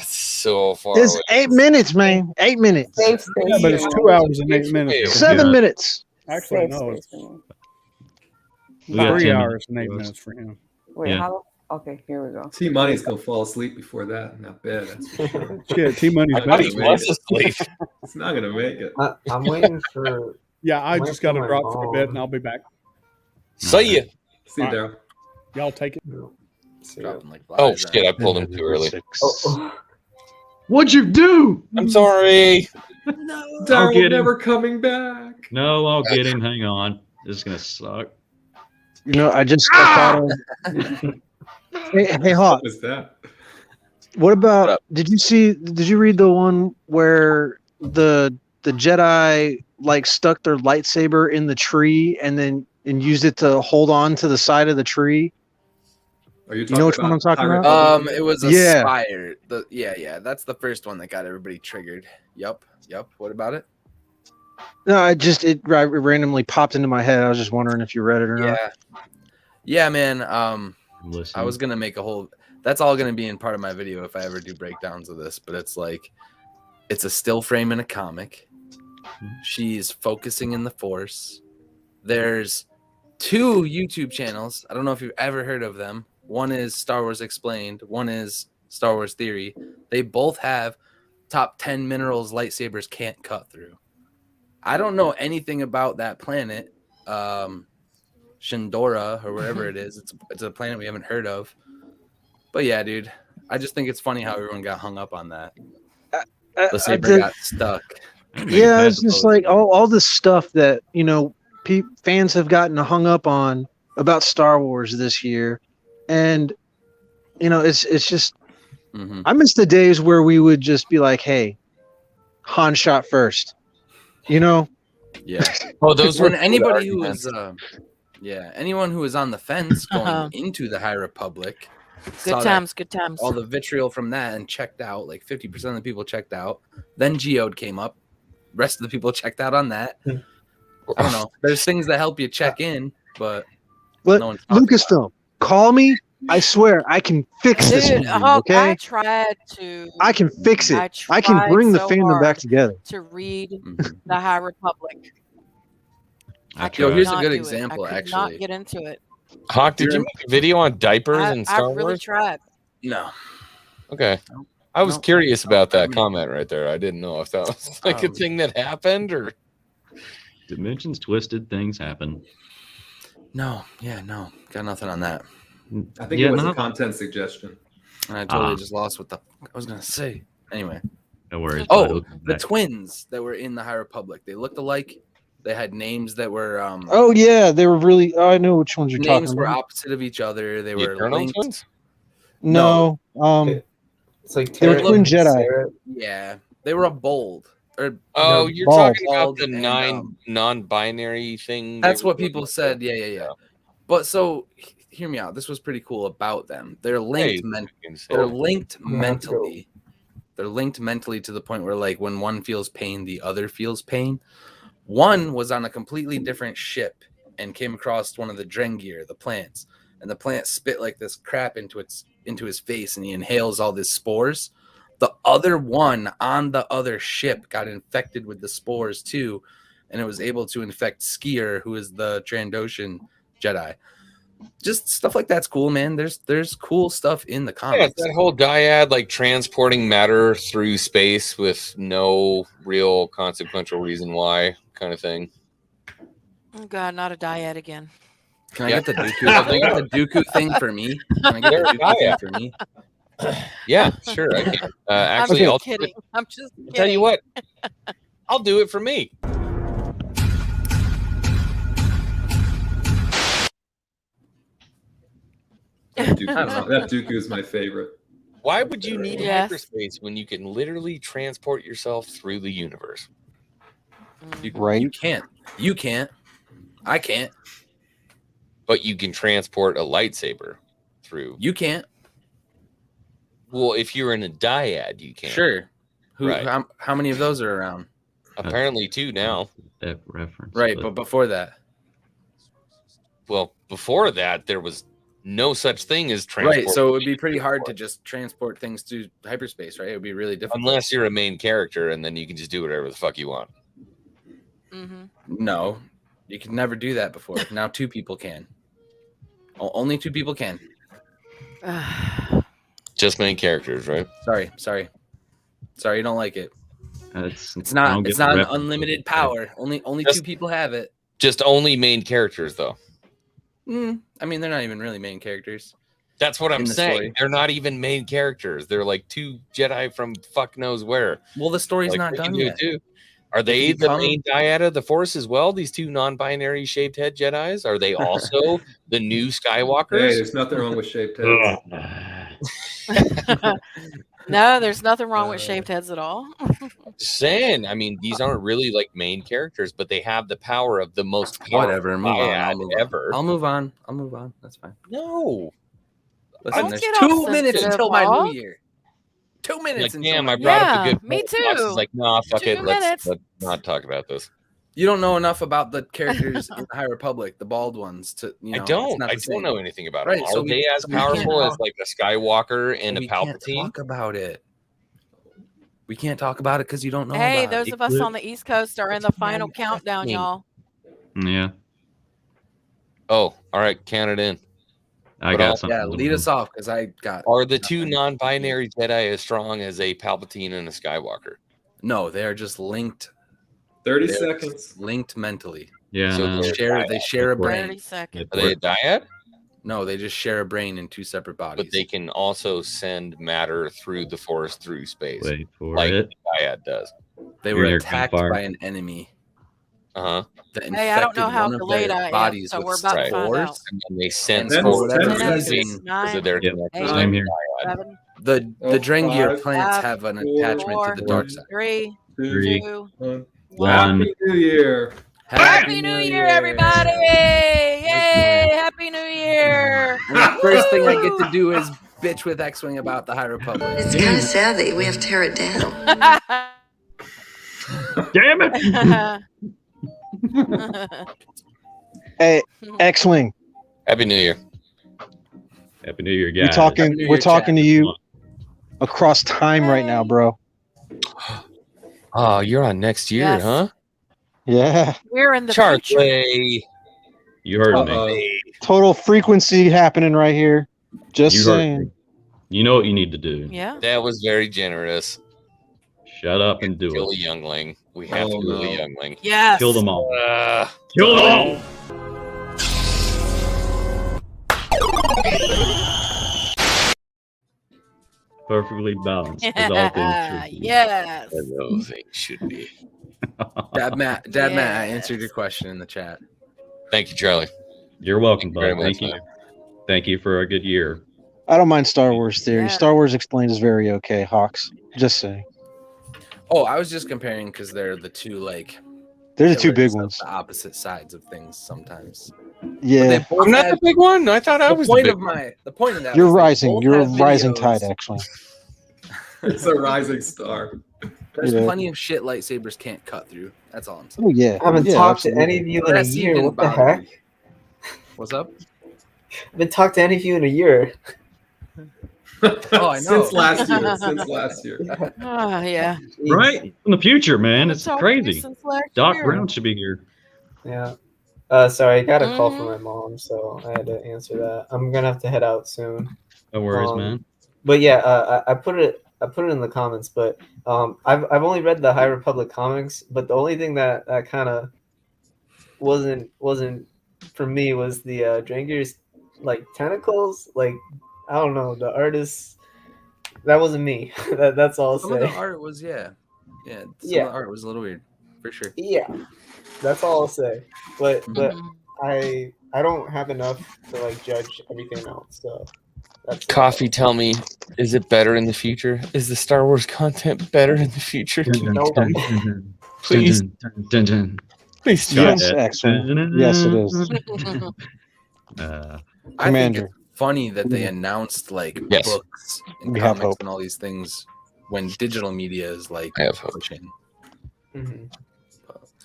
S1: So far
S7: It's
S1: away.
S7: 8 minutes, man. 8 minutes.
S12: Safe space.
S11: yeah, but it's
S12: for
S11: 2
S12: me.
S11: hours and 8 minutes.
S7: 7
S5: Yeah.
S7: minutes.
S11: Actually,
S12: Safe
S11: no,
S12: space
S11: it's
S12: for me.
S5: We got
S11: 3
S5: 10
S11: hours and 8
S5: minutes.
S11: minutes for him.
S12: Wait,
S5: Yeah.
S12: how? Okay, here we go.
S2: T Money's gonna fall asleep before that in that bed. That's for sure.
S11: Shit, T Money's
S1: I thought he
S11: better.
S1: was asleep.
S2: It's not gonna make it.
S14: I'm waiting for.
S11: Yeah, I
S14: Wait
S11: just got to
S14: for my
S11: drop for a bit
S14: phone.
S11: and I'll be back.
S1: See ya.
S2: See you, Daryl.
S11: Y'all take it.
S9: Dropping like
S1: Oh
S9: flies,
S1: shit! I pulled him too early.
S5: What'd you do?
S1: I'm sorry.
S5: I'll
S2: Daryl
S5: get him.
S2: never coming back.
S5: No, I'll get him. Hang on. This is gonna suck.
S7: You know, I just thought of. Hey, Hawk.
S2: What was that?
S7: What about? Did you read the one where the Jedi like stuck their lightsaber in the tree and used it to hold on to the side of the tree?
S2: Are you
S7: You know which one I'm talking about?
S9: It was
S7: Yeah.
S9: Aspire. Yeah. That's the first one that got everybody triggered. Yup. What about it?
S7: No, it randomly popped into my head. I was just wondering if you read it or not.
S9: Yeah, man.
S5: Listen.
S9: I was gonna make a whole. That's all gonna be in part of my video if I ever do breakdowns of this. But it's like, it's a still frame in a comic. She's focusing in the Force. There's 2 YouTube channels. I don't know if you've ever heard of them. One is Star Wars Explained. One is Star Wars Theory. They both have top 10 minerals lightsabers can't cut through. I don't know anything about that planet, Shindora or wherever it is. It's a planet we haven't heard of. But yeah, dude, I just think it's funny how everyone got hung up on that. The saber got stuck.
S7: Yeah, it's just like all this stuff that fans have gotten hung up on about Star Wars this year, and it's just I miss the days where we would just be like, "Hey, Han shot first,"
S9: Yeah.
S1: Oh, those were
S9: anybody who was anyone who was on the fence going into the High Republic.
S4: Good times.
S9: All the vitriol from that and checked out. Like 50% of the people checked out. Then Geode came up. Rest of the people checked out on that. I don't know. There's things that help you check in, but no one's
S7: Lucasfilm, call me. I swear I can fix this movie, okay?
S4: I tried to.
S7: I can fix it. I can bring the fandom back together.
S4: To read the High Republic.
S9: Here's a good example.
S4: I could
S9: actually,
S4: not get into it.
S1: Hawk, did you make a video on diapers and Star Wars?
S4: I really tried.
S9: No.
S1: Okay. I was curious about that comment right there. I didn't know if that was like a thing that happened or.
S5: Dimensions twisted, things happen.
S9: No, got nothing on that.
S2: I think it was a content suggestion.
S9: And I totally just lost what the fuck I was gonna say. Anyway.
S5: No worries.
S9: Oh, the twins that were in the High Republic. They looked alike. They had names that were
S7: oh yeah, they were really I know which ones you're talking about.
S9: Names were opposite of each other. They were linked.
S1: Twins?
S7: No.
S14: It's like
S7: they were twin Jedi.
S9: Yeah. They were a bold.
S1: You're
S7: bald.
S1: talking about the non-binary thing.
S9: That's what people said. Yeah. But so hear me out. This was pretty cool about them. They're linked. They're linked mentally. They're linked mentally to the point where, like, when one feels pain, the other feels pain. One was on a completely different ship and came across one of the Drengir, the plants, and the plant spit like this crap into his face, and he inhales all these spores. The other one on the other ship got infected with the spores too, and it was able to infect Skier, who is the Trandoshan Jedi. Just stuff like that's cool, man. There's cool stuff in the comics.
S1: Yeah, that whole dyad, like transporting matter through space with no real consequential reason why, kind of thing.
S4: Oh God, not a dyad again.
S9: Can I get the Dooku? Can I get the Dooku thing for me? Can I get the Dooku thing for me?
S1: Yeah, sure. I can. Actually,
S4: I'm kidding. I'm just kidding.
S1: Tell you what, I'll do it for me.
S2: That Dooku is my favorite.
S1: Why would you need hyperspace when you can literally transport yourself through the universe?
S9: You can't. You can't. I can't.
S1: But you can transport a lightsaber through.
S9: You can't.
S1: Well, if you're in a dyad, you can.
S9: Sure. How many of those are around?
S1: Apparently 2 now.
S5: That reference.
S9: Right, but before that.
S1: Well, before that, there was no such thing as transport.
S9: Right, so it would be pretty hard to just transport things to hyperspace, right? It would be really difficult.
S1: Unless you're a main character, and then you can just do whatever the fuck you want.
S9: No, you could never do that before. Now 2 people can. Only 2 people can.
S1: Just main characters, right?
S9: Sorry, you don't like it.
S5: It's
S9: not an unlimited power. Only 2 people have it.
S1: Just only main characters, though.
S9: I mean, they're not even really main characters.
S1: That's what I'm saying. They're not even main characters. They're like 2 Jedi from fuck knows where.
S9: Well, the story's not done yet.
S1: Are they the main dyad of the Force as well? These 2 non-binary shaped head Jedis? Are they also the new Skywalkers?
S2: Hey, there's nothing wrong with shaped heads.
S4: No, there's nothing wrong with shaved heads at all.
S1: Saying, I mean, these aren't really like main characters, but they have the power of the most powerful
S9: Whatever, move on.
S1: ever.
S9: I'll move on. That's fine.
S1: No.
S9: Listen, there's 2 minutes until my new year. 2 minutes.
S1: Like, damn, I brought up a good
S4: me
S1: point.
S4: too.
S1: Fox is like, nah, fuck
S4: 2
S1: it.
S4: minutes.
S1: Let's not talk about this.
S9: You don't know enough about the characters in the High Republic, the bald ones. I
S1: don't know anything about them.
S9: Right,
S1: Are they as powerful as like a Skywalker and a Palpatine?
S9: We can't talk about it. We can't talk about it because you don't know.
S4: Hey,
S9: about
S4: those of us on the East Coast are in the final countdown, y'all.
S5: Yeah.
S1: Oh, all right, count it in.
S5: I
S1: But
S5: got
S1: I'll-
S5: something.
S9: Yeah, lead us off because I got.
S1: Are the two non-binary Jedi as strong as a Palpatine and a Skywalker?
S9: No, they are just linked.
S2: 30
S9: They're
S2: seconds.
S9: linked mentally.
S5: Yeah,
S1: So
S5: no.
S9: They share a brain.
S4: 30 seconds.
S1: Are they a dyad?
S9: No, they just share a brain in two separate bodies.
S1: But they can also send matter through the Force through space,
S5: Wait for
S1: like
S5: it.
S1: the dyad does.
S9: They
S5: You're
S9: were
S5: near
S9: attacked
S5: gunfire.
S9: by an enemy
S1: Uh-huh.
S9: that
S4: Hey, I don't know
S9: infected
S4: how
S9: one of
S4: delayed
S9: their
S4: I am,
S9: bodies
S4: so
S9: with
S4: we're about to find out.
S9: spores.
S1: And then they sent
S2: Ten-
S1: for
S2: ten
S1: whatever
S2: seconds.
S1: reason because of their
S5: Yep.
S1: connection.
S5: Same here.
S4: 7,
S9: The
S2: Oh,
S9: Drangier
S2: 5,
S9: plants
S4: 5,
S9: have an
S2: 4,
S9: attachment to the dark side.
S4: 3,
S5: 3,
S4: 2,
S2: 1.
S4: 1.
S2: Happy New Year.
S4: Happy New Year, everybody! Yay! Happy New Year!
S9: And the first thing I get to do is bitch with X-Wing about the High Republic.
S15: It's kind of sad that we have to tear it down.
S5: Damn it!
S7: Hey, X-Wing,
S1: Happy New Year.
S5: Happy New Year,
S7: we're
S5: guys.
S7: talking.
S9: Happy New
S7: We're
S9: Year,
S7: talking to
S9: chat.
S7: you across time right now, bro.
S1: Oh, you're on next year,
S4: Yes.
S1: huh?
S7: Yeah,
S4: We're in the future.
S1: Charlie.
S5: You heard
S2: Uh-oh.
S5: me.
S7: total frequency happening right here. Just
S5: You heard
S7: saying.
S5: me. You know what you need to do.
S4: Yeah.
S1: That was very generous.
S5: Shut up and do
S1: Kill
S5: it.
S1: a youngling. We have to
S2: Oh,
S1: kill
S2: no.
S1: a youngling.
S4: Yes.
S5: Kill them all.
S1: Uh,
S5: Kill them all. Perfectly balanced, as all things should be.
S4: Yes.
S1: as those things should be.
S9: Dad Matt, I
S4: Yes.
S9: answered your question in the chat.
S1: Thank you, Charlie.
S5: You're welcome,
S1: Thank you very
S5: bud. Thank
S1: much,
S5: you. Thank you for a good year.
S7: I don't mind Star Wars theory.
S4: Yeah.
S7: Star Wars explained is very okay. Hawks. Just saying.
S9: Oh, I was just comparing because they're the two like
S7: They're the two
S9: pillars
S7: big
S9: of
S7: ones.
S9: the opposite sides of things sometimes.
S7: Yeah.
S9: They both
S1: I'm not
S9: had-
S1: the big one. I thought I
S9: the
S1: was
S9: point
S1: the
S9: of
S1: big
S9: the point of that.
S7: You're
S9: was they
S7: rising.
S9: both
S7: You're a
S9: have
S7: rising
S9: videos.
S7: tide, actually.
S2: It's a rising star.
S9: There's
S7: Yeah.
S9: plenty of shit lightsabers can't cut through. That's all I'm saying.
S7: Oh yeah.
S14: I haven't
S7: Yeah,
S14: talked to
S7: absolutely.
S14: any of you in a
S9: That scene
S14: year.
S9: didn't
S14: What the
S9: bother
S14: heck?
S9: me. What's up?
S14: I haven't talked to any of you in a year.
S9: Oh, I know.
S2: Since last year. Since last year.
S4: Ah, yeah.
S5: Right? In the future, man. It's
S4: Talked to you
S5: crazy.
S4: since last
S5: Doc
S4: year.
S5: Brown should be here.
S14: Yeah. Sorry, I got a call
S4: Mhm.
S14: from my mom, so I had to answer that. I'm gonna have to head out soon.
S5: No worries,
S14: Um,
S5: man.
S14: But yeah, I put it in the comments. But I've only read the High Republic comics, but the only thing that kind of wasn't for me was the Drangier's like tentacles. Like I don't know, the artist that wasn't me. That's all I'll
S9: Some of the
S14: say.
S9: art was Some
S14: Yeah.
S9: of the art was a little weird, for sure.
S14: Yeah, that's all I'll say. But
S4: Mhm.
S14: I don't have enough to like judge everything else. So that's
S1: Coffee, tell me, is it better in the future? Is the Star Wars content better in the future? Can you tell me? Please. Please tell
S7: Yes,
S1: me.
S7: X-Wing. Yes, it is.
S9: I think
S7: Commander.
S9: it's funny that they announced like
S1: Yes.
S9: books and
S7: We have
S9: comics
S7: hope.
S9: and all these things when digital media is like
S1: I have hope.
S9: pushing.
S14: Mhm.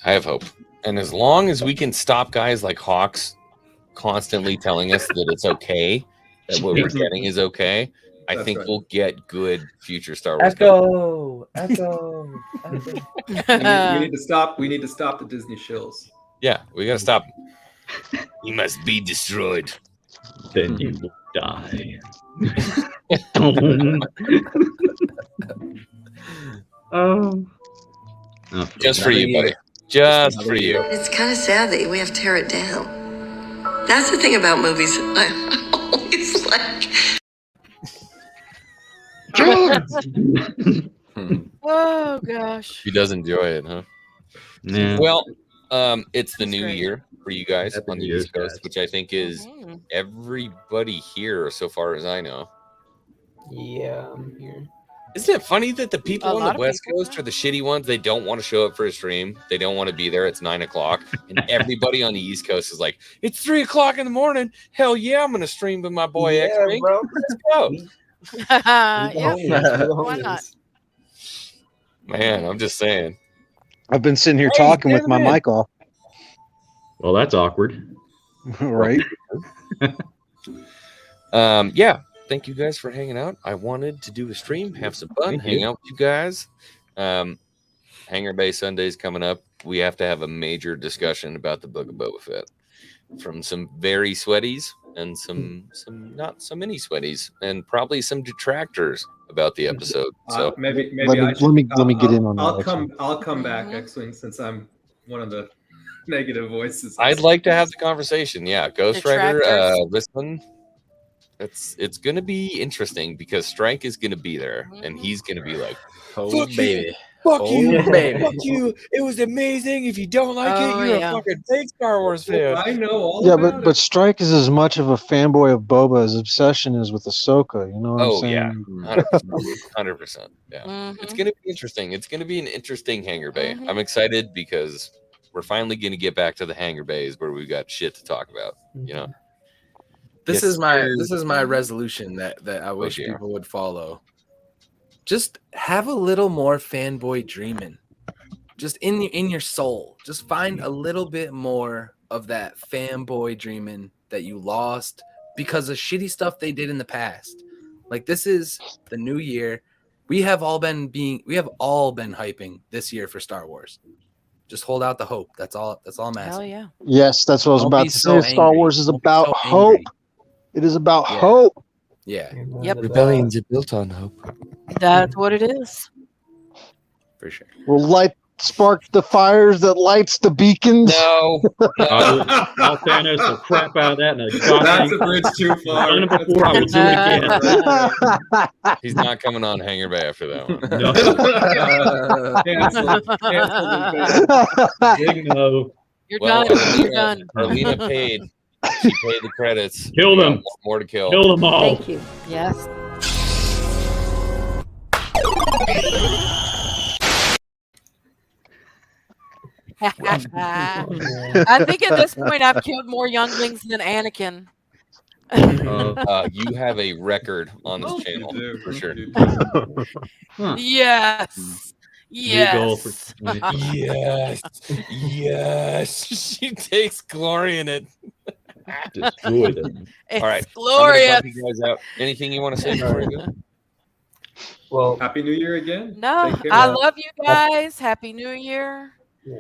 S1: I have hope. And as long as we can stop guys like Hawks constantly telling us that it's okay, that what we're getting is okay, I
S2: That's
S1: think
S2: right.
S1: we'll get good future Star Wars. content.
S14: Echo.
S2: We need to stop. We need to stop the Disney shills.
S1: Yeah, we gotta stop. He must be destroyed.
S5: Then you will die. Oh.
S1: Just for you, buddy. Just for you.
S15: It's kind of sad that we have to tear it down. That's the thing about movies. I always like.
S4: Oh gosh.
S1: He does enjoy it, huh?
S5: Yeah.
S1: Well, it's the
S4: That's
S1: new
S4: great.
S1: year for you guys
S5: Happy
S1: on
S5: New
S1: the
S5: Year's,
S1: East Coast,
S5: guys.
S1: which I think is
S4: Mhm.
S1: everybody here, so far as I know.
S14: Yeah, I'm here.
S1: Isn't it funny that the people
S4: A
S1: on
S4: lot
S1: the
S4: of
S1: West
S4: people,
S1: Coast are the shitty ones? They don't want to show up for a stream. They don't want to be there. It's 9:00, and everybody on the East Coast is like, "It's 3:00 in the morning. Hell yeah, I'm gonna stream with my boy
S14: Yeah,
S1: X-Wing.
S14: bro.
S1: Let's go."
S4: Yeah.
S14: We're the
S4: Why
S14: homies.
S4: not?
S1: Man, I'm just saying.
S7: I've been sitting here
S1: Hey,
S7: talking with my
S1: gentlemen.
S7: mic off.
S5: Well, that's awkward.
S7: Right?
S1: Yeah. Thank you guys for hanging out. I wanted to do a stream, have some fun,
S5: Thank
S1: hang
S5: you.
S1: out with you guys. Hangar Bay Sunday's coming up. We have to have a major discussion about the Book of Boba Fett. from some very sweaties and some not so many sweaties, and probably some detractors about the episode. So
S2: maybe
S7: let me get in on that.
S2: I'll come back, X-Wing, since I'm one of the negative voices.
S1: I'd like to have the conversation. Yeah, Ghost Rider, listen. It's gonna be interesting because Strike is gonna be there, and he's gonna be like,
S9: "Oh baby,
S1: fuck
S9: oh
S1: you,
S9: baby,
S1: fuck you! It was amazing. If you don't like
S4: Oh,
S1: it, you're
S4: yeah.
S1: a fucking fake Star Wars fan."
S2: I know all
S7: Yeah,
S2: about
S7: but Strike is as much of a fanboy of Boba as Obsession is with Ahsoka. You know what I'm
S1: Oh
S7: saying?
S1: yeah, 100%. Yeah, it's gonna be interesting. It's gonna be an interesting hangar bay. I'm excited because we're finally gonna get back to the hangar bays where we've got shit to talk about. You know.
S9: This
S1: Yes,
S9: is my
S1: sir.
S9: this is my resolution that I wish
S1: dear.
S9: people would follow. Just have a little more fanboy dreaming. Just in your soul. Just find a little bit more of that fanboy dreaming that you lost because of shitty stuff they did in the past. Like, this is the new year. We have all been hyping this year for Star Wars. Just hold out the hope. That's all I'm asking.
S4: Hell yeah.
S7: Yes, that's what I was
S9: Don't
S7: about
S9: be
S7: to
S9: so
S7: say. Star
S9: angry.
S7: Wars is
S9: Don't be
S7: about
S9: so
S7: hope.
S9: angry.
S7: It is about
S9: Yeah.
S7: hope.
S9: Yeah.
S14: Yep.
S1: Rebellions are built on hope.
S4: That's what it is.
S9: For sure.
S7: Will spark the fires that lights the beacons.
S1: No.
S5: I'll Thanos the crap out of that in a goddamn.
S2: That's a bridge too far.
S5: I've done it before. I will do it again.
S1: He's not coming on hangar bay after that one.
S5: No. Big no.
S4: You're
S1: Well,
S4: done. You're done.
S1: Arlena paid. She paid the credits.
S5: Kill
S1: We got
S5: them.
S1: More to kill.
S5: Kill them all.
S12: Thank you.
S4: Yes. I think at this point I've killed more younglings than Anakin.
S1: You have a record on this channel for sure.
S4: Yes. Yes.
S1: Yes. Yes. She takes glory in it.
S5: Destroy them.
S4: It's
S1: All right.
S4: glorious.
S1: I'm gonna bump you guys out. Anything you want to say before we go?
S14: Well,
S2: Happy New Year again.
S4: No,
S2: Take care.
S4: I love you guys. Happy New Year.
S14: Yeah.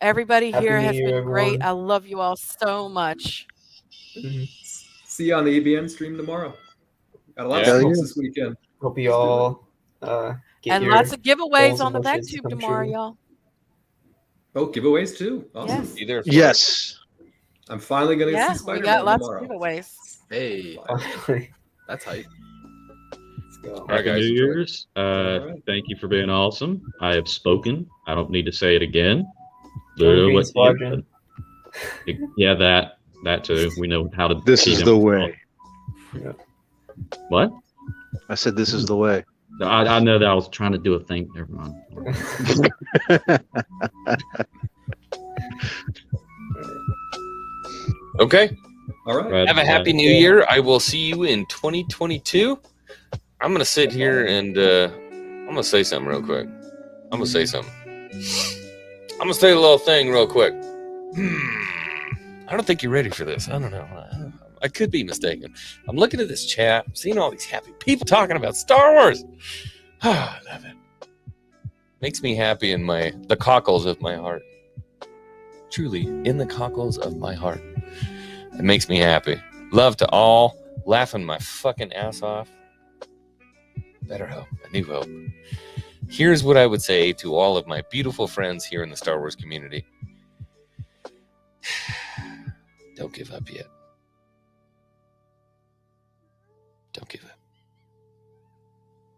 S4: Everybody
S14: Happy
S4: here
S14: New
S4: has
S14: Year,
S4: been great.
S14: everyone.
S4: I love you all so much.
S2: See you on the EBM stream tomorrow. Got a lot
S1: Yeah.
S2: of smokes this weekend.
S14: Hope you all get
S4: And
S14: your
S4: lots of giveaways
S14: goals
S4: on the
S14: and
S4: back
S14: wishes
S4: tube
S14: come
S4: tomorrow,
S14: true.
S4: y'all.
S2: Oh, giveaways too. Awesome.
S4: Yes.
S1: Either.
S7: Yes.
S2: I'm finally gonna
S4: Yeah,
S2: see
S4: we
S2: Spider-Man
S4: got lots
S2: tomorrow.
S4: of giveaways.
S9: Hey,
S14: Finally.
S9: that's hype.
S14: Let's go.
S1: All right,
S5: Happy
S1: guys.
S5: New
S1: enjoy.
S5: Year's.
S2: right.
S5: Thank you for being awesome. I have spoken. I don't need to say it again.
S14: Green Squadron.
S5: Yeah, that too. We know how to.
S7: This
S5: see
S7: is
S5: them.
S7: the way.
S5: What?
S7: I said this is the way.
S5: I know that I was trying to do a thing. Never mind.
S1: Okay.
S2: All right.
S5: Right,
S1: Have a happy new year. I will see you in 2022. I'm gonna sit here and I'm gonna say something real quick. I'm gonna say a little thing real quick. I don't think you're ready for this. I don't know. I could be mistaken. I'm looking at this chat, seeing all these happy people talking about Star Wars. I love it. Makes me happy in the cockles of my heart. Truly, in the cockles of my heart. It makes me happy. Love to all. Laughing my fucking ass off. Better hope. A new hope. Here's what I would say to all of my beautiful friends here in the Star Wars community. Don't give up yet. Don't give up.